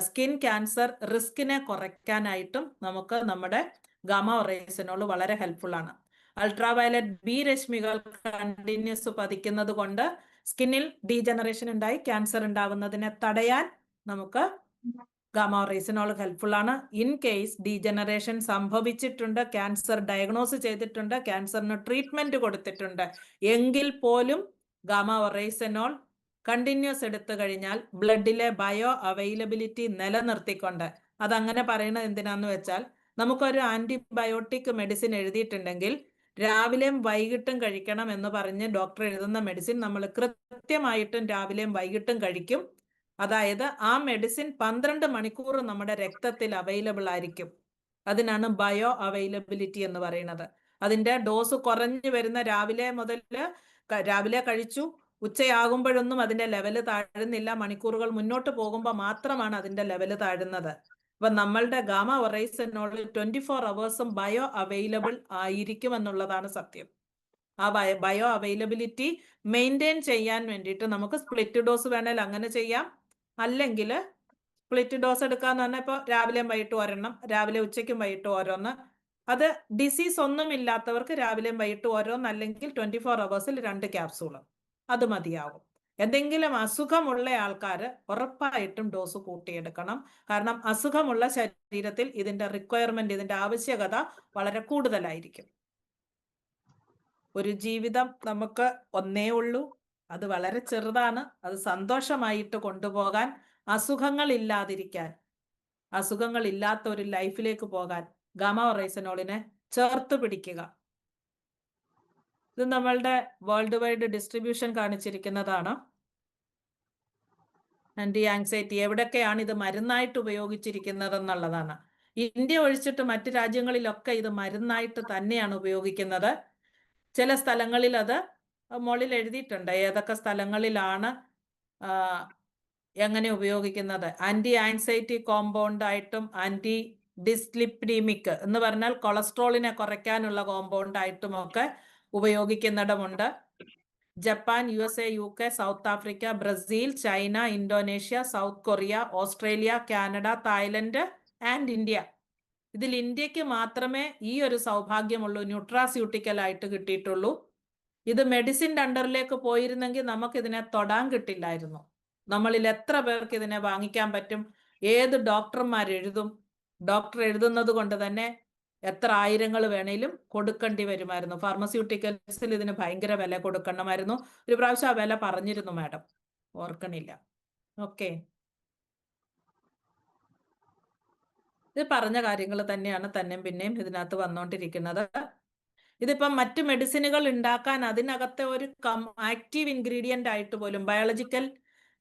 സ്കിൻ ക്യാൻസർ റിസ്കിനെ കുറയ്ക്കാനായിട്ടും നമുക്ക് നമ്മുടെ ഗാമ ഒറൈസനോൾ വളരെ ഹെൽപ്ഫുൾ ആണ്. അൾട്രാവയലറ്റ് ബി രശ്മികൾ കണ്ടിന്യൂസ് പതിക്കുന്നത് കൊണ്ട് സ്കിന്നിൽ ഡീജനറേഷൻ ഉണ്ടായി ക്യാൻസർ ഉണ്ടാവുന്നതിനെ തടയാൻ നമുക്ക് ഗാമ ഒറൈസനോൾ ഹെൽപ്ഫുൾ ആണ്. ഇൻ കേസ് ഡീജനറേഷൻ സംഭവിച്ചിട്ടുണ്ട്, ക്യാൻസർ ഡയഗ്നോസ് ചെയ്തിട്ടുണ്ട്, ക്യാൻസറിന് ട്രീറ്റ്മെന്റ് കൊടുത്തിട്ടുണ്ട് എങ്കിൽ പോലും ഗാമ ഒറൈസനോൾ കണ്ടിന്യൂസ് എടുത്തു കഴിഞ്ഞാൽ ബ്ലഡിലെ ബയോ അവൈലബിലിറ്റി നിലനിർത്തിക്കൊണ്ട്, അതങ്ങനെ പറയുന്നത് എന്തിനാന്ന് വെച്ചാൽ, നമുക്കൊരു ആന്റിബയോട്ടിക് മെഡിസിൻ എഴുതിയിട്ടുണ്ടെങ്കിൽ രാവിലെയും വൈകിട്ടും കഴിക്കണം എന്ന് പറഞ്ഞ് ഡോക്ടർ എഴുതുന്ന മെഡിസിൻ നമ്മൾ കൃത്യമായിട്ടും രാവിലെയും വൈകിട്ടും കഴിക്കും. അതായത് ആ മെഡിസിൻ 12 മണിക്കൂർ നമ്മുടെ രക്തത്തിൽ അവൈലബിൾ ആയിരിക്കും. അതിനാണ് ബയോ അവൈലബിലിറ്റി എന്ന് പറയുന്നത്. അതിൻ്റെ ഡോസ് കുറഞ്ഞു വരുന്ന രാവിലെ കഴിച്ചു, ഉച്ചയാകുമ്പോഴൊന്നും അതിൻ്റെ ലെവല് താഴുന്നില്ല. മണിക്കൂറുകൾ മുന്നോട്ട് പോകുമ്പോൾ മാത്രമാണ് അതിൻ്റെ ലെവല് താഴുന്നത്. അപ്പം നമ്മളുടെ ഗാമ ഒറൈസനോൾ 24 അവേഴ്സും ബയോ അവൈലബിൾ ആയിരിക്കും എന്നുള്ളതാണ് സത്യം. ആ ബയോ അവൈലബിലിറ്റി മെയിൻറ്റെയിൻ ചെയ്യാൻ വേണ്ടിയിട്ട് നമുക്ക് സ്പ്ലിറ്റ് ഡോസ് വേണേൽ അങ്ങനെ ചെയ്യാം. അല്ലെങ്കിൽ സ്പ്ലിറ്റ് ഡോസ് എടുക്കാന്ന് പറഞ്ഞാൽ ഇപ്പോൾ രാവിലെയും വൈകിട്ടും ഒരെണ്ണം, രാവിലെ ഉച്ചയ്ക്കും വൈകിട്ടും ഓരോന്ന്, അത് ഡിസീസ് ഒന്നുമില്ലാത്തവർക്ക് രാവിലെയും വൈകിട്ടും ഓരോന്നല്ലെങ്കിൽ 24 അവേഴ്സിൽ 2 ക്യാപ്സൂൾ അത് മതിയാകും. എന്തെങ്കിലും അസുഖമുള്ള ആൾക്കാർ ഉറപ്പായിട്ടും ഡോസ് കൂട്ടിയെടുക്കണം. കാരണം അസുഖമുള്ള ശരീരത്തിൽ ഇതിന്റെ റിക്വയർമെന്റ്, ഇതിന്റെ ആവശ്യകത വളരെ കൂടുതലായിരിക്കും. ഒരു ജീവിതം നമുക്ക് ഒന്നേ ഉള്ളൂ, അത് വളരെ ചെറുതാണ്. അത് സന്തോഷമായിട്ട് കൊണ്ടുപോകാൻ, അസുഖങ്ങൾ ഇല്ലാതിരിക്കാൻ, അസുഖങ്ങൾ ഇല്ലാത്ത ഒരു ലൈഫിലേക്ക് പോകാൻ ഗാമ-ഒറൈസനോളിനെ ചേർത്ത് പിടിക്കുക. ഇത് നമ്മളുടെ വേൾഡ് വൈഡ് ഡിസ്ട്രിബ്യൂഷൻ കാണിച്ചിരിക്കുന്നതാണ്. ആന്റി ആങ്സൈറ്റി എവിടൊക്കെയാണ് ഇത് മരുന്നായിട്ട് ഉപയോഗിച്ചിരിക്കുന്നത് എന്നുള്ളതാണ്. ഇന്ത്യ ഒഴിച്ചിട്ട് മറ്റു രാജ്യങ്ങളിലൊക്കെ ഇത് മരുന്നായിട്ട് തന്നെയാണ് ഉപയോഗിക്കുന്നത്. ചില സ്ഥലങ്ങളിൽ അത് മുകളിൽ എഴുതിയിട്ടുണ്ട് ഏതൊക്കെ സ്ഥലങ്ങളിലാണ് എങ്ങനെ ഉപയോഗിക്കുന്നത്. ആന്റി ആൻസൈറ്റി കോമ്പൗണ്ട് ആയിട്ടും ആന്റി ഡിസ്ലിപ്പിഡീമിക് എന്ന് പറഞ്ഞാൽ കൊളസ്ട്രോളിനെ കുറയ്ക്കാനുള്ള കോമ്പൗണ്ട് ആയിട്ടും ഒക്കെ ഉപയോഗിക്കുന്നിടമുണ്ട്. Japan, USA, UK, South Africa, Brazil, China, Indonesia, South Korea, Australia, Canada, Thailand and India. ഇതിൽ ഇന്ത്യക്ക് മാത്രമേ ഈ ഒരു സൗഭാഗ്യമുള്ളൂ, ന്യൂട്രാസ്യൂട്ടിക്കൽ ആയിട്ട് കിട്ടിയിട്ടുള്ളൂ. ഇത് മെഡിസിൻ്റെ അണ്ടറിലേക്ക് പോയിരുന്നെങ്കിൽ നമുക്ക് ഇതിനെ തൊടാൻ കിട്ടില്ലായിരുന്നു. നമ്മളിൽ എത്ര പേർക്ക് ഇതിനെ വാങ്ങിക്കാൻ പറ്റും? ഏത് ഡോക്ടർമാർ എഴുതും? ഡോക്ടർ എഴുതുന്നത് കൊണ്ട് തന്നെ എത്ര ആയിരങ്ങൾ വേണേലും കൊടുക്കേണ്ടി വരുമായിരുന്നു. ഫാർമസ്യൂട്ടിക്കൽസിൽ ഇതിന് ഭയങ്കര വില കൊടുക്കണമായിരുന്നു. ഒരു പ്രാവശ്യം ആ വില പറഞ്ഞിരുന്നു മാഡം, ഓർക്കണില്ല. ഓക്കെ, ഇത് പറഞ്ഞ കാര്യങ്ങൾ തന്നെയാണ് തന്നെയും പിന്നെയും ഇതിനകത്ത് വന്നുകൊണ്ടിരിക്കുന്നത്. ഇതിപ്പം മറ്റു മെഡിസിനുകൾ ഉണ്ടാക്കാൻ അതിനകത്തെ ഒരു ആക്റ്റീവ് ഇൻഗ്രീഡിയൻ്റ് ആയിട്ട് പോലും, ബയോളജിക്കൽ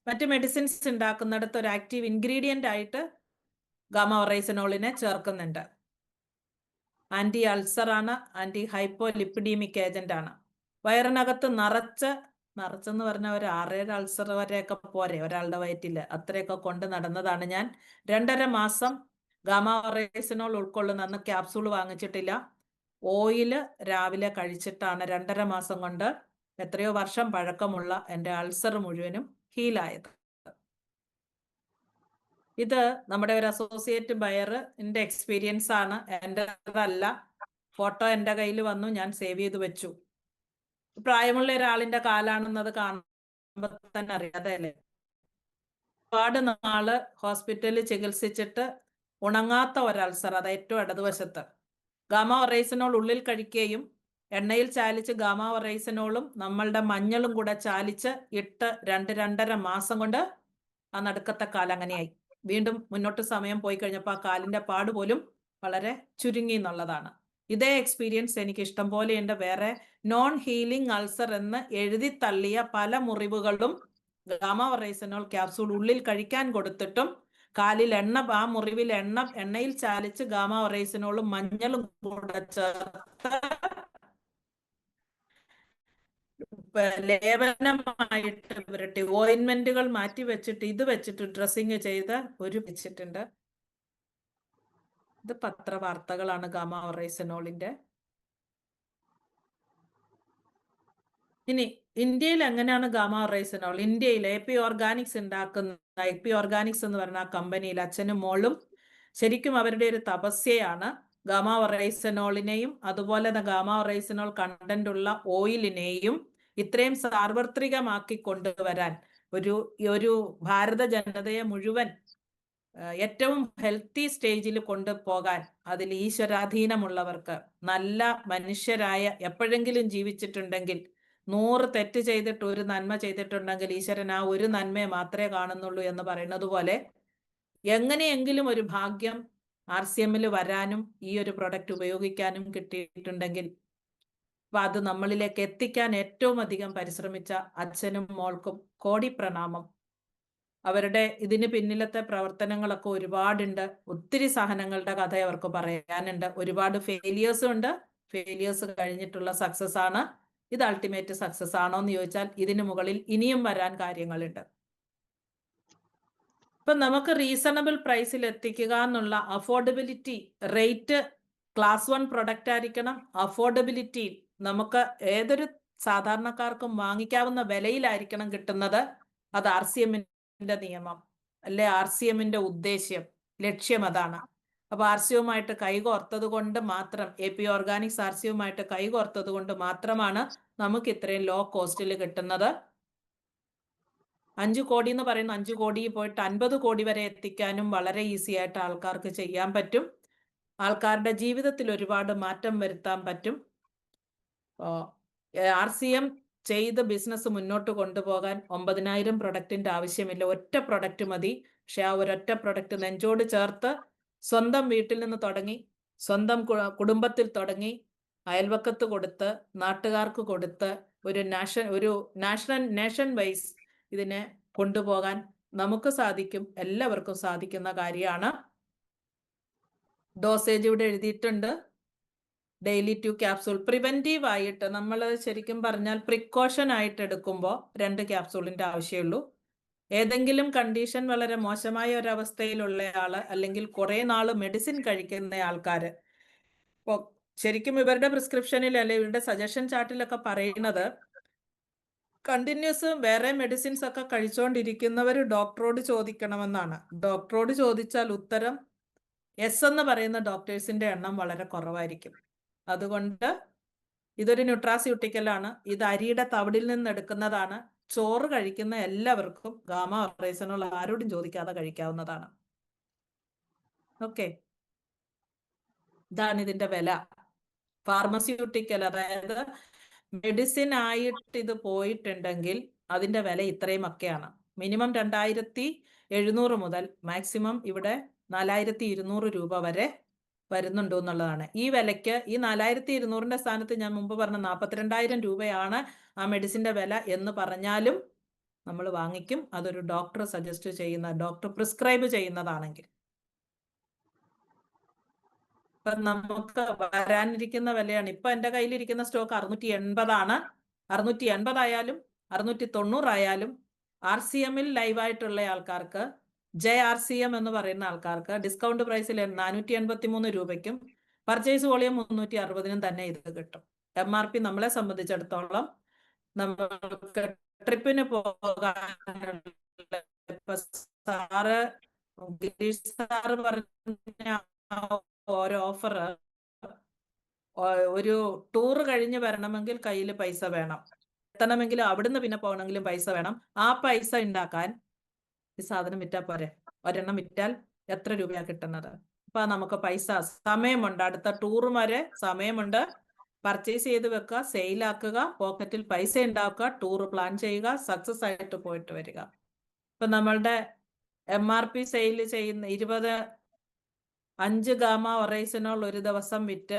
മറ്റു മെഡിസിൻസ് ഉണ്ടാക്കുന്നിടത്ത് ഒരു ആക്റ്റീവ് ഇൻഗ്രീഡിയൻ്റ് ആയിട്ട് ഗാമ-ഒറൈസനോളിനെ ചേർക്കുന്നുണ്ട്. ആന്റി അൾസറാണ്, ആന്റി ഹൈപ്പോലിപ്പിഡീമിക് ഏജന്റ് ആണ്. വയറിനകത്ത് നിറച്ചെന്ന് പറഞ്ഞാൽ ഒരു 6-7 അൾസർ വരെയൊക്കെ പോരെ ഒരാളുടെ വയറ്റിൽ, അത്രയൊക്കെ കൊണ്ട് നടന്നതാണ് ഞാൻ. 2.5 മാസം ഗാമ-ഒറൈസനോൾ ഉൾക്കൊള്ളുന്ന, അന്ന് ക്യാപ്സൂൾ വാങ്ങിച്ചിട്ടില്ല, ഓയില് രാവിലെ കഴിച്ചിട്ടാണ് 2.5 മാസം കൊണ്ട് എത്രയോ വർഷം പഴക്കമുള്ള എൻ്റെ അൾസർ മുഴുവനും ഹീലായത്. ഇത് നമ്മുടെ ഒരു അസോസിയേറ്റ് ബയറിന്റെ എക്സ്പീരിയൻസ് ആണ്, എൻ്റെതല്ല. ഫോട്ടോ എൻ്റെ കയ്യിൽ വന്നു, ഞാൻ സേവ് ചെയ്ത് വെച്ചു. പ്രായമുള്ള ഒരാളിന്റെ കാലാണെന്നത് കാണുമ്പോൾ തന്നെ അറിയാതെ അല്ലേ. ഒരുപാട് നാള് ഹോസ്പിറ്റലിൽ ചികിത്സിച്ചിട്ട് ഉണങ്ങാത്ത ഒരൾസർ, അത് ഏറ്റവും ഇടതുവശത്ത്. ഗാമ-ഒറൈസനോൾ ഉള്ളിൽ കഴിക്കുകയും എണ്ണയിൽ ചാലിച്ച് ഗാമ-ഒറൈസനോളും നമ്മളുടെ മഞ്ഞളും കൂടെ ചാലിച്ച് ഇട്ട് 2-2.5 മാസം കൊണ്ട് ആ നടുക്കത്തെ കാൽ അങ്ങനെയായി. വീണ്ടും മുന്നോട്ട് സമയം പോയി കഴിഞ്ഞപ്പോൾ ആ കാലിന്റെ പാട് പോലും വളരെ ചുരുങ്ങി എന്നുള്ളതാണ്. ഇതേ എക്സ്പീരിയൻസ് എനിക്ക് ഇഷ്ടം പോലെയുണ്ട്. വേറെ നോൺ ഹീലിംഗ് അൾസർ എന്ന് എഴുതി തള്ളിയ പല മുറിവുകളും ഗാമ-ഒറൈസനോൾ ക്യാപ്സൂൾ ഉള്ളിൽ കഴിക്കാൻ കൊടുത്തിട്ടും കാലിൽ ആ മുറിവിൽ എണ്ണയിൽ ചാലിച്ച് ഗാമ-ഒറൈസനോളും മഞ്ഞളും കൂടെ ചേർത്ത് ലേപനമായിട്ട് പുരട്ടി ഓയിൻമെന്റുകൾ മാറ്റി വെച്ചിട്ട് ഇത് വെച്ചിട്ട് ഡ്രസ്സിങ് ചെയ്ത് വെച്ചിട്ടുണ്ട്. ഇത് പത്രവാർത്തകളാണ് ഗാമ-ഒറൈസനോളിന്റെ. ഇനി ഇന്ത്യയിൽ എങ്ങനെയാണ് ഗാമ-ഒറൈസനോൾ? ഇന്ത്യയിൽ AP ഓർഗാനിക്സ് ഉണ്ടാക്കുന്ന, AP ഓർഗാനിക്സ് എന്ന് പറഞ്ഞ കമ്പനിയിൽ അച്ഛനും മോളും ശരിക്കും അവരുടെ ഒരു തപസ്യയാണ്. ഗാമ-ഒറൈസനോളിനെയും അതുപോലെ തന്നെ ഗാമ-ഒറൈസനോൾ കണ്ടന്റ് ഉള്ള ഓയിലിനെയും ഇത്രയും സാർവത്രികമാക്കി കൊണ്ടുവരാൻ, ഒരു ഭാരത ജനതയെ മുഴുവൻ ഏറ്റവും ഹെൽത്തി സ്റ്റേജിൽ കൊണ്ടുപോകാൻ, അതിൽ ഈശ്വരാധീനമുള്ളവർക്ക്, നല്ല മനുഷ്യരായ, എപ്പോഴെങ്കിലും ജീവിച്ചിട്ടുണ്ടെങ്കിൽ 100 തെറ്റ് ചെയ്തിട്ട് 1 നന്മ ചെയ്തിട്ടുണ്ടെങ്കിൽ ഈശ്വരൻ ആ ഒരു നന്മയെ മാത്രമേ കാണുന്നുള്ളൂ എന്ന് പറയുന്നത് പോലെ, എങ്ങനെയെങ്കിലും ഒരു ഭാഗ്യം RCMൽ വരാനും ഈ ഒരു പ്രൊഡക്റ്റ് ഉപയോഗിക്കാനും കിട്ടിയിട്ടുണ്ടെങ്കിൽ അപ്പൊ അത് നമ്മളിലേക്ക് എത്തിക്കാൻ ഏറ്റവും അധികം പരിശ്രമിച്ച അച്ഛനും മോൾക്കും കോടി പ്രണാമം. അവരുടെ ഇതിന് പിന്നിലത്തെ പ്രവർത്തനങ്ങളൊക്കെ ഒരുപാടുണ്ട്. ഒത്തിരി സഹനങ്ങളുടെ കഥ അവർക്ക് പറയാനുണ്ട്. ഒരുപാട് ഫെയിലിയേഴ്സും ഉണ്ട്. ഫെയിലിയേഴ്സ് കഴിഞ്ഞിട്ടുള്ള സക്സസ് ആണ്. ഇത് അൾട്ടിമേറ്റ് സക്സസ് ആണോ എന്ന് ചോദിച്ചാൽ ഇതിനു മുകളിൽ ഇനിയും വരാൻ കാര്യങ്ങളുണ്ട്. ഇപ്പൊ നമുക്ക് റീസണബിൾ പ്രൈസിൽ എത്തിക്കുക എന്നുള്ള അഫോർഡബിലിറ്റി റേറ്റ്, ക്ലാസ് 1 പ്രൊഡക്റ്റ് ആയിരിക്കണം. അഫോർഡബിലിറ്റി നമുക്ക് ഏതൊരു സാധാരണക്കാർക്കും വാങ്ങിക്കാവുന്ന വിലയിലായിരിക്കണം കിട്ടുന്നത്. അത് RCMന്റെ നിയമം അല്ലെ RCMന്റെ ഉദ്ദേശ്യം, ലക്ഷ്യം അതാണ്. അപ്പൊ ആർസിയുമായിട്ട് കൈകോർത്തത് കൊണ്ട് മാത്രം, AP ഓർഗാനിക്സ് ആർസിയുമായിട്ട് കൈകോർത്തത് കൊണ്ട് മാത്രമാണ് നമുക്ക് ഇത്രയും ലോ കോസ്റ്റിൽ കിട്ടുന്നത്. 5 കോടി എന്ന് പറയുന്ന 5 കോടി പോയിട്ട് 50 കോടി വരെ എത്തിക്കാനും വളരെ ഈസി ആയിട്ട് ആൾക്കാർക്ക് ചെയ്യാൻ പറ്റും. ആൾക്കാരുടെ ജീവിതത്തിൽ ഒരുപാട് മാറ്റം വരുത്താൻ പറ്റും. RCM ചെയ്ത് ബിസിനസ് മുന്നോട്ട് കൊണ്ടുപോകാൻ 9000 പ്രൊഡക്റ്റിന്റെ ആവശ്യമില്ല. ഒറ്റ പ്രൊഡക്റ്റ് മതി. പക്ഷെ ആ ഒരൊറ്റ പ്രൊഡക്റ്റ് നെഞ്ചോട് ചേർത്ത് സ്വന്തം വീട്ടിൽ നിന്ന് തുടങ്ങി, സ്വന്തം കുടുംബത്തിൽ തുടങ്ങി, അയൽവക്കത്ത് കൊടുത്ത്, നാട്ടുകാർക്ക് കൊടുത്ത്, ഒരു നേഷൻ വൈസ് ഇതിനെ കൊണ്ടുപോകാൻ നമുക്ക് സാധിക്കും. എല്ലാവർക്കും സാധിക്കുന്ന കാര്യമാണ്. ഡോസേജ് ഇവിടെ എഴുതിയിട്ടുണ്ട്. Daily 2 capsule. പ്രിവെന്റീവ് ആയിട്ട് നമ്മൾ ശരിക്കും പറഞ്ഞാൽ പ്രിക്കോഷൻ ആയിട്ട് എടുക്കുമ്പോൾ 2 ക്യാപ്സൂളിന്റെ ആവശ്യമുള്ളൂ. ഏതെങ്കിലും കണ്ടീഷൻ വളരെ മോശമായ ഒരവസ്ഥയിലുള്ള ആള്, അല്ലെങ്കിൽ കുറെ നാള് മെഡിസിൻ കഴിക്കുന്ന ആൾക്കാര്, ഇപ്പോൾ ശരിക്കും ഇവരുടെ പ്രിസ്ക്രിപ്ഷനിൽ അല്ലെങ്കിൽ ഇവരുടെ സജഷൻ ചാർട്ടിലൊക്കെ പറയുന്നത് കണ്ടിന്യൂസ് വേറെ മെഡിസിൻസ് ഒക്കെ കഴിച്ചുകൊണ്ടിരിക്കുന്നവർ ഡോക്ടറോട് ചോദിക്കണമെന്നാണ്. ഡോക്ടറോട് ചോദിച്ചാൽ ഉത്തരം എസ് എന്ന് പറയുന്ന ഡോക്ടേഴ്സിന്റെ എണ്ണം വളരെ കുറവായിരിക്കും. അതുകൊണ്ട് ഇതൊരു ന്യൂട്രാസ്യൂട്ടിക്കലാണ്. ഇത് അരിയുടെ തവിടിൽ നിന്ന് എടുക്കുന്നതാണ്. ചോറ് കഴിക്കുന്ന എല്ലാവർക്കും ഗാമ ഒറൈസനോൾ ആരോടും ചോദിക്കാതെ കഴിക്കാവുന്നതാണ്. ഓക്കെ, ഇതാണ് ഇതിന്റെ വില. ഫാർമസ്യൂട്ടിക്കൽ, അതായത് മെഡിസിൻ ആയിട്ട് ഇത് പോയിട്ടുണ്ടെങ്കിൽ അതിന്റെ വില ഇത്രയും ഒക്കെയാണ്. മിനിമം 2700 മുതൽ മാക്സിമം ഇവിടെ 4200 രൂപ വരെ വരുന്നുണ്ടോ എന്നുള്ളതാണ്. ഈ വിലയ്ക്ക്, ഈ 4200ന്റെ സ്ഥാനത്ത് ഞാൻ മുമ്പ് പറഞ്ഞ 42,000 രൂപയാണ് ആ മെഡിസിന്റെ വില എന്ന് പറഞ്ഞാലും നമ്മൾ വാങ്ങിക്കും. അതൊരു ഡോക്ടർ സജസ്റ്റ് ചെയ്യുന്ന, ഡോക്ടർ പ്രിസ്ക്രൈബ് ചെയ്യുന്നതാണെങ്കിൽ. ഇപ്പൊ നമുക്ക് വരാനിരിക്കുന്ന വിലയാണ്. ഇപ്പൊ എന്റെ കയ്യിലിരിക്കുന്ന സ്റ്റോക്ക് 680 ആണ്. 680 ആയാലും 690 ആയാലും RCMൽ ലൈവായിട്ടുള്ള ആൾക്കാർക്ക്, JRCM എന്ന് പറയുന്ന ആൾക്കാർക്ക് ഡിസ്കൗണ്ട് പ്രൈസിൽ 483 രൂപയ്ക്കും പർച്ചേസ് വോളിയം 360നും തന്നെ ഇത് കിട്ടും. MRP നമ്മളെ സംബന്ധിച്ചിടത്തോളം നമ്മൾക്ക് ട്രിപ്പിന് പോകാൻ സാറ് പറഞ്ഞ ഓരോ ഓഫർ, ഒരു ടൂർ കഴിഞ്ഞ് വരണമെങ്കിൽ കയ്യിൽ പൈസ വേണം, എത്തണമെങ്കിലും അവിടുന്ന് പിന്നെ പോകണമെങ്കിലും പൈസ വേണം. ആ പൈസ ഉണ്ടാക്കാൻ ഈ സാധനം വിറ്റാൽ പോരെ. ഒരെണ്ണം വിറ്റാൽ എത്ര രൂപയാണ് കിട്ടുന്നത്? അപ്പൊ നമുക്ക് പൈസ, സമയമുണ്ട്, അടുത്ത ടൂർ വരെ സമയമുണ്ട്. പർച്ചേസ് ചെയ്ത് വെക്കുക, സെയിലാക്കുക, പോക്കറ്റിൽ പൈസ ഉണ്ടാക്കുക, ടൂർ പ്ലാൻ ചെയ്യുക, സക്സസ് ആയിട്ട് പോയിട്ട് വരിക. ഇപ്പൊ നമ്മളുടെ MRP സെയിൽ ചെയ്യുന്ന 5 ഗാമ ഒറൈസനോൾ ഒരു ദിവസം വിറ്റ്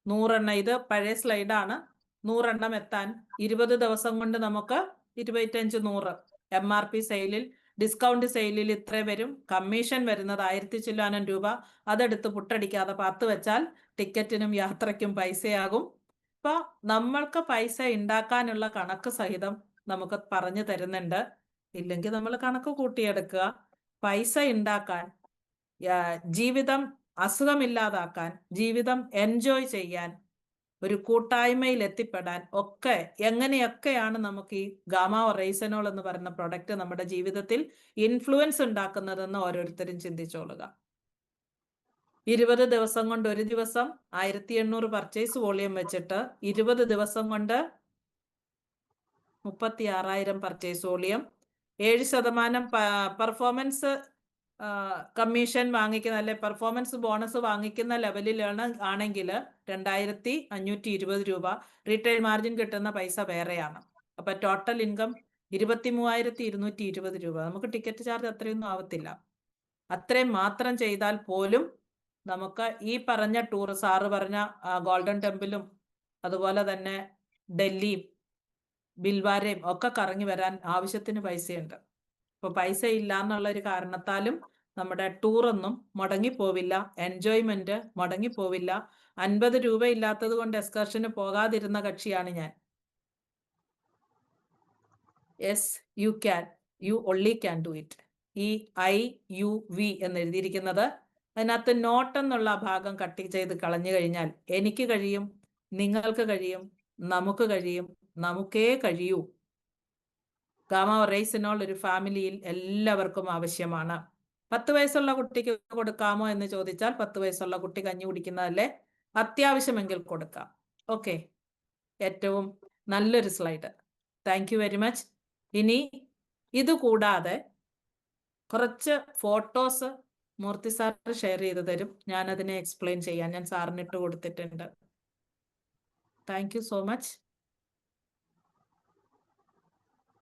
100 എണ്ണം, ഇത് പഴയ സ്ലൈഡാണ്, 100 എണ്ണം എത്താൻ 20 ദിവസം കൊണ്ട് നമുക്ക് 2500 MRP സെയിലിൽ, ഡിസ്കൗണ്ട് സെയിലിൽ ഇത്ര വരും. കമ്മീഷൻ വരുന്നത് 1000 ചില്ലാനം രൂപ. അതെടുത്ത് പുട്ടടിക്കാതെ 10 വെച്ചാൽ ടിക്കറ്റിനും യാത്രയ്ക്കും പൈസയാകും. ഇപ്പൊ നമ്മൾക്ക് പൈസ ഉണ്ടാക്കാനുള്ള കണക്ക് സഹിതം നമുക്ക് പറഞ്ഞു തരുന്നുണ്ട്. ഇല്ലെങ്കിൽ നമ്മൾ കണക്ക് കൂട്ടിയെടുക്കുക. പൈസ ഉണ്ടാക്കാൻ, ജീവിതം അസുഖമില്ലാതാക്കാൻ, ജീവിതം എൻജോയ് ചെയ്യാൻ, ഒരു കൂട്ടായ്മയിൽ എത്തിപ്പെടാൻ ഒക്കെ എങ്ങനെയൊക്കെയാണ് നമുക്ക് ഈ ഗാമ ഒറൈസനോൾ എന്ന് പറയുന്ന പ്രൊഡക്റ്റ് നമ്മുടെ ജീവിതത്തിൽ ഇൻഫ്ലുവൻസ് ഉണ്ടാക്കുന്നതെന്ന് ഓരോരുത്തരും ചിന്തിച്ചോളുക. 20 ദിവസം കൊണ്ട്, ഒരു ദിവസം 1800 പർച്ചേസ് വോളിയം വെച്ചിട്ട് 20 ദിവസം കൊണ്ട് 36,000 പർച്ചേസ് വോളിയം, 7% പെർഫോമൻസ് കമ്മീഷൻ വാങ്ങിക്കുന്ന, അല്ലെ പെർഫോമൻസ് ബോണസ് വാങ്ങിക്കുന്ന ലെവലിലാണ് ആണെങ്കിൽ 2520 രൂപ. റീറ്റെയിൽ മാർജിൻ കിട്ടുന്ന പൈസ വേറെയാണ്. അപ്പൊ ടോട്ടൽ ഇൻകം 23,220 രൂപ. നമുക്ക് ടിക്കറ്റ് ചാർജ് അത്രയൊന്നും ആവത്തില്ല. അത്രയും മാത്രം ചെയ്താൽ പോലും നമുക്ക് ഈ പറഞ്ഞ ടൂർ, സാറ് പറഞ്ഞ ഗോൾഡൻ ടെമ്പിളും അതുപോലെ തന്നെ ഡൽഹിയും ബിൽവാരയും ഒക്കെ കറങ്ങി വരാൻ ആവശ്യത്തിന് പൈസയുണ്ട്. ഇപ്പൊ പൈസ ഇല്ല എന്നുള്ള ഒരു കാരണത്താലും നമ്മുടെ ടൂറൊന്നും മുടങ്ങിപ്പോവില്ല, എൻജോയ്മെന്റ് മുടങ്ങിപ്പോവില്ല. 50 രൂപ ഇല്ലാത്തത് കൊണ്ട് എക്സ്കർഷന് പോകാതിരുന്ന കക്ഷിയാണ് ഞാൻ. Yes, you only can do it. ഈ IUV എന്ന് എഴുതിയിരിക്കുന്നത്, അതിനകത്ത് നോട്ട് എന്നുള്ള ഭാഗം കട്ട് ചെയ്ത് കളഞ്ഞു കഴിഞ്ഞാൽ എനിക്ക് കഴിയും, നിങ്ങൾക്ക് കഴിയും, നമുക്ക് കഴിയും, നമുക്കേ കഴിയൂ. ഗാമ ഒറൈസനോൾ ഒരു ഫാമിലിയിൽ എല്ലാവർക്കും ആവശ്യമാണ്. 10 വയസ്സുള്ള കുട്ടിക്ക് കൊടുക്കാമോ എന്ന് ചോദിച്ചാൽ 10 വയസ്സുള്ള കുട്ടി കഞ്ഞി കുടിക്കുന്നതല്ലേ, അത്യാവശ്യമെങ്കിൽ കൊടുക്കാം. ഓക്കെ, ഏറ്റവും നല്ലൊരു slide. Thank you very much. ഇനി ഇത് കൂടാതെ കുറച്ച് ഫോട്ടോസ് മൂർത്തി സാർ ഷെയർ ചെയ്ത് തരും. ഞാനതിനെ എക്സ്പ്ലെയിൻ ചെയ്യാൻ ഞാൻ സാറിന് ഇട്ട് കൊടുത്തിട്ടുണ്ട്. Thank you so much.